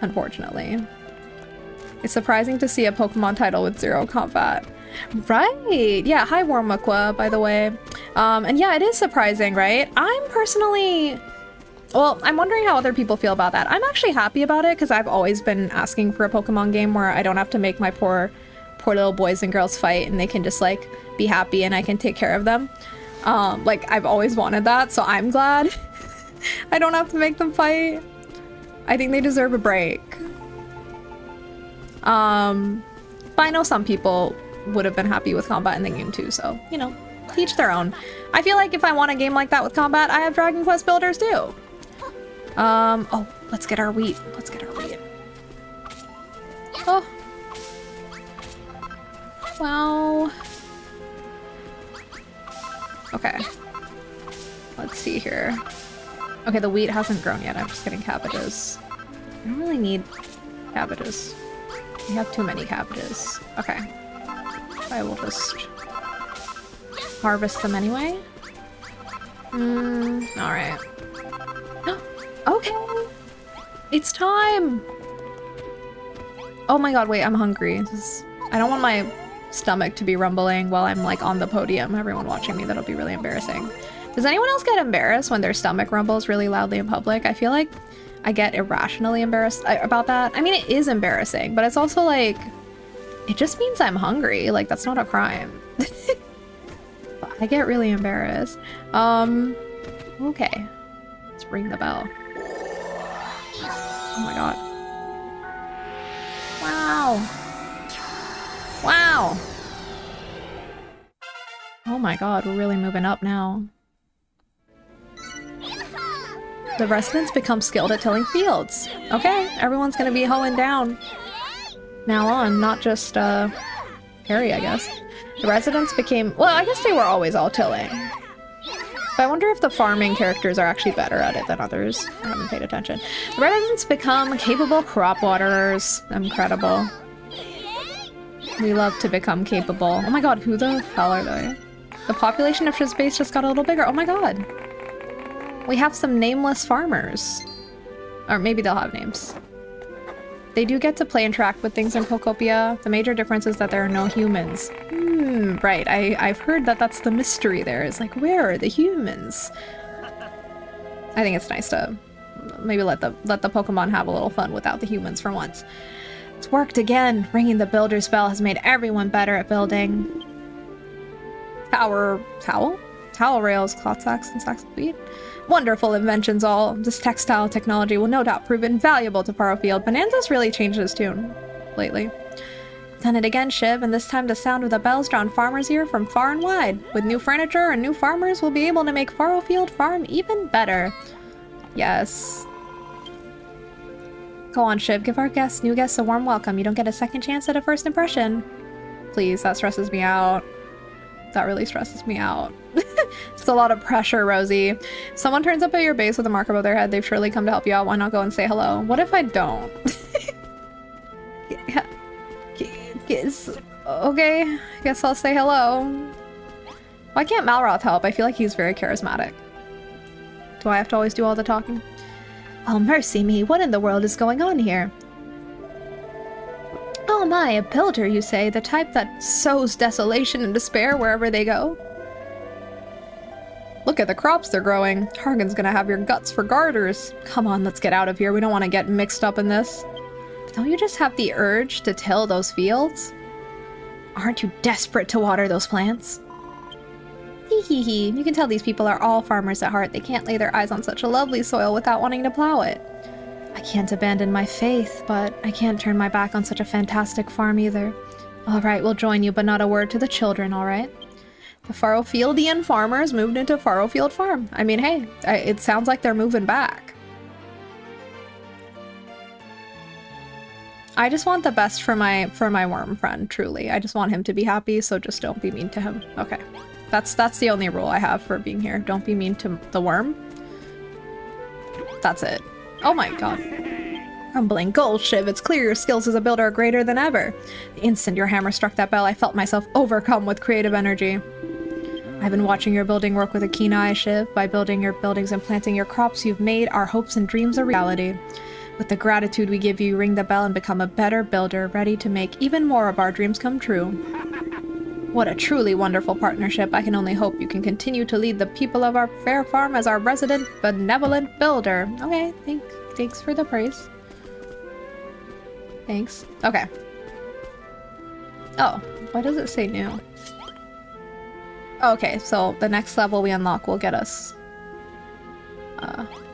Unfortunately. It's surprising to see a Pokemon title with 0 combat. Right! Yeah, hi Warmakwa, by the way. And yeah, it is surprising, right? I'm personally... Well, I'm wondering how other people feel about that. I'm actually happy about it, because I've always been asking for a Pokemon game where I don't have to make my poor little boys and girls fight, and they can just, like, be happy and I can take care of them. Like, I've always wanted that, so I'm glad I don't have to make them fight. I think they deserve a break. But I know some people would have been happy with combat in the game too, so, you know, each their own. I feel like if I want a game like that with combat, I have Dragon Quest Builders too. Oh, let's get our wheat. Let's get our wheat. Oh. Wow. Okay. Let's see here. Okay, the wheat hasn't grown yet. I'm just getting cabbages. I don't really need cabbages. We have too many cabbages. Okay. I will just harvest them anyway. Alright. Okay! It's time! Oh my god, wait, I'm hungry. I don't want my stomach to be rumbling while I'm, like, on the podium. Everyone watching me, that'll be really embarrassing. Does anyone else get embarrassed when their stomach rumbles really loudly in public? I feel like I get irrationally embarrassed about that. I mean, it is embarrassing, but it's also like, it just means I'm hungry. Like, that's not a crime. I get really embarrassed. Okay. Let's ring the bell. Oh my god. Wow. Wow. Oh my god, we're really moving up now. The residents become skilled at tilling fields. Okay, everyone's gonna be hoeing down. Now on, not just, Harry, I guess. The residents became... Well, I guess they were always all tilling. But I wonder if the farming characters are actually better at it than others. I haven't paid attention. The residents become capable crop waterers. Incredible. We love to become capable. Oh my god, who the hell are they? The population of Shizbase just got a little bigger. Oh my god. We have some nameless farmers. Or maybe they'll have names. They do get to play and interact with things in Pocopia. The major difference is that there are no humans. Right. I've heard that that's the mystery there. It's like, where are the humans? I think it's nice to maybe let the Pokemon have a little fun without the humans for once. It's worked again. Ringing the builder spell has made everyone better at building. Towel rails, cloth sacks, and sacks of wheat. Wonderful inventions all. This textile technology will no doubt prove invaluable to Farrowfield. Bonanza's really changed his tune lately. Done it again, Shiv, and this time the sound of the bells drawn farmers' ear from far and wide. With new furniture and new farmers, we'll be able to make Farrowfield Farm even better. Yes. Go on, Shiv, give our new guests a warm welcome. You don't get a second chance at a first impression. Please, that stresses me out. That really stresses me out. It's a lot of pressure, Rosie. If someone turns up at your base with a mark above their head, they've surely come to help you out. Why not go and say hello? What if I don't? Okay, I guess I'll say hello. Why can't Malroth help? I feel like he's very charismatic. Do I have to always do all the talking? Oh, mercy me, what in the world is going on here? Oh my, a builder, you say? The type that sows desolation and despair wherever they go? Look at the crops they're growing. Hargan's gonna have your guts for garters. Come on, let's get out of here. We don't want to get mixed up in this. But don't you just have the urge to till those fields? Aren't you desperate to water those plants? Hee hee hee. You can tell these people are all farmers at heart. They can't lay their eyes on such a lovely soil without wanting to plow it. I can't abandon my faith, but I can't turn my back on such a fantastic farm either. Alright, we'll join you, but not a word to the children, alright? The Farrowfieldian farmers moved into Farrowfield Farm. I mean, hey, it sounds like they're moving back. I just want the best for my worm friend, truly. I just want him to be happy, so just don't be mean to him. Okay. That's the only rule I have for being here. Don't be mean to the worm. That's it. Oh my god. Rumbling gold, Shiv. It's clear your skills as a builder are greater than ever. The instant your hammer struck that bell, I felt myself overcome with creative energy. I've been watching your building work with a keen eye, Shiv. By building your buildings and planting your crops, you've made our hopes and dreams a reality. With the gratitude we give you, ring the bell and become a better builder, ready to make even more of our dreams come true. What a truly wonderful partnership. I can only hope you can continue to lead the people of our fair farm as our resident benevolent builder. Okay, thanks for the praise. Thanks. Okay. Oh, why does it say new? Okay, so the next level we unlock will get us...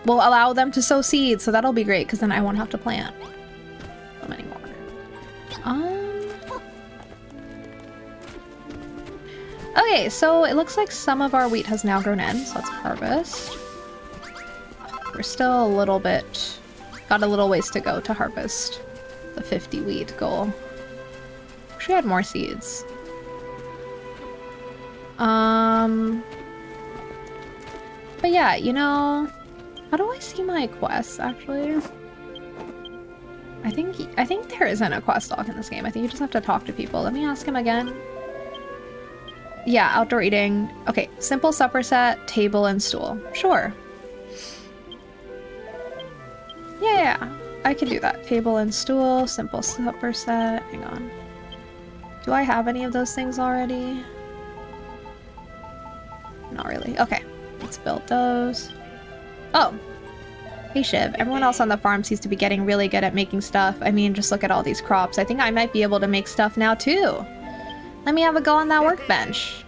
we'll allow them to sow seeds, so that'll be great, because then I won't have to plant them anymore. Okay, so it looks like some of our wheat has now grown in, so let's harvest. We're still a little bit... got a little ways to go to harvest the 50 wheat goal. Wish we had more seeds. But yeah, you know, how do I see my quests actually? I think there isn't a quest log in this game. I think you just have to talk to people. Let me ask him again. Yeah, outdoor eating. Okay, simple supper set, table, and stool. Sure. Yeah, I can do that. Table and stool, simple supper set. Hang on. Do I have any of those things already? Not really. Okay, let's build those. Oh. Hey Shiv, everyone else on the farm seems to be getting really good at making stuff. I mean, just look at all these crops. I think I might be able to make stuff now too. Let me have a go on that workbench.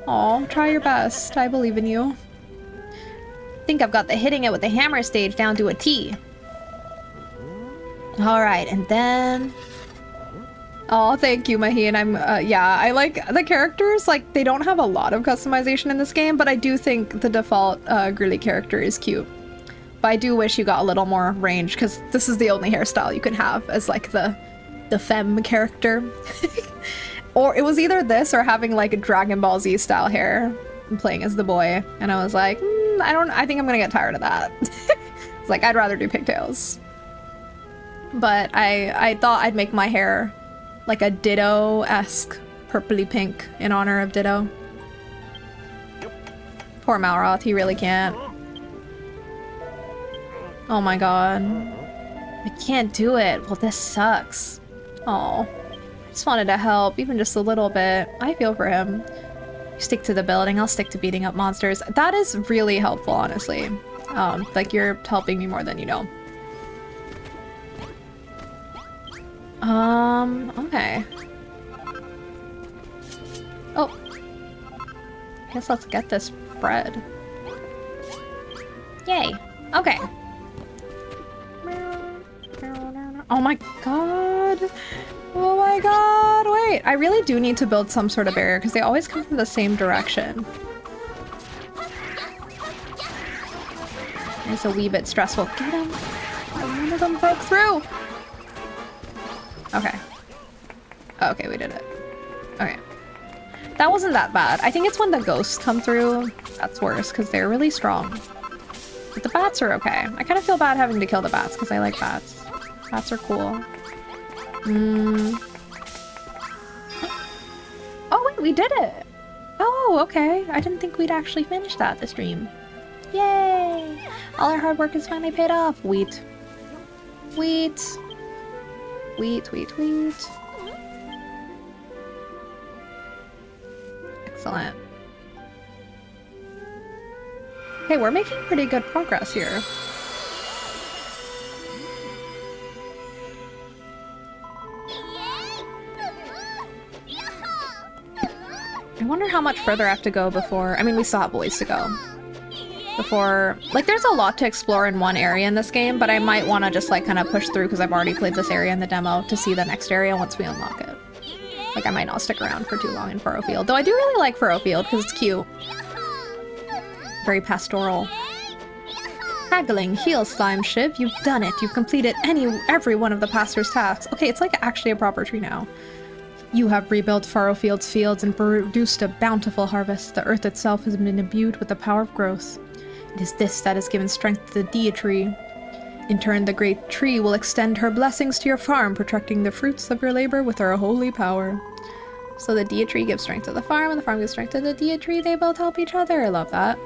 Aw, try your best. I believe in you. I think I've got the hitting it with the hammer stage down to a T. Alright, and then... Oh, thank you, Maheen. Yeah, I like the characters. Like, they don't have a lot of customization in this game, but I do think the default Grilly character is cute. But I do wish you got a little more range, because this is the only hairstyle you can have as, like, the femme character. Or it was either this or having, like, a Dragon Ball Z style hair. playing as the boy, and I was like, I think I'm gonna get tired of that. It's like, I'd rather do pigtails. But I thought I'd make my hair like a Ditto-esque purpley pink in honor of Ditto. Poor Malroth, he really can't. Oh my god. I can't do it. Well, this sucks. Oh, I just wanted to help, even just a little bit. I feel for him. You stick to the building, I'll stick to beating up monsters. That is really helpful, honestly. Like, you're helping me more than you know. Okay. Oh. I guess let's get this bread. Yay. Okay. Oh my god. Oh my god. Wait, I really do need to build some sort of barrier because they always come from the same direction. It's a wee bit stressful. Get him. One of them broke through. Okay. Okay, we did it. Okay. That wasn't that bad. I think it's when the ghosts come through that's worse because they're really strong. But the bats are okay. I kind of feel bad having to kill the bats because I like bats. Bats are cool. Oh wait, we did it! Oh, okay. I didn't think we'd actually finish that this stream. Yay! All our hard work is finally paid off. Wheat. Wheat. Wheat, wheat, wheat. Excellent. Okay, we're making pretty good progress here. I wonder how much further I have to go before... I mean, we still have ways to go. Before... Like, there's a lot to explore in one area in this game, but I might want to just, like, kind of push through because I've already played this area in the demo to see the next area once we unlock it. Like, I might not stick around for too long in Furrowfield. Though I do really like Furrowfield because it's cute. Very pastoral. Haggling, heal, slime, Shiv. You've done it. You've completed every one of the pastor's tasks. Okay, it's like actually a proper tree now. You have rebuilt Furrowfield's fields and produced a bountiful harvest. The earth itself has been imbued with the power of growth. It is this that has given strength to the Dia tree. In turn, the great tree will extend her blessings to your farm, protecting the fruits of your labor with her holy power. So the Dia tree gives strength to the farm, and the farm gives strength to the Dia tree. They both help each other. I love that.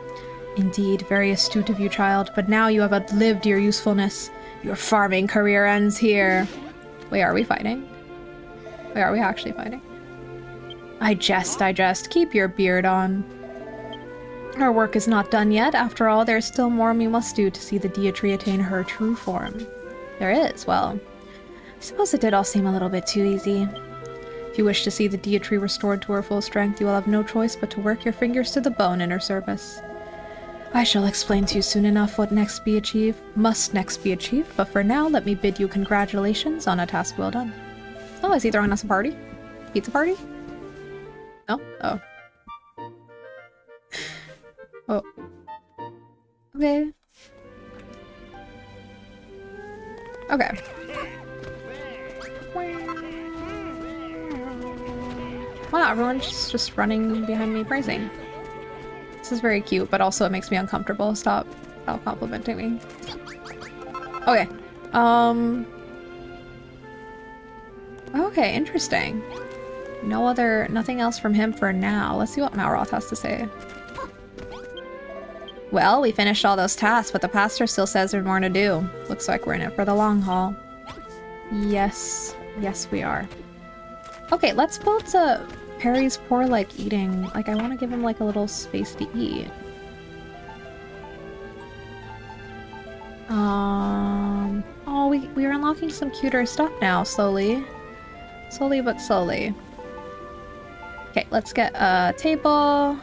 Indeed, very astute of you, child, but now you have outlived your usefulness. Your farming career ends here. Wait, are we fighting? Wait, are we actually fighting? I jest. Keep your beard on. Our work is not done yet. After all, there is still more we must do to see the Dia tree attain her true form. There is. Well, I suppose it did all seem a little bit too easy. If you wish to see the Dia tree restored to her full strength, you will have no choice but to work your fingers to the bone in her service. I shall explain to you soon enough what must next be achieved, but for now, let me bid you congratulations on a task well done. Oh, is he throwing us a party? Pizza party? No? Oh. Oh. Okay. Okay. Wow, everyone's just running behind me praising. This is very cute, but also it makes me uncomfortable. Stop complimenting me. Okay. Okay, interesting. Nothing else from him for now. Let's see what Malroth has to say. Well, we finished all those tasks, but the pastor still says there's more to do. Looks like we're in it for the long haul. Yes. Yes, we are. Okay, let's build Perry's poor, like, eating. Like, I want to give him, like, a little space to eat. Oh, we're unlocking some cuter stuff now, slowly. Slowly but slowly. Okay, let's get a table.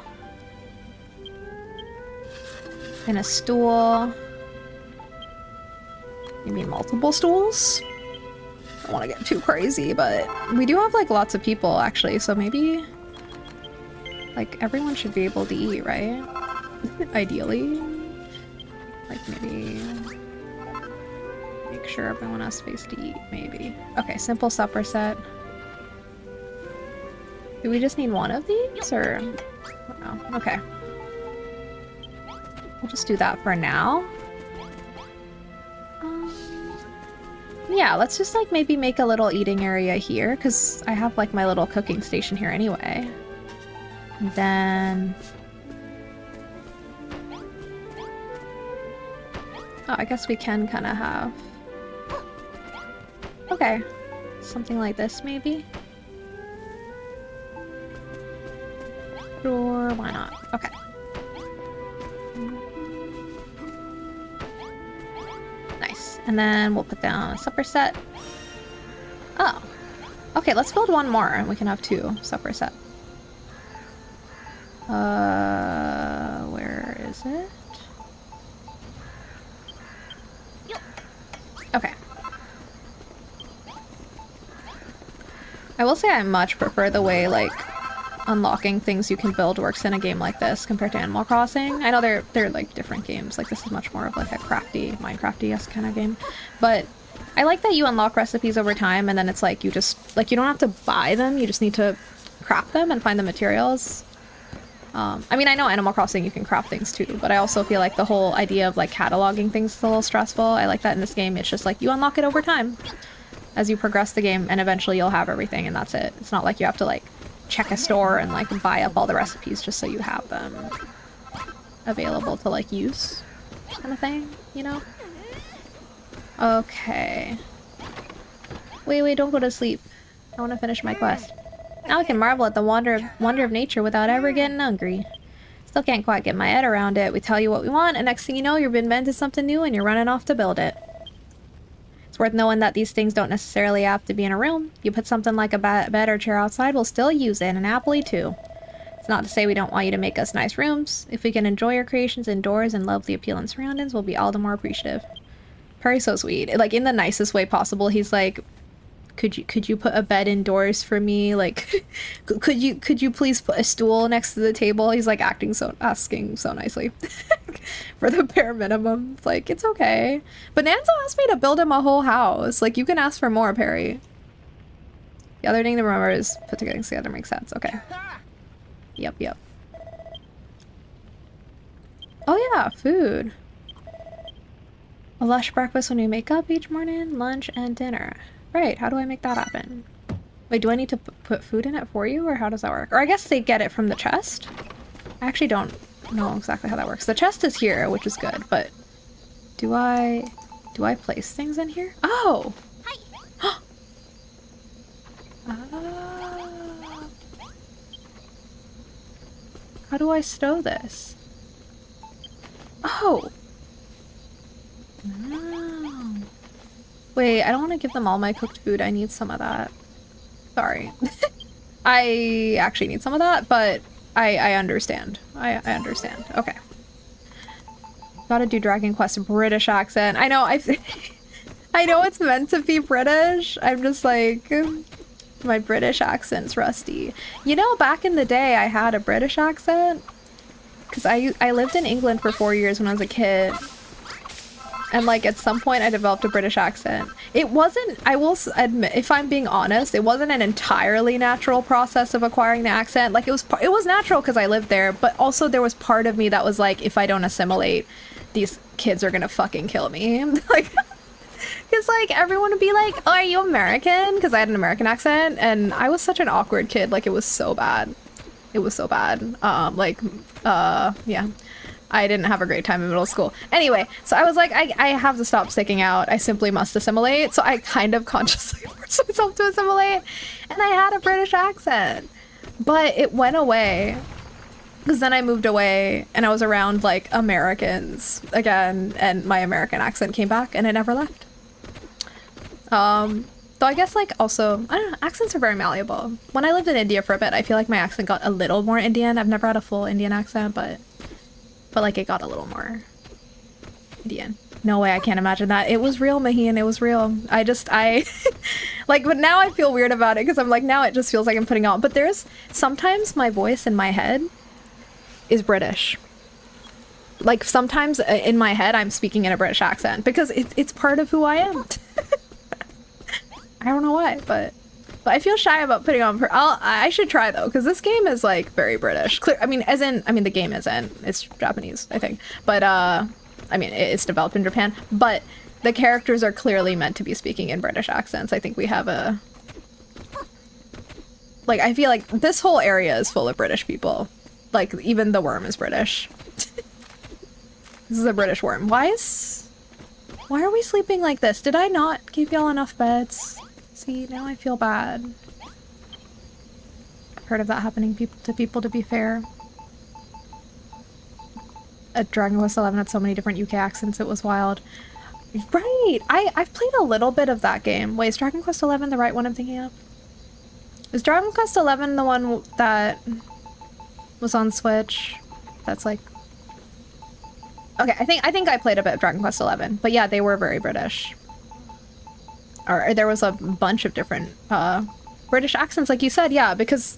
And a stool. Maybe multiple stools? I don't want to get too crazy, but we do have like lots of people actually, so maybe like everyone should be able to eat, right? Ideally. Like maybe make sure everyone has space to eat, maybe. Okay, simple supper set. Do we just need one of these or? I don't know. Okay. we'll just do that for now. Yeah, let's just like maybe make a little eating area here because I have like my little cooking station here anyway. And then... oh, I guess we can kind of have... okay. Something like this maybe? Sure, why not? Okay. Nice. And then we'll put down a supper set. Oh. Okay, let's build one more and we can have 2 supper set. Where is it? Okay. I will say I much prefer the way, like, unlocking things you can build works in a game like this compared to Animal Crossing. I know they're like different games. Like, this is much more of like a crafty, Minecrafty-esque kind of game. But I like that you unlock recipes over time and then it's like you just, like, you don't have to buy them, you just need to craft them and find the materials. I mean, I know Animal Crossing you can craft things too, but I also feel like the whole idea of like cataloging things is a little stressful. I like that in this game. It's just like you unlock it over time as you progress the game and eventually you'll have everything and that's it. It's not like you have to like check a store and like buy up all the recipes just so you have them available to like use kind of thing, you know? Okay. Wait, don't go to sleep. I want to finish my quest. Now I can marvel at the wonder of nature without ever getting hungry. Still can't quite get my head around it. We tell you what we want, and next thing you know, you've invented something new and you're running off to build it. It's worth knowing that these things don't necessarily have to be in a room. You put something like a bed or chair outside, we'll still use it, and happily too. It's not to say we don't want you to make us nice rooms. If we can enjoy your creations indoors and love the appealing surroundings, we'll be all the more appreciative. Perry's so sweet. Like, in the nicest way possible, he's like, could you put a bed indoors for me? Like, could you please put a stool next to the table? He's like asking so nicely for the bare minimum. It's like, it's okay. But Nanzo asked me to build him a whole house. Like, you can ask for more, Perry. The other thing to remember is put things together makes sense. Okay. Yep. Oh yeah, food. A lush breakfast when we make up each morning, lunch, and dinner. Right, how do I make that happen? Wait, do I need to put food in it for you, or how does that work? Or I guess they get it from the chest? I actually don't know exactly how that works. The chest is here, which is good, but do I place things in here? Oh! Hi. How do I stow this? Oh! Oh. Wait, I don't want to give them all my cooked food. I need some of that. Sorry. I actually need some of that, but I understand. I understand. Okay. Gotta do Dragon Quest British accent. I know, I know it's meant to be British. I'm just like, my British accent's rusty. You know, back in the day, I had a British accent. Because I lived in England for 4 years when I was a kid. And like at some point I developed a British accent. It wasn't, I will admit, if I'm being honest, it wasn't an entirely natural process of acquiring the accent. Like it was natural because I lived there, but also there was part of me that was like, if I don't assimilate, these kids are gonna fucking kill me. Like, because like everyone would be like, oh, are you American? Because I had an American accent and I was such an awkward kid. Like it was so bad. It was so bad. Yeah. I didn't have a great time in middle school. Anyway, so I was like, I have to stop sticking out. I simply must assimilate. So I kind of consciously forced myself to assimilate. And I had a British accent. But it went away. Because then I moved away and I was around like Americans again. And my American accent came back and it never left. Though I guess like also, I don't know, accents are very malleable. When I lived in India for a bit, I feel like my accent got a little more Indian. I've never had a full Indian accent, but like it got a little more Indian. No way, I can't imagine that. It was real, Maheen, it was real. I like, but now I feel weird about it because I'm like, now it just feels like I'm putting on. But there's sometimes my voice in my head is British. Like sometimes in my head I'm speaking in a British accent because it's part of who I am. I don't know why, but But I feel shy about putting on. I should try though, because this game is like very British. Clear. I mean, the game isn't. It's Japanese, I think. But I mean, it's developed in Japan. But the characters are clearly meant to be speaking in British accents. I think we have a. Like, I feel like this whole area is full of British people. Like, even the worm is British. This is a British worm. Why are we sleeping like this? Did I not give y'all enough beds? See, now I feel bad. I've heard of that happening to people, to be fair. Dragon Quest XI had so many different UK accents, it was wild. Right! I've played a little bit of that game. Wait, is Dragon Quest XI the right one I'm thinking of? Is Dragon Quest XI the one that was on Switch? That's like... Okay, I think I played a bit of Dragon Quest XI, but yeah, they were very British. Or there was a bunch of different British accents, like you said, yeah, because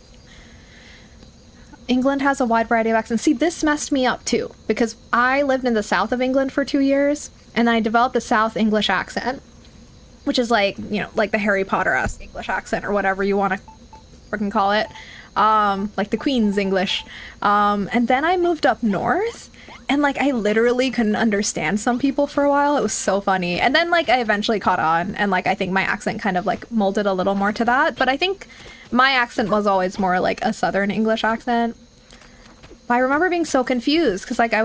England has a wide variety of accents. See, this messed me up too, because I lived in the south of England for 2 years, and I developed a South English accent, which is like, you know, like the Harry Potter-esque English accent, or whatever you want to freaking call it, like the Queen's English. And then I moved up north, and like I literally couldn't understand some people for a while. It was so funny. And then like I eventually caught on, and like I think my accent kind of like molded a little more to that. But I think my accent was always more like a Southern English accent. But I remember being so confused because like I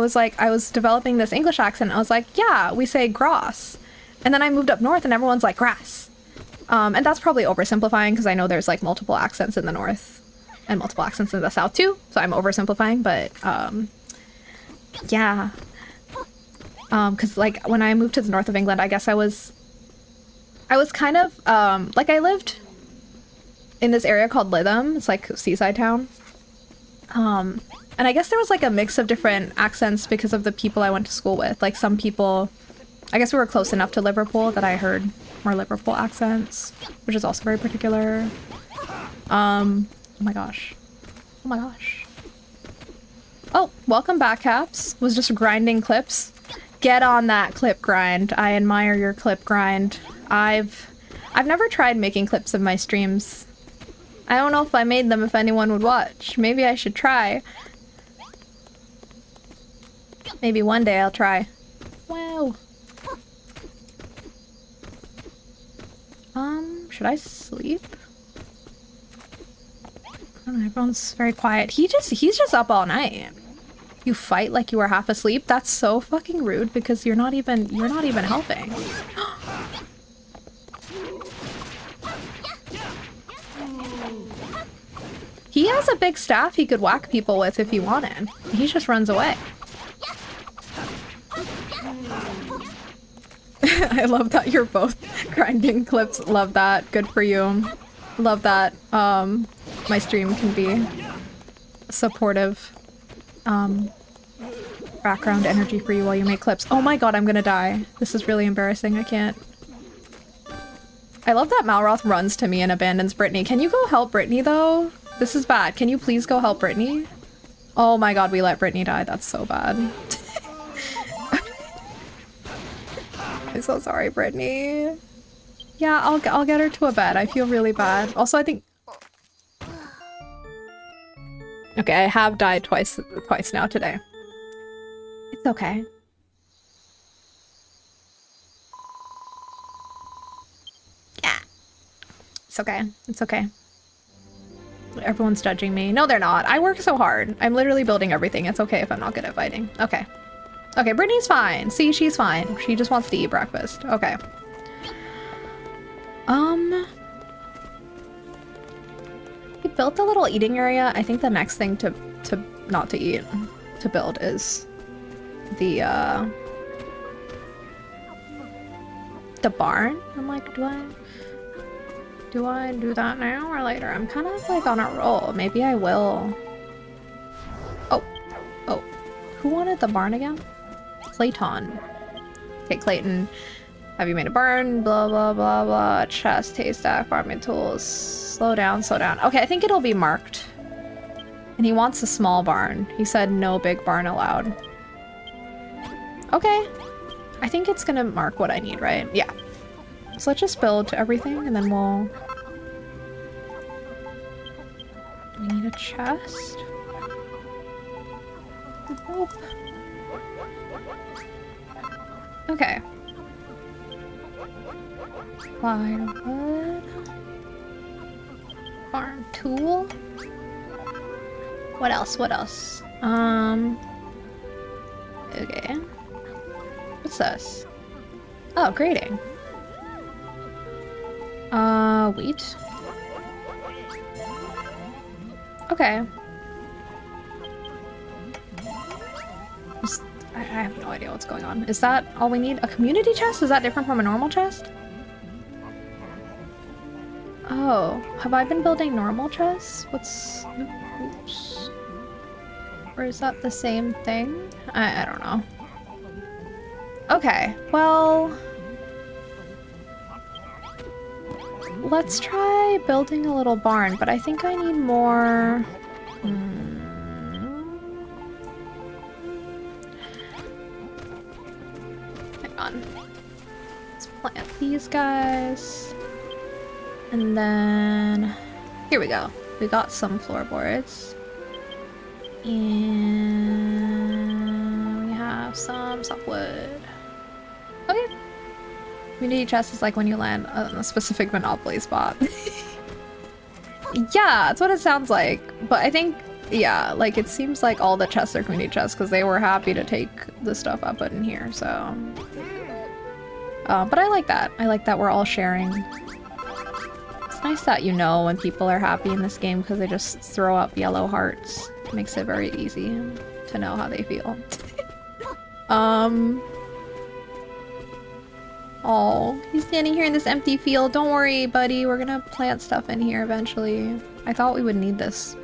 was developing this English accent. I was like, yeah, we say grass. And then I moved up north and everyone's like grass. And that's probably oversimplifying because I know there's like multiple accents in the north and multiple accents in the south too. So I'm oversimplifying, but yeah. Because like when I moved to the north of England, I guess I was kind of like I lived in this area called Lytham. It's like a seaside town. And I guess there was like a mix of different accents because of the people I went to school with. Like some people, I guess we were close enough to Liverpool that I heard more Liverpool accents, which is also very particular. Oh my gosh. Oh my gosh. Oh, welcome back, Caps. Was just grinding clips. Get on that clip grind. I admire your clip grind. I've never tried making clips of my streams. I don't know if I made them if anyone would watch. Maybe I should try. Maybe one day I'll try. Wow. Should I sleep? I don't know, everyone's very quiet. He's just up all night. You fight like you were half asleep? That's so fucking rude because you're not even helping. He has a big staff he could whack people with if he wanted. He just runs away. I love that you're both grinding clips. Love that. Good for you. Love that my stream can be supportive background energy for you while you make clips. Oh my god, I'm gonna die. This is really embarrassing. I can't. I love that Malroth runs to me and abandons Brittany. Can you go help Brittany though? This is bad. Can you please go help Brittany? Oh my god, we let Brittany die. That's so bad. I'm so sorry, Brittany. Yeah, I'll get her to a bed. I feel really bad. Also, I think... Okay, I have died twice now today. It's okay. Yeah. It's okay. It's okay. Everyone's judging me. No, they're not. I work so hard. I'm literally building everything. It's okay if I'm not good at fighting. Okay. Okay, Brittany's fine. See, she's fine. She just wants to eat breakfast. Okay. We built a little eating area. I think the next thing to not to eat, to build is the barn. I'm like, do I do that now or later? I'm kind of like on a roll. Maybe I will. Oh. Who wanted the barn again? Clayton. Okay, Clayton. Have you made a barn? Blah, blah, blah, blah. Chest, haystack, farming tools. Slow down, slow down. Okay, I think it'll be marked. And he wants a small barn. He said no big barn allowed. Okay. I think it's gonna mark what I need, right? Yeah. So let's just build everything and then we'll We need a chest. Nope. Okay. Firewood. Farm tool. What else? What else? Okay. What's this? Oh, grading. Wheat. Okay. I have no idea what's going on. Is that all we need? A community chest? Is that different from a normal chest? Oh, have I been building normal chests? What's... Oops. Or is that the same thing? I don't know. Okay, well... Let's try building a little barn, but I think I need more... Hang on. Let's plant these guys. And then... Here we go. We got some floorboards. And... we have some softwood. Okay. Community chest is like when you land on a specific Monopoly spot. Yeah, that's what it sounds like. But I think, yeah, like it seems like all the chests are community chests because they were happy to take the stuff I put in here, so... but I like that. I like that we're all sharing. It's nice that you know when people are happy in this game because they just throw up yellow hearts. It makes it very easy to know how they feel. Oh, he's standing here in this empty field. Don't worry, buddy. We're gonna plant stuff in here eventually. I thought we would need this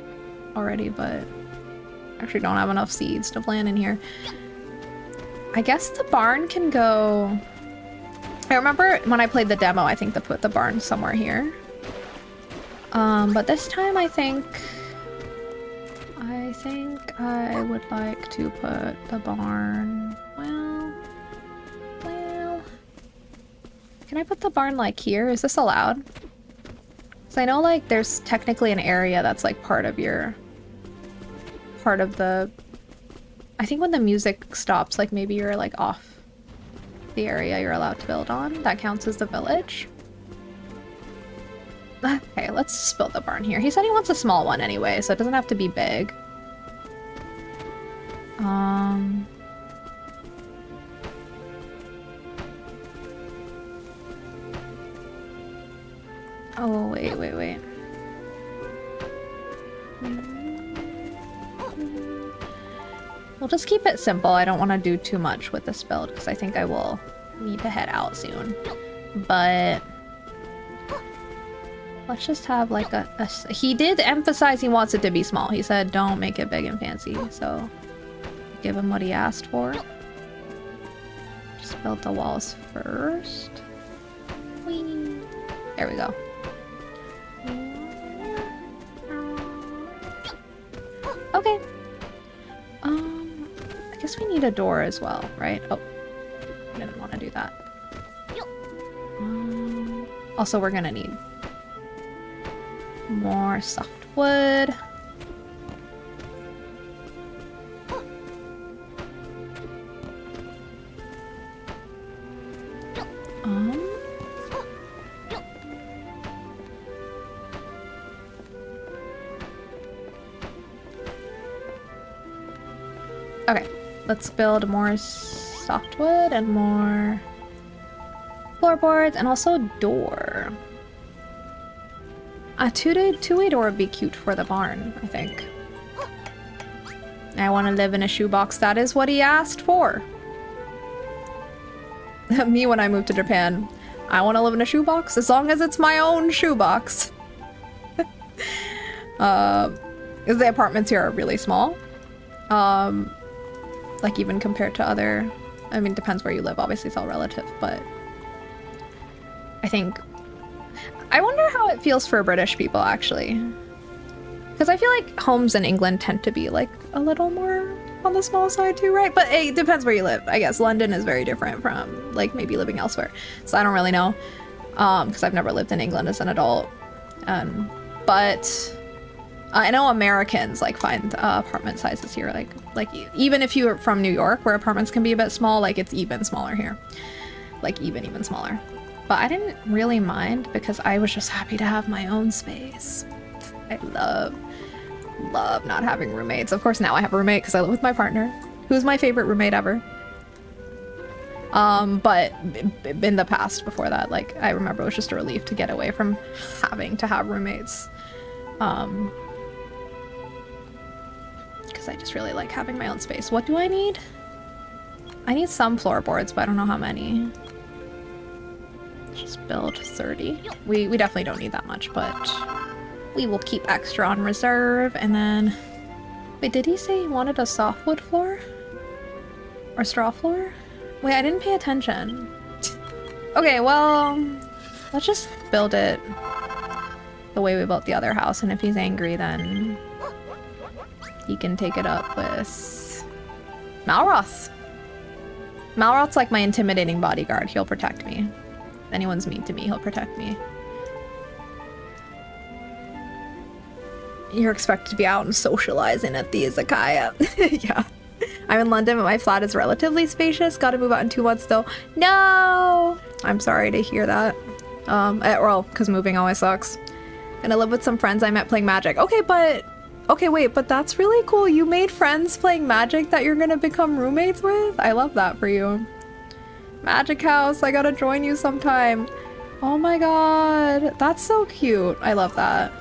already, but I actually don't have enough seeds to plant in here. I guess the barn can go... I remember when I played the demo, I think they put the barn somewhere here. But this time I think I would like to put the barn... Well... Can I put the barn like here? Is this allowed? Because I know like there's technically an area that's like part of the... I think when the music stops, like maybe you're like off the area you're allowed to build on. That counts as the village. Okay, let's just build the barn here. He said he wants a small one anyway, so it doesn't have to be big. Oh, wait. We'll just keep it simple. I don't want to do too much with this build because I think I will need to head out soon. But let's just have like he did emphasize he wants it to be small. He said don't make it big and fancy, so give him what he asked for. Just build the walls first. Whee. There we go. Okay. I guess we need a door as well, right? Oh, I didn't want to do that. Also, we're gonna need more softwood. Okay, let's build more softwood and more floorboards and also a door. A two-way door would be cute for the barn, I think. I want to live in a shoebox. That is what he asked for. Me when I moved to Japan, I want to live in a shoebox as long as it's my own shoebox. Because the apartments here are really small. Like even compared to other, I mean, depends where you live. Obviously, it's all relative, but I wonder how it feels for British people, actually. Because I feel like homes in England tend to be like a little more on the small side too, right? But it depends where you live. I guess London is very different from like maybe living elsewhere. So I don't really know, because I've never lived in England as an adult. But I know Americans like find apartment sizes here like even if you're from New York where apartments can be a bit small, like it's even smaller here, like even smaller. But I didn't really mind because I was just happy to have my own space. I love not having roommates. Of course now I have a roommate because I live with my partner, who's my favorite roommate ever. But in the past before that, like I remember it was just a relief to get away from having to have roommates. Because I just really like having my own space. What do I need? I need some floorboards, but I don't know how many. Just build 30. We definitely don't need that much, but we will keep extra on reserve. And then, wait, did he say he wanted a softwood floor? Or straw floor? Wait, I didn't pay attention. Okay, well, let's just build it the way we built the other house, and if he's angry, then he can take it up with Malroth. Malroth's like my intimidating bodyguard. He'll protect me. If anyone's mean to me, he'll protect me. You're expected to be out and socializing at the izakaya. Yeah. I'm in London, but my flat is relatively spacious. Gotta move out in 2 months, though. No! I'm sorry to hear that. Well, because moving always sucks. Gonna live with some friends I met playing Magic. Okay, wait, but that's really cool. You made friends playing Magic that you're gonna become roommates with? I love that for you. Magic house, I gotta join you sometime. Oh my god, that's so cute. I love that.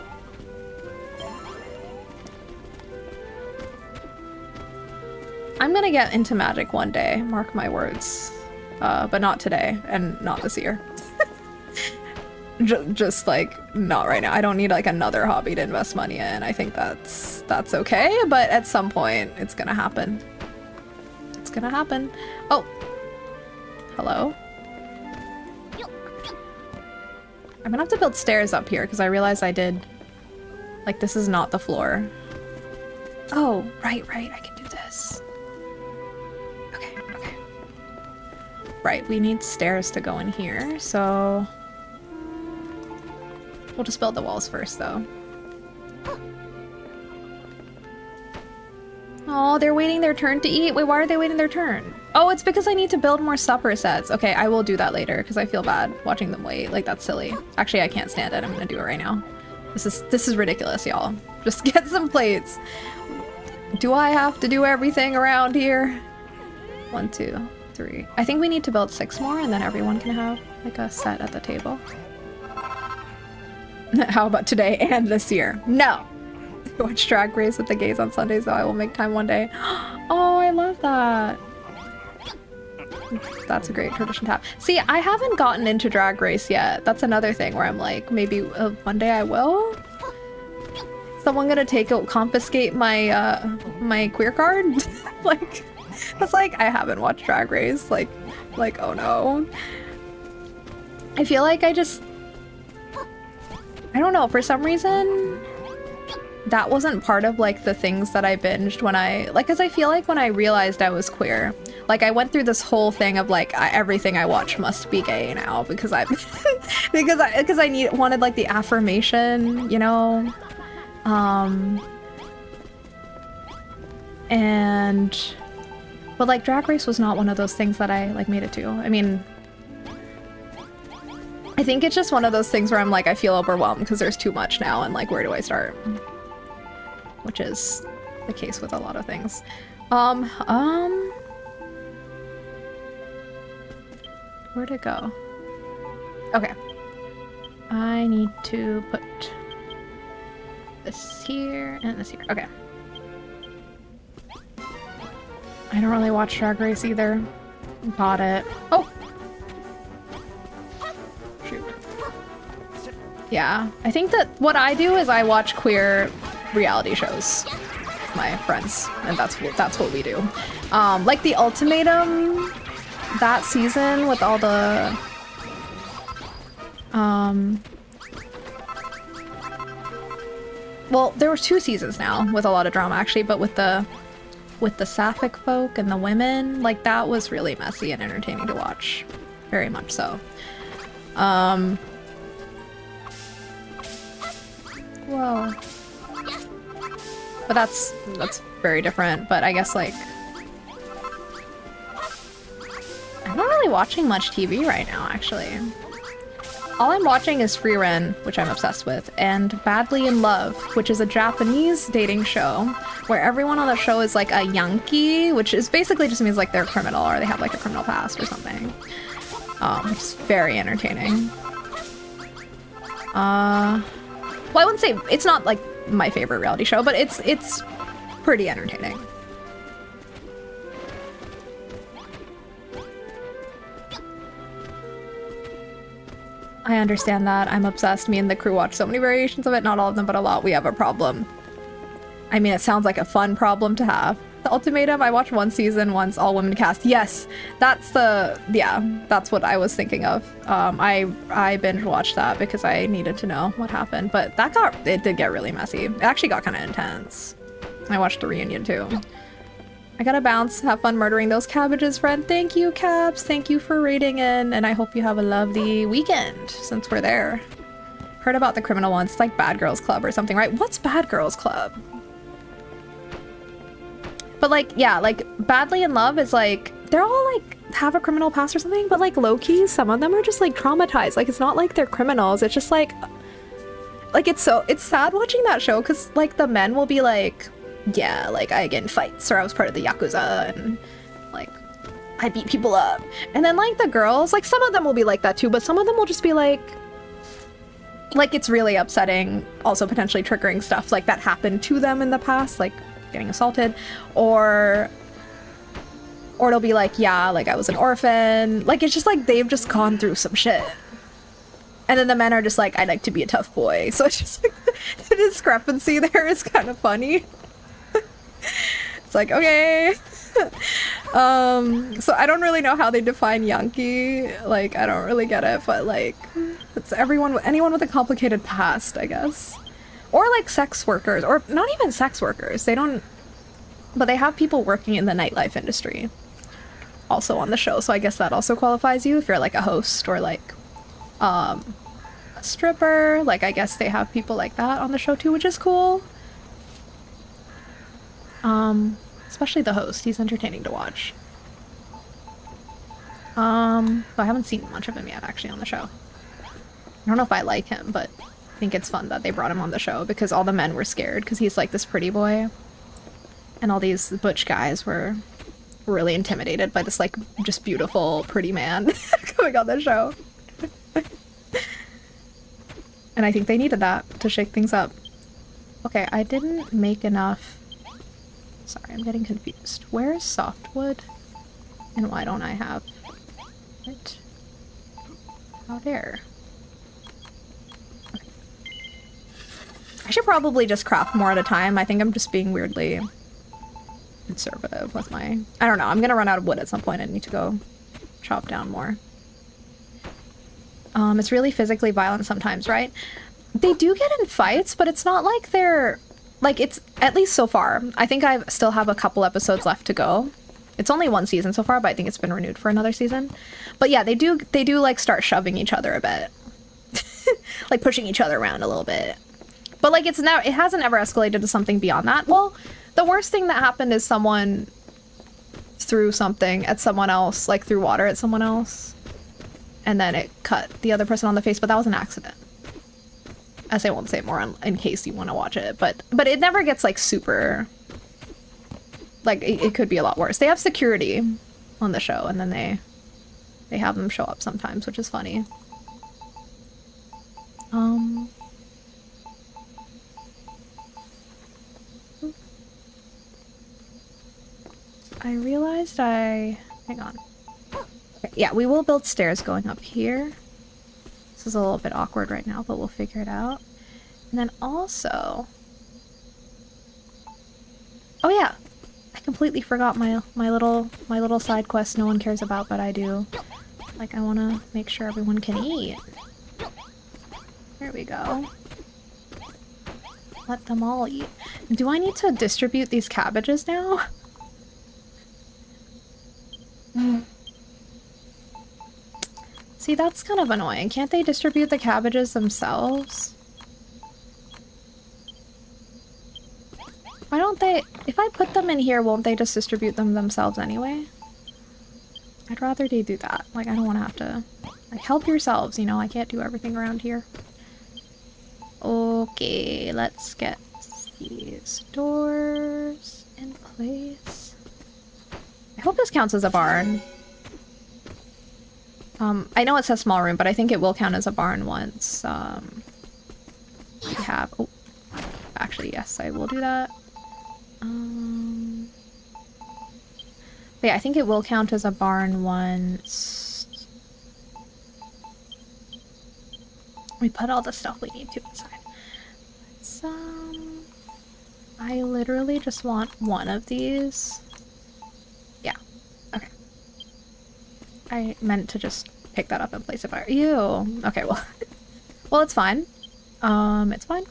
I'm gonna get into Magic one day, mark my words. But not today, and not this year. Just like, not right now. I don't need like another hobby to invest money in. I think that's okay, but at some point, it's gonna happen. It's gonna happen. Oh! Hello? I'm gonna have to build stairs up here, because I realized I did... Like, this is not the floor. Oh, right, I can do this. Okay. Right, we need stairs to go in here, so... We'll just build the walls first, though. Oh, they're waiting their turn to eat? Wait, why are they waiting their turn? Oh, it's because I need to build more supper sets. Okay, I will do that later, because I feel bad watching them wait. Like, that's silly. Actually, I can't stand it. I'm gonna do it right now. This is ridiculous, y'all. Just get some plates. Do I have to do everything around here? 1, 2, 3. I think we need to build 6 more, and then everyone can have, like, a set at the table. How about today and this year? No! Watch Drag Race with the gays on Sundays, though I will make time one day. Oh, I love that. That's a great tradition to have. See, I haven't gotten into Drag Race yet. That's another thing where I'm like, maybe one day I will? Someone gonna confiscate my, my queer card? Like, that's like, I haven't watched Drag Race. Like, oh no. I feel like I don't know, for some reason, that wasn't part of, like, the things that I binged when because I feel like when I realized I was queer, like, I went through this whole thing of, like, everything I watch must be gay now, because I wanted, like, the affirmation, you know? But, like, Drag Race was not one of those things that I, like, made it to. I mean... I think it's just one of those things where I'm like, I feel overwhelmed because there's too much now, and like, where do I start? Which is the case with a lot of things. Where'd it go? Okay. I need to put this here and this here. Okay. I don't really watch Drag Race either. Bought it. Oh! Shoot. Yeah, I think that what I do is I watch queer reality shows with my friends, and that's what we do. Like the Ultimatum, that season with all the well, there were 2 seasons now with a lot of drama actually, but with the sapphic folk and the women, like that was really messy and entertaining to watch, very much so. Whoa. But that's very different. But I guess like I'm not really watching much TV right now, actually. All I'm watching is Free Ren, which I'm obsessed with, and Badly in Love, which is a Japanese dating show where everyone on the show is like a Yankee, which is basically just means like they're a criminal or they have like a criminal past or something. Which is very entertaining. Well, I wouldn't say it's not like my favorite reality show, but it's pretty entertaining. I understand that. I'm obsessed. Me and the crew watch so many variations of it. Not all of them, but a lot. We have a problem. I mean, it sounds like a fun problem to have. The Ultimatum, I watched one season once, all women cast. Yes, that's that's what I was thinking of. I binge watched that because I needed to know what happened, but it did get really messy. It actually got kind of intense. I watched the reunion too. I gotta bounce. Have fun murdering those cabbages, friend. Thank you, Cabs. Thank you for raiding in, and I hope you have a lovely weekend since we're there. Heard about the criminal ones. It's like Bad Girls Club or something, right? What's Bad Girls Club? But like, yeah, like Badly in Love is like, they're all like have a criminal past or something, but like low-key, some of them are just like traumatized. Like it's not like they're criminals. It's just like it's sad watching that show because like the men will be like, yeah, like I get in fights or I was part of the Yakuza and like I beat people up. And then like the girls, like some of them will be like that too, but some of them will just be like it's really upsetting, also potentially triggering stuff like that happened to them in the past, like getting assaulted, or it'll be like, yeah, like I was an orphan. Like it's just like they've just gone through some shit. And then the men are just like, I'd like to be a tough boy. So it's just like the discrepancy there is kind of funny. It's like, okay. So I don't really know how they define Yankee. Like, I don't really get it, but like, it's anyone with a complicated past, I guess. Or like sex workers, or not even sex workers. They don't, but they have people working in the nightlife industry also on the show. So I guess that also qualifies you if you're like a host or like a stripper. Like, I guess they have people like that on the show too, which is cool. Especially the host. He's entertaining to watch. But I haven't seen much of him yet, actually, on the show. I don't know if I like him, but I think it's fun that they brought him on the show because all the men were scared because he's like this pretty boy. And all these butch guys were really intimidated by this like just beautiful, pretty man coming on the show. And I think they needed that to shake things up. Okay, I didn't make enough. Sorry, I'm getting confused. Where is softwood? And why don't I have it? How dare? Okay. I should probably just craft more at a time. I think I'm just being weirdly conservative with my... I don't know. I'm gonna run out of wood at some point. I need to go chop down more. It's really physically violent sometimes, right? They do get in fights, but it's not like they're... Like, it's, at least so far, I think I still have a couple episodes left to go. It's only one season so far, but I think it's been renewed for another season. But yeah, they do like start shoving each other a bit. Like pushing each other around a little bit. But like it hasn't ever escalated to something beyond that. Well, the worst thing that happened is someone threw something at someone else, like threw water at someone else. And then it cut the other person on the face, but that was an accident. As I won't say more in case you want to watch it, but it never gets like super, like it could be a lot worse. They have security on the show, and then they have them show up sometimes, which is funny. I realized hang on. Okay, yeah, we will build stairs going up here. This is a little bit awkward right now, but we'll figure it out. And then also... Oh yeah! I completely forgot my little side quest no one cares about, but I do. Like, I want to make sure everyone can eat. There we go. Let them all eat. Do I need to distribute these cabbages now? See, that's kind of annoying. Can't they distribute the cabbages themselves? Why don't they... If I put them in here, won't they just distribute them themselves anyway? I'd rather they do that. Like, I don't want to have to... Like, help yourselves, you know? I can't do everything around here. Okay, let's get these doors in place. I hope this counts as a barn. I know it says small room, but I think it will count as a barn once, we have... Oh, actually, yes, I will do that. But yeah, I think it will count as a barn once we put all the stuff we need to inside. Let's, I literally just want one of these. Yeah, okay. I meant to just pick that up and place it by... Ew. Okay, well... well, it's fine. It's fine.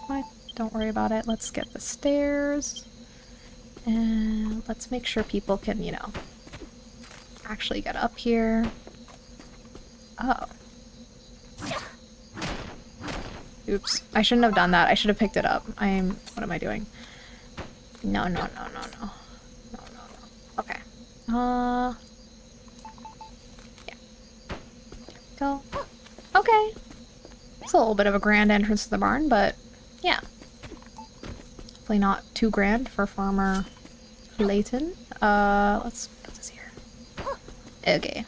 Fine. Don't worry about it. Let's get the stairs. And let's make sure people can, you know, actually get up here. Oh. Oops. I shouldn't have done that. I should have picked it up. What am I doing? No, no, no, no, no. No, no, no. Okay. Yeah. There we go. Okay. It's a little bit of a grand entrance to the barn, but yeah. Hopefully not too grand for Farmer Clayton. Let's put this here. Okay.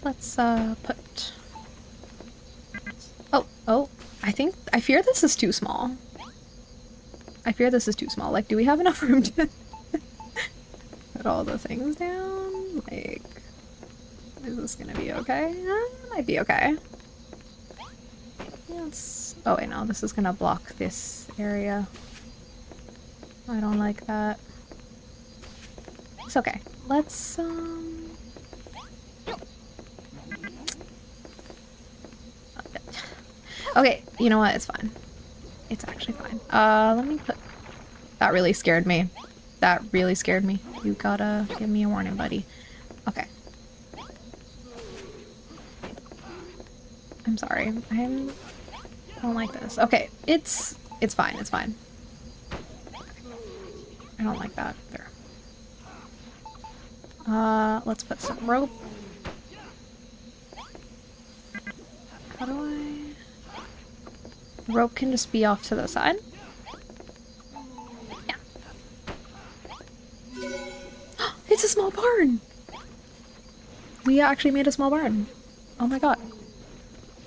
Let's put... Oh, I fear this is too small. I fear this is too small. Like, do we have enough room to put all the things down? Like, is this gonna be okay? It might be okay. Yes. Oh wait, no, this is gonna block this area. I don't like that. It's okay. Let's, okay, you know what? It's fine. It's actually fine. Let me put... That really scared me. That really scared me. You gotta give me a warning, buddy. Okay. I'm sorry. I don't like this. Okay, it's fine. It's fine. I don't like that. There. Let's put some rope. How do I... Rope can just be off to the side. Yeah. It's a small barn! We actually made a small barn. Oh my god.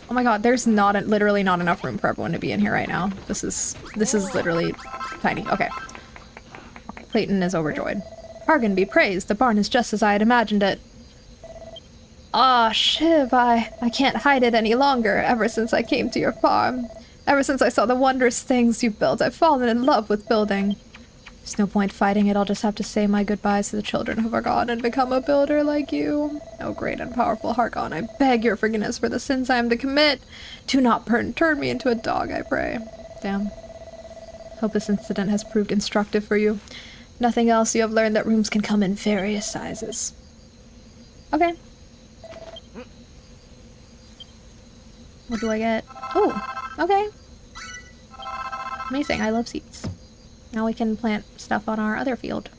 Oh my god, there's literally not enough room for everyone to be in here right now. This is literally tiny. Okay. Okay, Clayton is overjoyed. Argon be praised, the barn is just as I had imagined it. Ah, Shiv, I can't hide it any longer ever since I came to your farm. Ever since I saw the wondrous things you've built, I've fallen in love with building. There's no point fighting it, I'll just have to say my goodbyes to the children of Argon and become a builder like you. Oh great and powerful Hargon, I beg your forgiveness for the sins I am to commit. Do not turn me into a dog, I pray. Damn. Hope this incident has proved instructive for you. Nothing else, you have learned that rooms can come in various sizes. Okay. What do I get? Oh, okay. Amazing, I love seeds. Now we can plant stuff on our other field.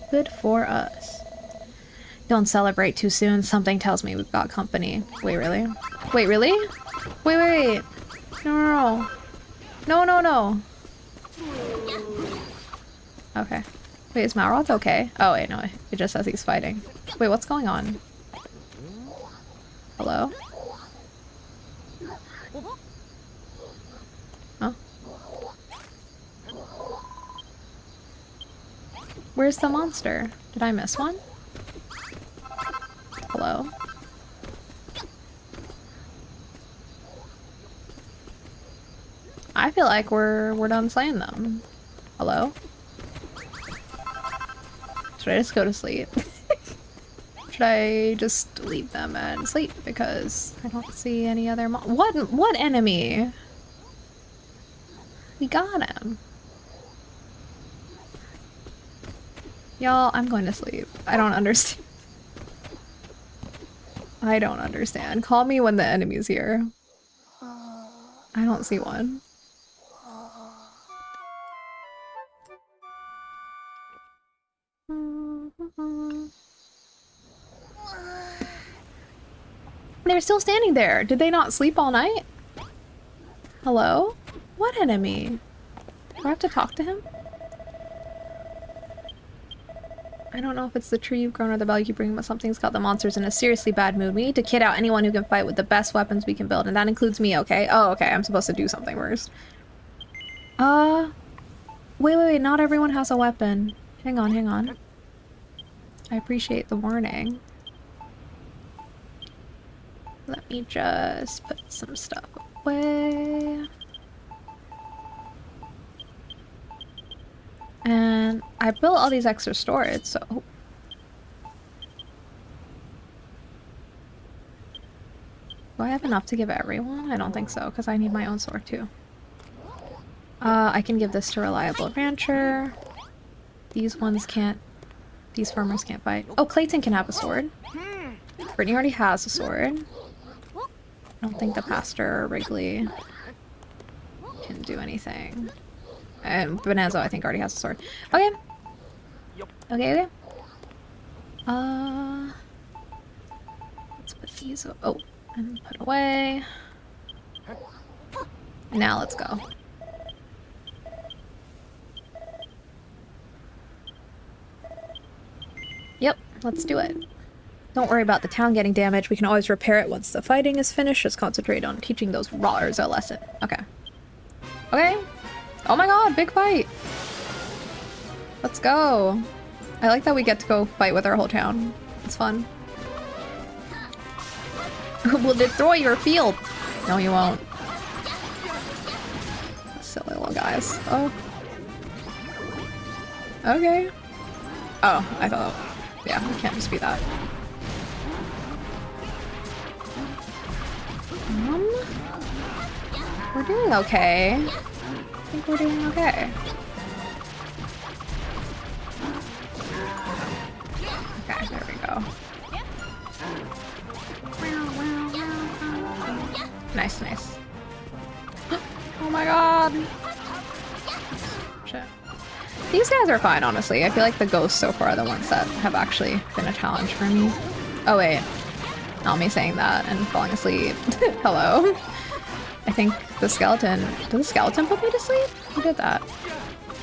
Good for us. Don't celebrate too soon. Something tells me we've got company. Wait, really? Wait, really? Wait, wait, wait. No, no, no. No, no, no. Okay. Wait, is Malroth okay? Oh, wait, no. It just says he's fighting. Wait, what's going on? Hello? Huh? Where's the monster? Did I miss one? Hello? I feel like we're done slaying them. Hello? Should I just go to sleep? Should I just leave them and sleep? Because I don't see any other what enemy? We got him. Y'all, I'm going to sleep. I don't understand. I don't understand. Call me when the enemy's here. I don't see one. They're still standing there. Did they not sleep all night? Hello? What enemy? Do I have to talk to him? I don't know if it's the tree you've grown or the bell you keep bringing, but something's got the monsters in a seriously bad mood. We need to kid out anyone who can fight with the best weapons we can build, and that includes me, okay? Oh, okay, I'm supposed to do something first. Wait, not everyone has a weapon. Hang on. I appreciate the warning. Let me just put some stuff away. And I built all these extra storage, so... Do I have enough to give everyone? I don't think so, because I need my own sword too. I can give this to Reliable Rancher. These ones can't... These farmers can't fight. Oh, Clayton can have a sword. Brittany already has a sword. I don't think the pastor or Wrigley can do anything. And Benezzo, I think, already has a sword. Okay. Okay. Let's put these... Oh, and put away. Now let's go. Yep, let's do it. Don't worry about the town getting damaged. We can always repair it once the fighting is finished. Just concentrate on teaching those rawers a lesson. Okay. Okay. Oh my god, big fight! Let's go. I like that we get to go fight with our whole town. It's fun. We'll destroy your field! No, you won't. Silly little guys. Oh. Okay. Oh, I thought... Yeah, it can't just be that. We're doing okay. I think we're doing okay. Okay, there we go. Nice. Oh my god! Shit. These guys are fine, honestly. I feel like the ghosts so far are the ones that have actually been a challenge for me. Oh wait. Not me saying that and falling asleep. Hello. I think the skeleton... Did the skeleton put me to sleep? Who did that?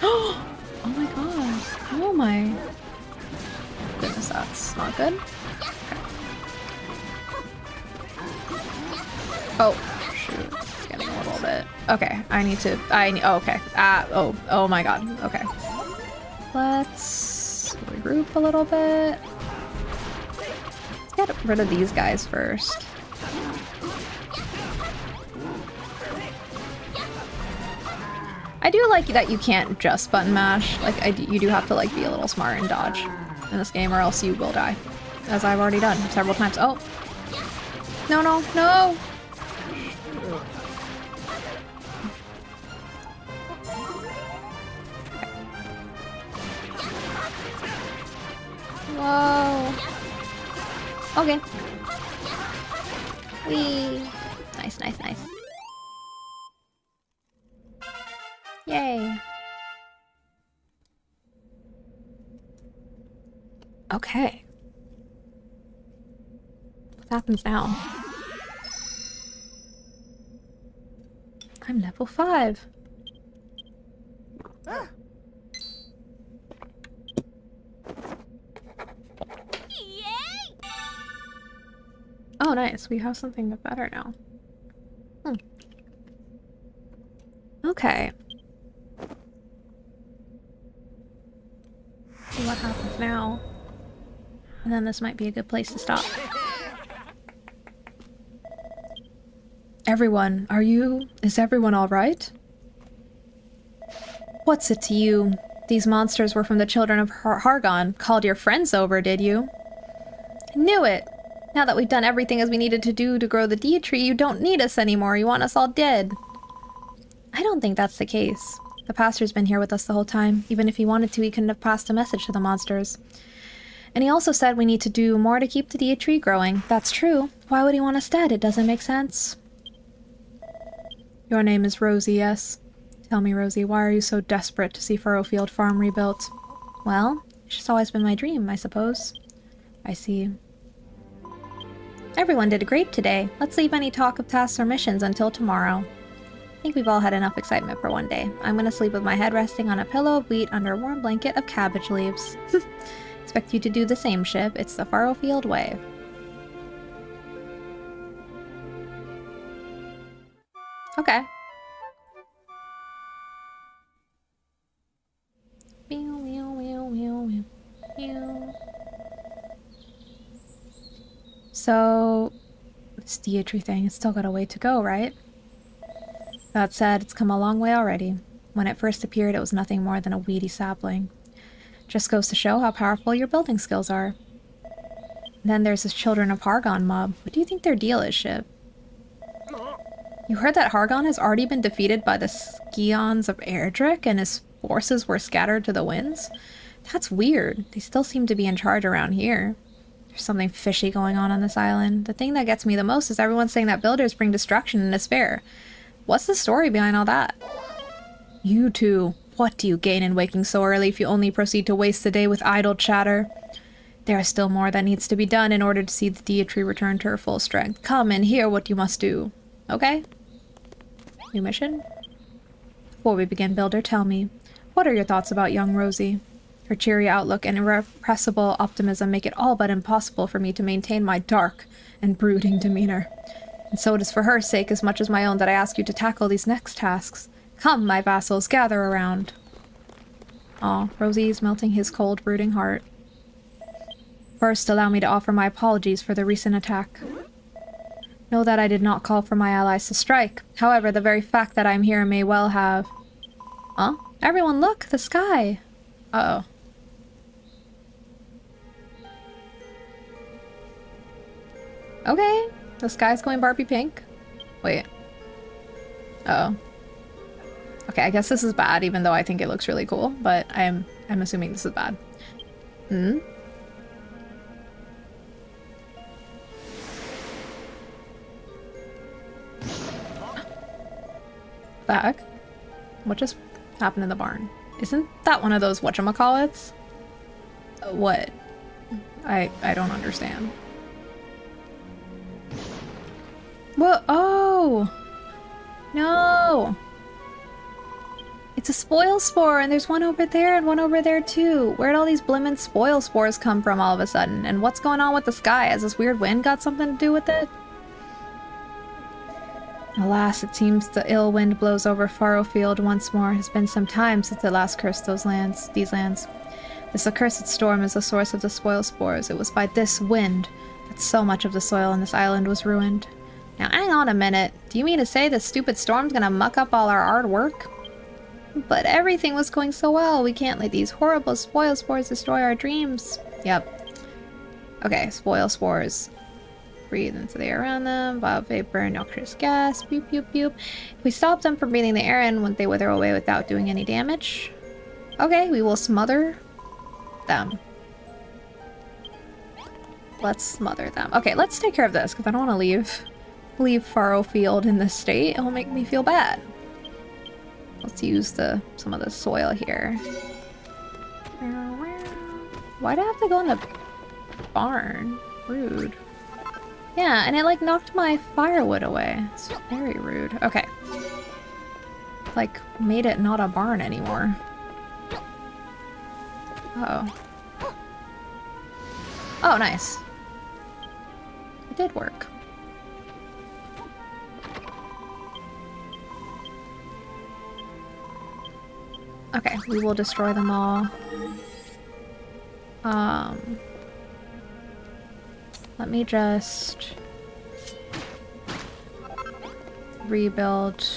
Oh my god. Oh my... Goodness, that's not good. Okay. Oh, shoot. It's getting a little bit... Okay, I need to... Oh, okay. Oh my god. Okay. Let's regroup a little bit. Let's get rid of these guys first. I do like that you can't just button mash. Like, you do have to, like, be a little smart and dodge in this game, or else you will die. As I've already done several times. Oh! No! Whoa! Okay. Whee! Nice. Yay! Okay. What happens now? I'm level 5. Oh, nice. We have something better now. Okay. See what happens now. And then this might be a good place to stop. Everyone, is everyone alright? What's it to you? These monsters were from the children of Hargon. Called your friends over, did you? Knew it! Now that we've done everything as we needed to do to grow the D tree, you don't need us anymore. You want us all dead. I don't think that's the case. The pastor's been here with us the whole time. Even if he wanted to, he couldn't have passed a message to the monsters. And he also said we need to do more to keep the D tree growing. That's true. Why would he want us dead? It doesn't make sense. Your name is Rosie, yes? Tell me, Rosie, why are you so desperate to see Furrowfield Farm rebuilt? Well, it's just always been my dream, I suppose. I see. Everyone did great today. Let's leave any talk of tasks or missions until tomorrow. I think we've all had enough excitement for one day. I'm gonna sleep with my head resting on a pillow of wheat under a warm blanket of cabbage leaves. Expect you to do the same, Ship. It's the Furrowfield way. Okay. So, this deity thing, it's still got a way to go, right? That said, it's come a long way already. When it first appeared, it was nothing more than a weedy sapling. Just goes to show how powerful your building skills are. Then there's this Children of Hargon mob. What do you think their deal is, Shiv? You heard that Hargon has already been defeated by the Scions of Erdrick and his forces were scattered to the winds? That's weird. They still seem to be in charge around here. There's something fishy going on this island. The thing that gets me the most is everyone saying that builders bring destruction and despair. What's the story behind all that? You two, what do you gain in waking so early if you only proceed to waste the day with idle chatter? There is still more that needs to be done in order to see the deity return to her full strength. Come and hear what you must do. Okay? New mission? Before we begin, Builder, tell me, what are your thoughts about young Rosie? Her cheery outlook and irrepressible optimism make it all but impossible for me to maintain my dark and brooding demeanor. And so it is for her sake as much as my own that I ask you to tackle these next tasks. Come, my vassals, gather around. Aw, Rosie is melting his cold, brooding heart. First, allow me to offer my apologies for the recent attack. Know that I did not call for my allies to strike. However, the very fact that I'm here may well have... Huh? Everyone look! The sky! Uh-oh. Okay. The sky's going Barbie pink. Wait. Uh oh. Okay, I guess this is bad, even though I think it looks really cool, but I'm assuming this is bad. Hmm? Back? What just happened in the barn? Isn't that one of those whatchamacallits? What? I don't understand. What? Oh! No! It's a spoil spore, and there's one over there and one over there too. Where'd all these blimmin' spoil spores come from all of a sudden? And what's going on with the sky? Has this weird wind got something to do with it? Alas, it seems the ill wind blows over Furrowfield once more. It has been some time since it last cursed these lands. This accursed storm is the source of the spoil spores. It was by this wind that so much of the soil on this island was ruined. Now hang on a minute. Do you mean to say this stupid storm's gonna muck up all our hard work? But everything was going so well. We can't let these horrible spoil spores destroy our dreams. Yep. Okay, spoil spores. Breathe into the air around them, vile vapor, noxious gas, pew pew pew. If we stop them from breathing the air in, wouldn't they wither away without doing any damage? Okay, we will smother them. Let's smother them. Okay, let's take care of this, because I don't want to leave Furrowfield in this state. It'll make me feel bad. Let's use some of the soil here. Why'd I have to go in the barn? Rude. Yeah, and it like knocked my firewood away. It's very rude. Okay. Like, made it not a barn anymore. Uh oh. Oh, nice. It did work. Okay, we will destroy them all. Let me just rebuild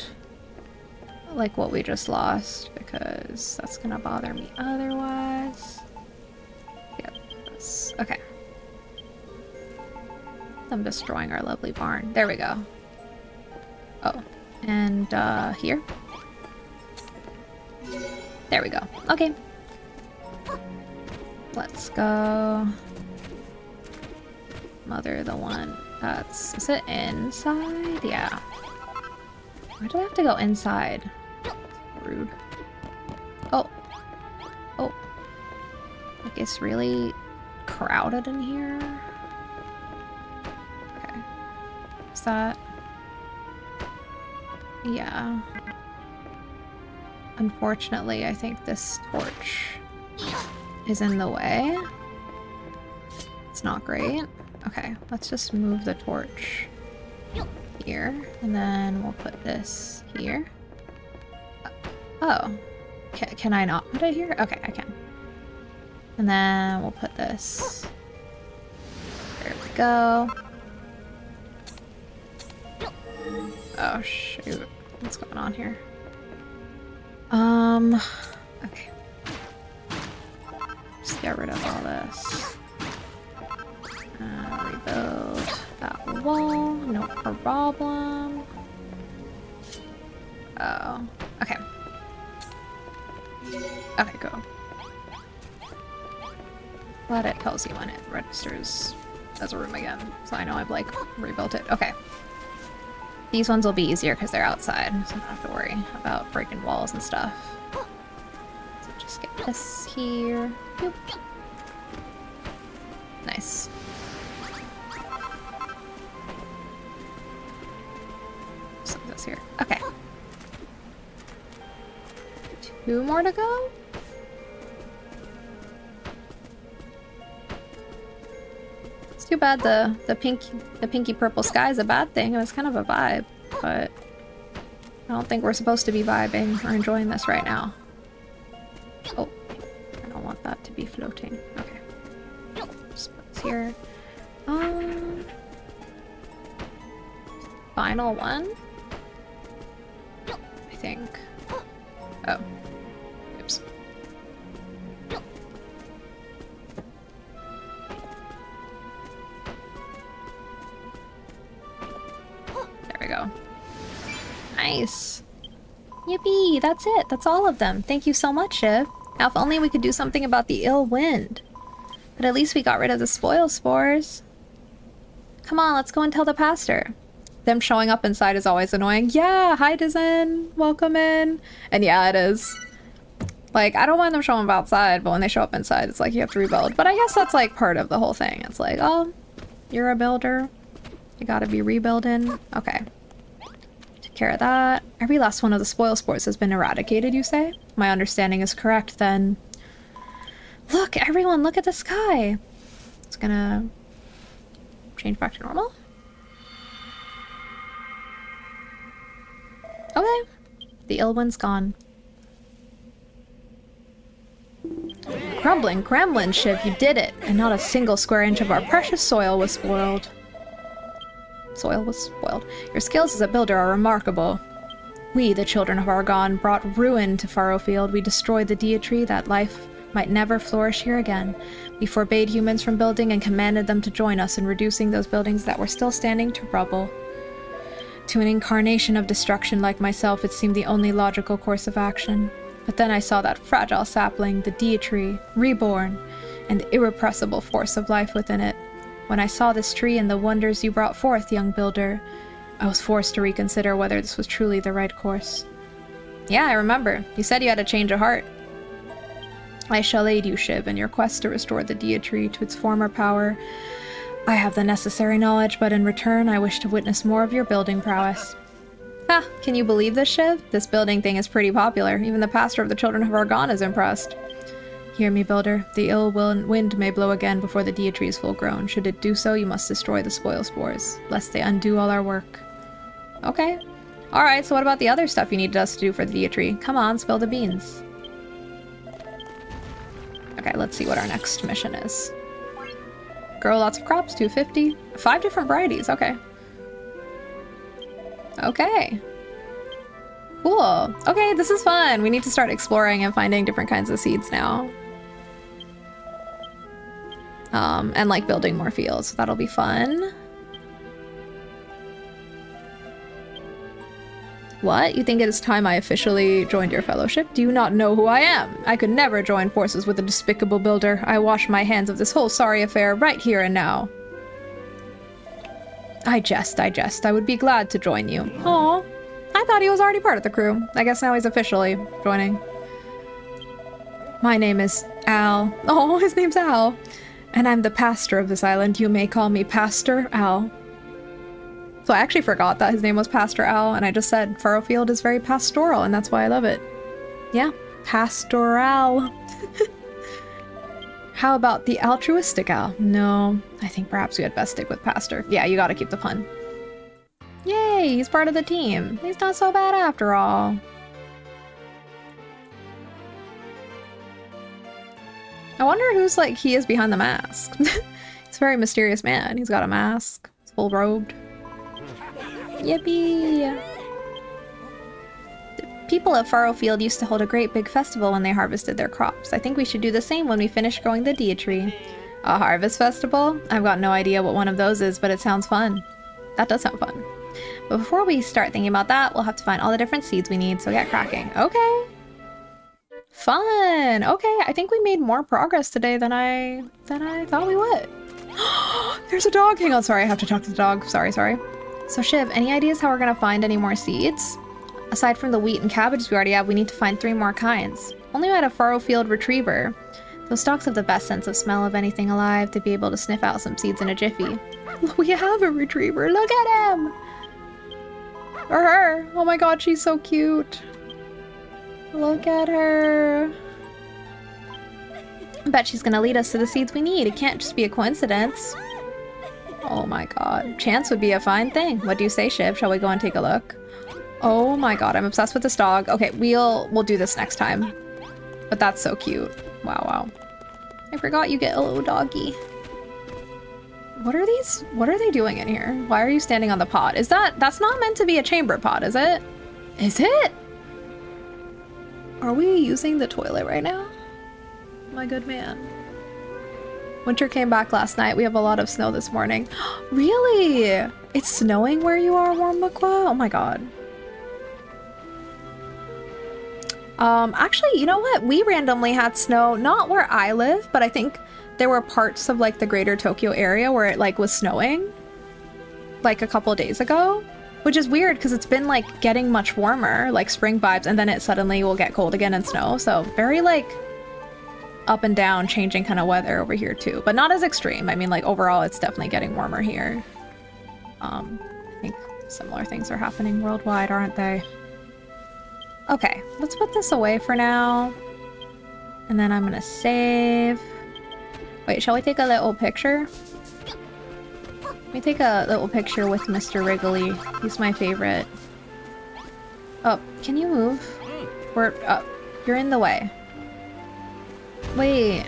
like what we just lost, because that's gonna bother me otherwise. Yep. Okay. I'm destroying our lovely barn. There we go. Oh, and here. There we go. Okay. Let's go. Mother the one that's... Is it inside? Yeah. Why do I have to go inside? Rude. Oh. Oh. Like, it's really crowded in here. Okay. Is that... Yeah. Unfortunately, I think this torch is in the way. It's not great. Okay, let's just move the torch here, and then we'll put this here. Oh. Can I not put it here? Okay, I can. And then we'll put this... There we go. Oh, shoot. What's going on here? Okay. Just get rid of all this. Rebuild that wall. No problem. Oh. Okay. Okay, go. Glad it tells you when it registers as a room again, so I know I've, like, rebuilt it. Okay. These ones will be easier because they're outside, so I don't have to worry about breaking walls and stuff. So just get this here. Boop. Nice. So this here. Okay. 2 more to go? It's too bad the pinky purple sky is a bad thing. It was kind of a vibe, but I don't think we're supposed to be vibing or enjoying this right now. Oh, I don't want that to be floating. Okay. Just put this here. Final one? I think. Oh. Oops. There we go. Nice. Yippee, that's it. That's all of them. Thank you so much, Shiv. Now, if only we could do something about the ill wind. But at least we got rid of the spoil spores. Come on, let's go and tell the pastor. Them showing up inside is always annoying. Yeah, hi Dizen, welcome in. And yeah, it is. Like, I don't mind them showing up outside, but when they show up inside, it's like you have to rebuild. But I guess that's like part of the whole thing. It's like, oh, you're a builder. You gotta be rebuilding. Okay. Take care of that. Every last one of the spoil spores has been eradicated, you say? My understanding is correct, then. Look, everyone, look at the sky. It's gonna change back to normal. Okay. The ill wind's gone. Crumbling Kremlin ship, you did it! And not a single square inch of our precious soil was spoiled. Soil was spoiled. Your skills as a builder are remarkable. We, the children of Argon, brought ruin to Furrowfield. We destroyed the deity that life might never flourish here again. We forbade humans from building and commanded them to join us in reducing those buildings that were still standing to rubble. To an incarnation of destruction like myself, it seemed the only logical course of action. But then I saw that fragile sapling, the deity, reborn, and the irrepressible force of life within it. When I saw this tree and the wonders you brought forth, young builder, I was forced to reconsider whether this was truly the right course. Yeah, I remember. You said you had a change of heart. I shall aid you, Shiv, in your quest to restore the deity to its former power. I have the necessary knowledge, but in return, I wish to witness more of your building prowess. Ha! Can you believe this, Shiv? This building thing is pretty popular. Even the pastor of the Children of Argon is impressed. Hear me, builder. The ill wind may blow again before the deity is full grown. Should it do so, you must destroy the spoil spores, lest they undo all our work. Okay. Alright, so what about the other stuff you needed us to do for the deity? Come on, spill the beans. Okay, let's see what our next mission is. Grow lots of crops, 250. 5 different varieties, okay. Okay. Cool. Okay, this is fun. We need to start exploring and finding different kinds of seeds now. And like building more fields, so that'll be fun. What? You think it is time I officially joined your fellowship? Do you not know who I am? I could never join forces with a despicable builder. I wash my hands of this whole sorry affair right here and now. I jest. I would be glad to join you. Aw. I thought he was already part of the crew. I guess now he's officially joining. My name is Al. Oh, his name's Al. And I'm the pastor of this island. You may call me Pastor Al. So I actually forgot that his name was Pastor Al, and I just said Furrowfield is very pastoral, and that's why I love it. Yeah, pastoral. How about the altruistic Al? No, I think perhaps we had best stick with pastor. Yeah, you gotta keep the pun. Yay, he's part of the team. He's not so bad after all. I wonder who's like he is behind the mask. He's a very mysterious man. He's got a mask. He's full robed. Yippee! The people of Furrowfield used to hold a great big festival when they harvested their crops. I think we should do the same when we finish growing the Dia tree. A harvest festival? I've got no idea what one of those is, but it sounds fun. That does sound fun. But before we start thinking about that, we'll have to find all the different seeds we need, so get cracking. Okay. Fun! Okay, I think we made more progress today than I thought we would. There's a dog! Hang on, sorry, I have to talk to the dog. Sorry. So Shiv, any ideas how we're gonna find any more seeds? Aside from the wheat and cabbages we already have, we need to find 3 more kinds. Only had a Furrowfield retriever. Those dogs have the best sense of smell of anything alive to be able to sniff out some seeds in a jiffy. We have a retriever, look at him! Or her! Oh my god, she's so cute. Look at her. I bet she's gonna lead us to the seeds we need. It can't just be a coincidence. Oh my god. Chance would be a fine thing. What do you say, Shiv? Shall we go and take a look? Oh my god, I'm obsessed with this dog. Okay, we'll do this next time. But that's so cute. Wow. I forgot you get a little doggy. What are they doing in here? Why are you standing on the pot? That's not meant to be a chamber pot, is it? Is it? Are we using the toilet right now? My good man. Winter came back last night. We have a lot of snow this morning. Really? It's snowing where you are, Warmukwa? Oh my god. Actually, you know what? We randomly had snow, not where I live, but I think there were parts of like the greater Tokyo area where it like was snowing like a couple days ago, which is weird because it's been like getting much warmer, like spring vibes, and then it suddenly will get cold again and snow. So very like up and down changing kind of weather over here too, but not as extreme. I mean, like overall it's definitely getting warmer here. I think similar things are happening worldwide, aren't they? Okay, let's put this away for now. And then I'm gonna save. Wait, shall we take a little picture? Let me take a little picture with Mr. Wrigley. He's my favorite. Oh, can you move? You're in the way. Wait.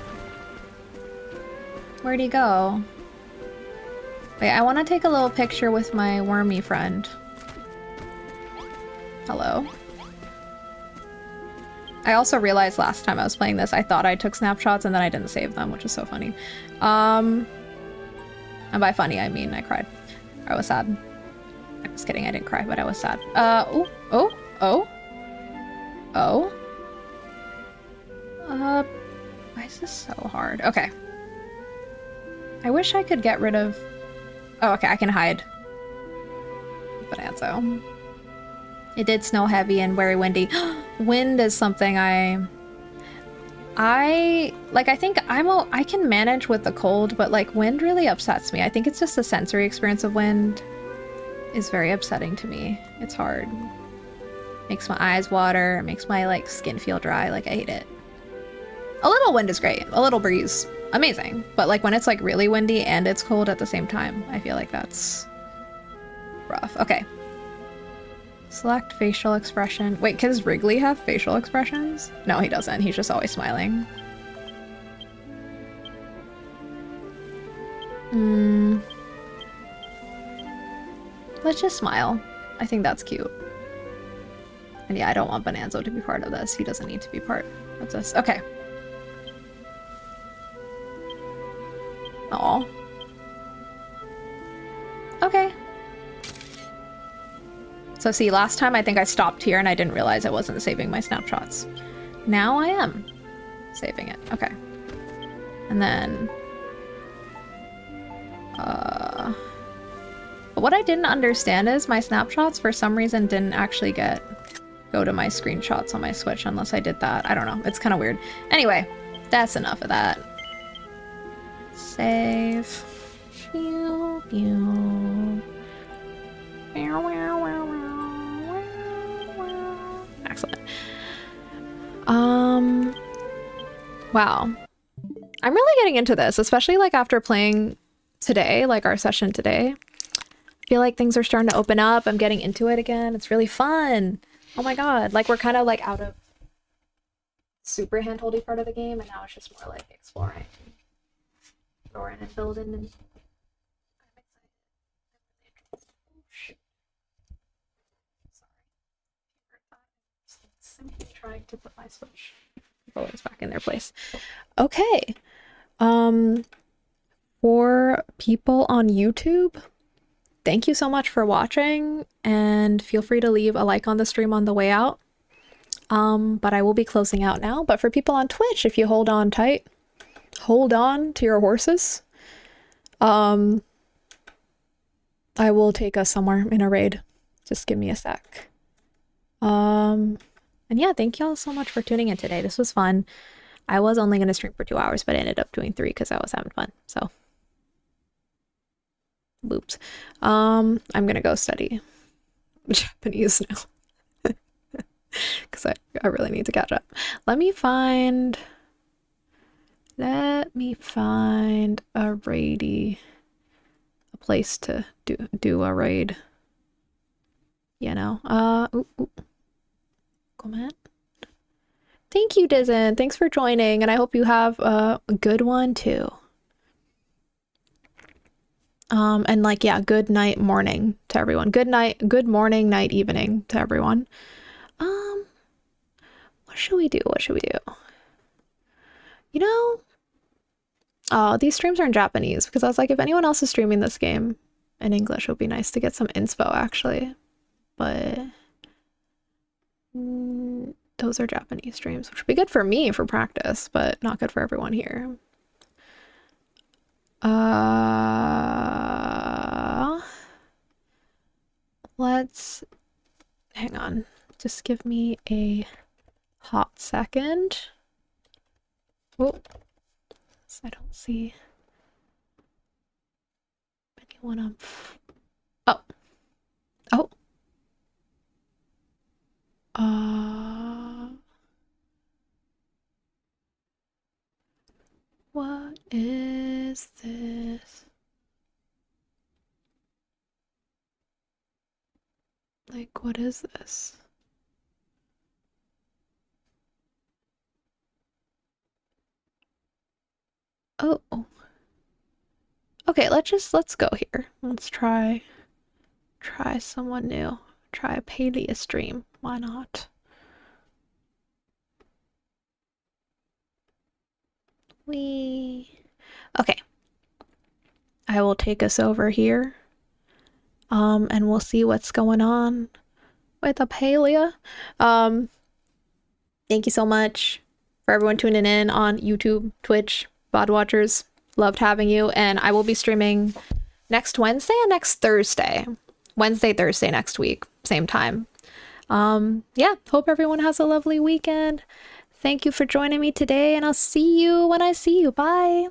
Where'd he go? Wait, I want to take a little picture with my wormy friend. Hello? I also realized last time I was playing this, I thought I took snapshots and then I didn't save them, which is so funny. And by funny, I mean I cried. I was sad. I'm just kidding, I didn't cry, but I was sad. Why is this so hard? Okay. I wish I could get rid of... Oh, okay, I can hide. Bonanza. It did snow heavy and very windy. Wind is something I think I can manage with the cold, but like wind really upsets me. I think it's just the sensory experience of wind is very upsetting to me. It's hard. Makes my eyes water, it makes my like skin feel dry. Like I hate it. A little wind is great. A little breeze, amazing. But like when it's like really windy and it's cold at the same time, I feel like that's rough. Okay. Select facial expression. Wait, does Wrigley have facial expressions? No, he doesn't. He's just always smiling. Let's just smile. I think that's cute. And yeah, I don't want Bonanzo to be part of this. He doesn't need to be part of this. Okay. Aw. Okay. So see, last time I think I stopped here and I didn't realize I wasn't saving my snapshots. Now I am saving it. Okay. And then... What I didn't understand is my snapshots for some reason didn't actually go to my screenshots on my Switch unless I did that. I don't know. It's kind of weird. Anyway, that's enough of that. Save. Pew, pew. Excellent. Wow. I'm really getting into this, especially like after playing today, like our session today. I feel like things are starting to open up. I'm getting into it again. It's really fun. Oh my god. Like we're kind of like out of super handholdy part of the game and now it's just more like exploring. Exploring and building and simply trying to put my Switch controllers back in their place. Okay. For people on YouTube, thank you so much for watching and feel free to leave a like on the stream on the way out. But I will be closing out now. But for people on Twitch, if you hold on tight, hold on to your horses. I will take us somewhere in a raid. Just give me a sec. And yeah, thank y'all so much for tuning in today. This was fun. I was only going to stream for 2 hours, but I ended up doing 3 because I was having fun. So, boops. I'm going to go study Japanese now. Because I really need to catch up. Let me find a raidy, a place to do a raid. You know, ooh. Comment. Thank you, Dizen. Thanks for joining, and I hope you have a good one too. And like, yeah, good night, morning to everyone. Good night, good morning, night, evening to everyone. What should we do? You know, oh, these streams are in Japanese because I was like, if anyone else is streaming this game in English, it would be nice to get some inspo actually. But those are Japanese streams, which would be good for me for practice, but not good for everyone here. Let's hang on. Just give me a hot second. Oh, I don't see anyone on. Oh. What is this? Like, what is this? Oh. Okay, let's go here. Let's try someone new. Try a paleo stream. Why not? Okay. I will take us over here. And we'll see what's going on with the paleo. Thank you so much for everyone tuning in on YouTube, Twitch, VOD watchers. Loved having you, and I will be streaming next Wednesday and next Thursday. Wednesday, Thursday next week, same time. Yeah, hope everyone has a lovely weekend. Thank you for joining me today, and I'll see you when I see you. Bye.